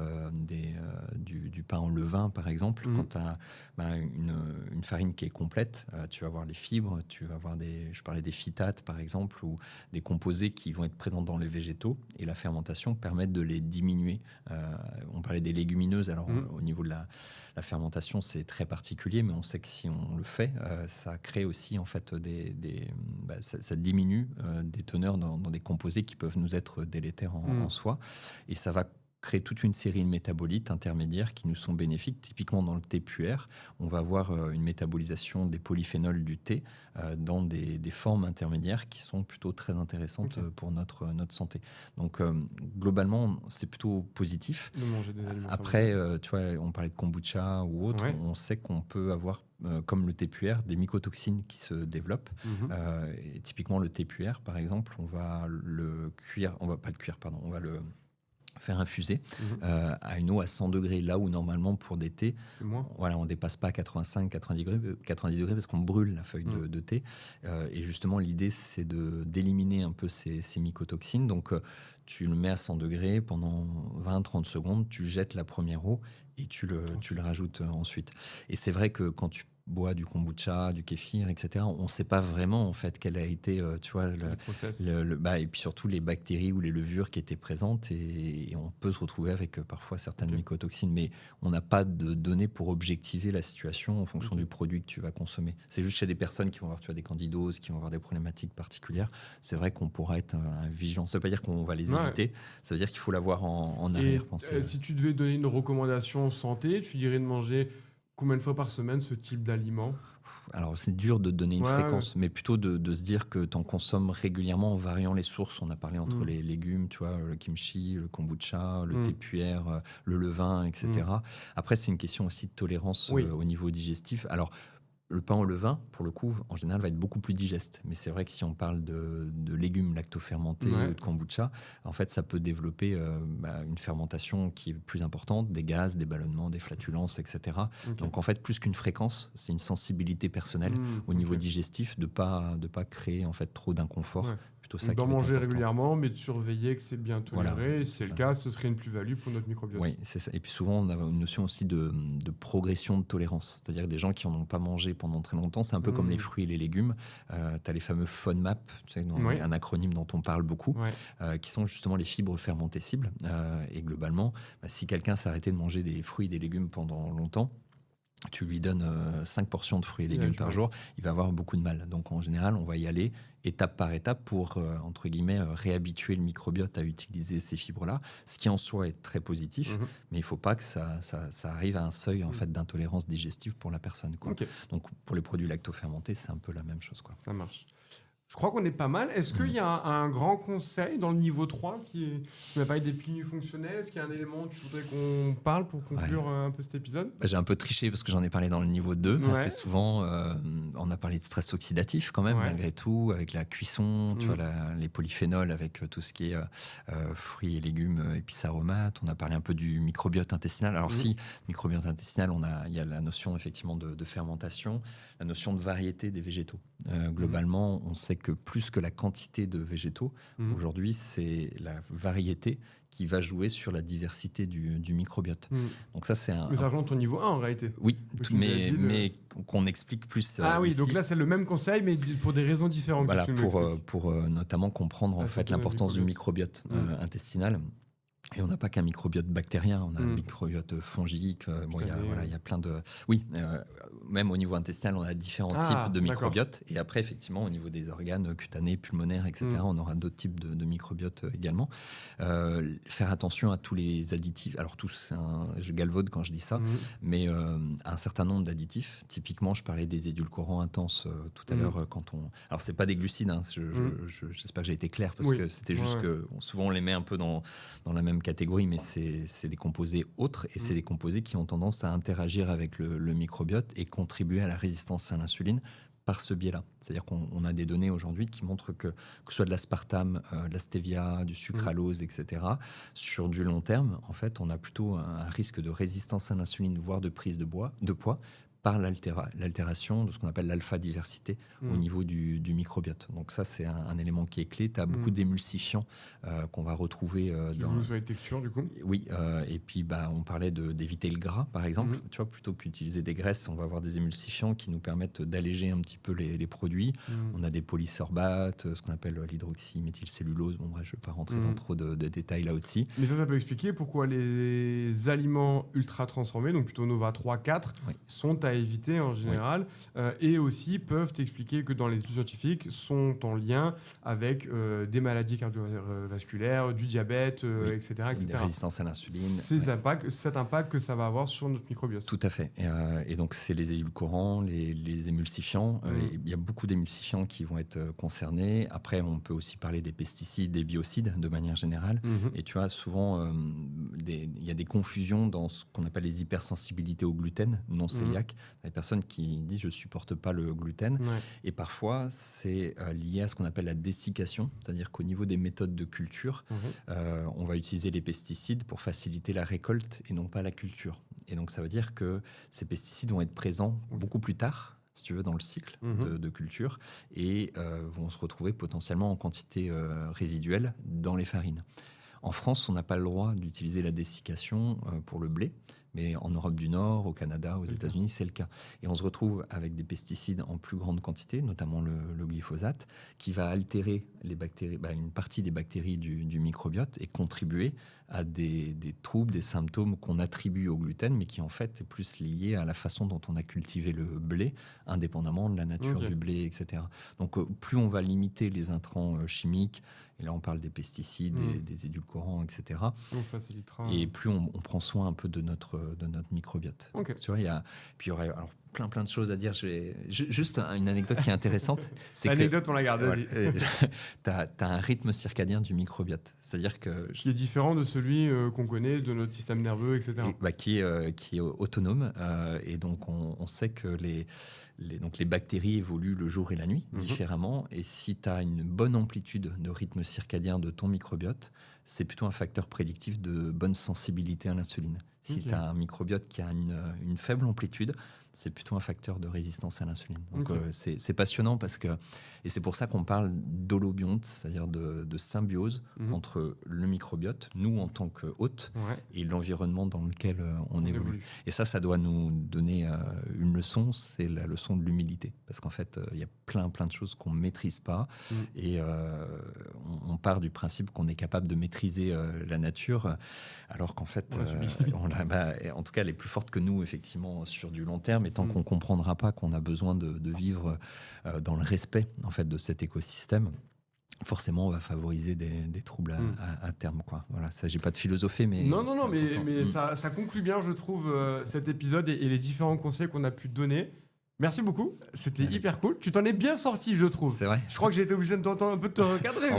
du pain en levain, par exemple, quand tu as une farine qui est complète, tu vas avoir les fibres, tu vas avoir je parlais des phytates, par exemple, ou des composés qui vont être présents dans les végétaux, et la fermentation permet de les diminuer. On parlait des légumineuses. Alors, au niveau de la fermentation, c'est très particulier, mais on sait que si on le fait, ça crée aussi, en fait, ça diminue des teneurs dans des composés qui peuvent nous être délétères en soi. Et ça va créer toute une série de métabolites intermédiaires qui nous sont bénéfiques. Typiquement, dans le thé puer, on va avoir une métabolisation des polyphénols du thé dans des formes intermédiaires qui sont plutôt très intéressantes pour notre santé. Donc, globalement, c'est plutôt positif. De manger des aliments Après, tu vois, on parlait de kombucha ou autre, on sait qu'on peut avoir, comme le thé puer, des mycotoxines qui se développent. Et typiquement, le thé puer, par exemple, on va le cuire, on va faire infuser à une eau à 100 degrés, là où normalement pour des thés, on ne dépasse pas 85-90 degrés parce qu'on brûle la feuille de thé. Et justement, l'idée, c'est d'éliminer un peu ces mycotoxines. Donc, tu le mets à 100 degrés pendant 20-30 secondes, tu jettes la première eau et tu le rajoutes ensuite. Et c'est vrai que quand tu boit du kombucha, du kéfir, etc., on ne sait pas vraiment en fait quel a été, tu vois, et puis surtout les bactéries ou les levures qui étaient présentes et on peut se retrouver avec parfois certaines mycotoxines, mais on n'a pas de données pour objectiver la situation en fonction du produit que tu vas consommer. C'est juste chez des personnes qui vont avoir, tu vois, des candidoses, qui vont avoir des problématiques particulières. C'est vrai qu'on pourra être vigilant. Ça ne veut pas dire qu'on va les éviter, ça veut dire qu'il faut l'avoir en arrière-pensée. Si tu devais donner une recommandation santé, tu dirais de manger combien de fois par semaine ce type d'aliment? Alors, c'est dur de donner une fréquence, mais plutôt de se dire que tu en consommes régulièrement en variant les sources. On a parlé entre les légumes, tu vois, le kimchi, le kombucha, le thé puère, le levain, etc. Après, c'est une question aussi de tolérance au niveau digestif. Alors, le pain au levain, pour le coup, en général, va être beaucoup plus digeste. Mais c'est vrai que si on parle de légumes lactofermentés ou de kombucha, en fait, ça peut développer une fermentation qui est plus importante, des gaz, des ballonnements, des flatulences, etc. Donc, en fait, plus qu'une fréquence, c'est une sensibilité personnelle au niveau digestif de pas créer en fait trop d'inconfort. Ça d'en manger régulièrement, mais de surveiller que c'est bien toléré. Voilà, si c'est le cas, ce serait une plus-value pour notre microbiote. Oui, c'est ça. Et puis souvent, on a une notion aussi de progression de tolérance. C'est-à-dire des gens qui n'en ont pas mangé pendant très longtemps, c'est un peu comme les fruits et les légumes. Tu as les fameux FODMAP, tu sais, un acronyme dont on parle beaucoup, qui sont justement les fibres fermentées cibles. Et globalement, si quelqu'un s'arrêtait de manger des fruits et des légumes pendant longtemps, tu lui donnes 5 portions de fruits et légumes par jour, il va avoir beaucoup de mal. Donc en général, on va y aller étape par étape pour, entre guillemets, réhabituer le microbiote à utiliser ces fibres-là, ce qui en soi est très positif, mais il ne faut pas que ça arrive à un seuil en fait, d'intolérance digestive pour la personne. Quoi. Donc pour les produits lactofermentés, c'est un peu la même chose. Quoi. Ça marche. Je crois qu'on est pas mal. Est-ce qu'il y a un grand conseil dans le niveau 3 on a parlé des PNU fonctionnels? Est-ce qu'il y a un élément que tu voudrais qu'on parle pour conclure un peu cet épisode? J'ai un peu triché parce que j'en ai parlé dans le niveau 2. Assez souvent, on a parlé de stress oxydatif quand même, malgré tout, avec la cuisson, tu vois, les polyphénols, avec tout ce qui est fruits et légumes, épices aromates. On a parlé un peu du microbiote intestinal. Alors microbiote intestinal, il y a la notion effectivement de fermentation, la notion de variété des végétaux. Globalement, on sait que plus que la quantité de végétaux, aujourd'hui, c'est la variété qui va jouer sur la diversité du microbiote. Donc ça, c'est mais ça rejoint ton niveau 1 en réalité. Oui, mais qu'on explique plus. Oui, donc là, c'est le même conseil, mais pour des raisons différentes. Voilà, pour notamment comprendre en fait l'importance du microbiote intestinal. Et on n'a pas qu'un microbiote bactérien, on a un microbiote fongique. Il y a plein de... Oui, même au niveau intestinal, on a différents types de microbiotes. Et après, effectivement, au niveau des organes cutanés, pulmonaires, etc., on aura d'autres types de microbiotes également. Faire attention à tous les additifs. Alors tous, je galvaude quand je dis ça, mais un certain nombre d'additifs. Typiquement, je parlais des édulcorants intenses tout à l'heure. Alors, c'est pas des glucides, j'espère que j'ai été clair, parce que c'était juste que souvent on les met un peu dans la même catégorie, mais c'est des composés autres et c'est des composés qui ont tendance à interagir avec le microbiote et contribuer à la résistance à l'insuline par ce biais-là. C'est-à-dire qu'on a des données aujourd'hui qui montrent que ce soit de l'aspartame, de la stevia, du sucralose, etc., sur du long terme, en fait, on a plutôt un risque de résistance à l'insuline, voire de prise de poids, par l'altération de ce qu'on appelle l'alpha-diversité au niveau du microbiote. Donc ça, c'est un élément qui est clé. Tu as beaucoup d'émulsifiants qu'on va retrouver dans... sur les textures, du coup. Oui, et puis on parlait d'éviter le gras, par exemple. Tu vois, plutôt qu'utiliser des graisses, on va avoir des émulsifiants qui nous permettent d'alléger un petit peu les produits. On a des polysorbates, ce qu'on appelle l'hydroxyméthylcellulose. Bon, bref, je ne vais pas rentrer dans trop de détails là aussi. Mais ça peut expliquer pourquoi les aliments ultra transformés, donc plutôt Nova 3, 4, sont à éviter en général, et aussi peuvent expliquer que dans les études scientifiques sont en lien avec des maladies cardiovasculaires, du diabète, etc. Des résistances à l'insuline. Cet impact que ça va avoir sur notre microbiote. Tout à fait. Et donc, c'est les édulcorants, les émulsifiants. Il y a beaucoup d'émulsifiants qui vont être concernés. Après, on peut aussi parler des pesticides, des biocides de manière générale. Et tu vois, souvent, il y a des confusions dans ce qu'on appelle les hypersensibilités au gluten non cœliaque. Les personnes qui disent je supporte pas le gluten, et parfois c'est lié à ce qu'on appelle la dessiccation, c'est-à-dire qu'au niveau des méthodes de culture, on va utiliser les pesticides pour faciliter la récolte et non pas la culture. Et donc ça veut dire que ces pesticides vont être présents beaucoup plus tard, si tu veux, dans le cycle de culture, et vont se retrouver potentiellement en quantité résiduelle dans les farines. En France, on n'a pas le droit d'utiliser la dessiccation pour le blé, Mais en Europe du Nord, au Canada, aux États-Unis, c'est le cas. Et on se retrouve avec des pesticides en plus grande quantité, notamment le glyphosate, qui va altérer les bactéries, une partie des bactéries du microbiote et contribuer à des troubles, des symptômes qu'on attribue au gluten, mais qui en fait est plus lié à la façon dont on a cultivé le blé, indépendamment de la nature du blé, etc. Donc plus on va limiter les intrants chimiques, et là on parle des pesticides, des édulcorants, etc. On facilitera. Et plus on prend soin un peu de notre microbiote. Ok. Tu vois, puis il y aurait alors, plein de choses à dire. Juste une anecdote qui est intéressante. C'est L'anecdote, on la garde, vas-y. Tu as un rythme circadien du microbiote. C'est-à-dire que... Qui est différent de celui qu'on connaît, de notre système nerveux, etc. Qui est autonome. Et donc, on sait que les bactéries évoluent le jour et la nuit différemment. Et si tu as une bonne amplitude de rythme circadien de ton microbiote, c'est plutôt un facteur prédictif de bonne sensibilité à l'insuline. Si tu as un microbiote qui a une faible amplitude, c'est plutôt un facteur de résistance à l'insuline. Donc c'est passionnant parce que, et c'est pour ça qu'on parle d'holobionte, c'est-à-dire de symbiose entre le microbiote, nous en tant qu'hôtes, et l'environnement dans lequel on évolue. Et ça doit nous donner une leçon, c'est la leçon de l'humilité. Parce qu'en fait, il y a plein de choses qu'on ne maîtrise pas. Et on part du principe qu'on est capable de maîtriser la nature, alors qu'en fait, en tout cas, elle est plus forte que nous, effectivement, sur du long terme. Et tant qu'on ne comprendra pas qu'on a besoin de vivre dans le respect en fait, de cet écosystème, forcément, on va favoriser des troubles à terme. Quoi. Voilà, ça, j'ai pas de philosophie, mais... Non, mais ça conclut bien, je trouve, cet épisode et les différents conseils qu'on a pu te donner. Merci beaucoup, c'était hyper cool. Tu t'en es bien sorti, je trouve. C'est vrai. Je crois que j'ai été obligé de t'entendre un peu de te recadrer.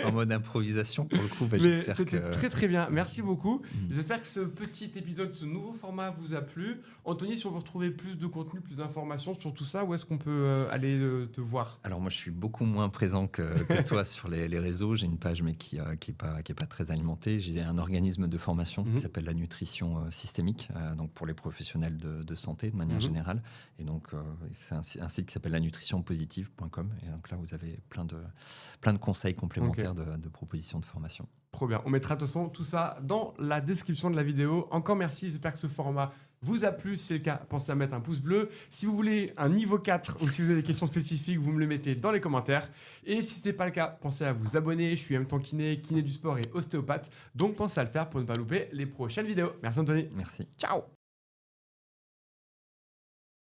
En mode improvisation, pour le coup. C'était très bien, merci beaucoup. J'espère que ce petit épisode, ce nouveau format vous a plu. Anthony, si on veut retrouver plus de contenu, plus d'informations sur tout ça, où est-ce qu'on peut aller te voir ? Alors moi, je suis beaucoup moins présent que toi sur les réseaux. J'ai une page, mais qui est pas très alimentée. J'ai un organisme de formation qui s'appelle la nutrition systémique, donc pour les professionnels de santé de manière générale. Et donc, c'est un site qui s'appelle lanutritionpositive.com. Et donc là, vous avez plein de conseils complémentaires de propositions de formation. Trop bien. On mettra de toute façon tout ça dans la description de la vidéo. Encore merci. J'espère que ce format vous a plu. Si c'est le cas, pensez à mettre un pouce bleu. Si vous voulez un niveau 4 ou si vous avez des questions spécifiques, vous me le mettez dans les commentaires. Et si ce n'est pas le cas, pensez à vous abonner. Je suis en même temps kiné du sport et ostéopathe. Donc, pensez à le faire pour ne pas louper les prochaines vidéos. Merci Anthony. Merci. Ciao.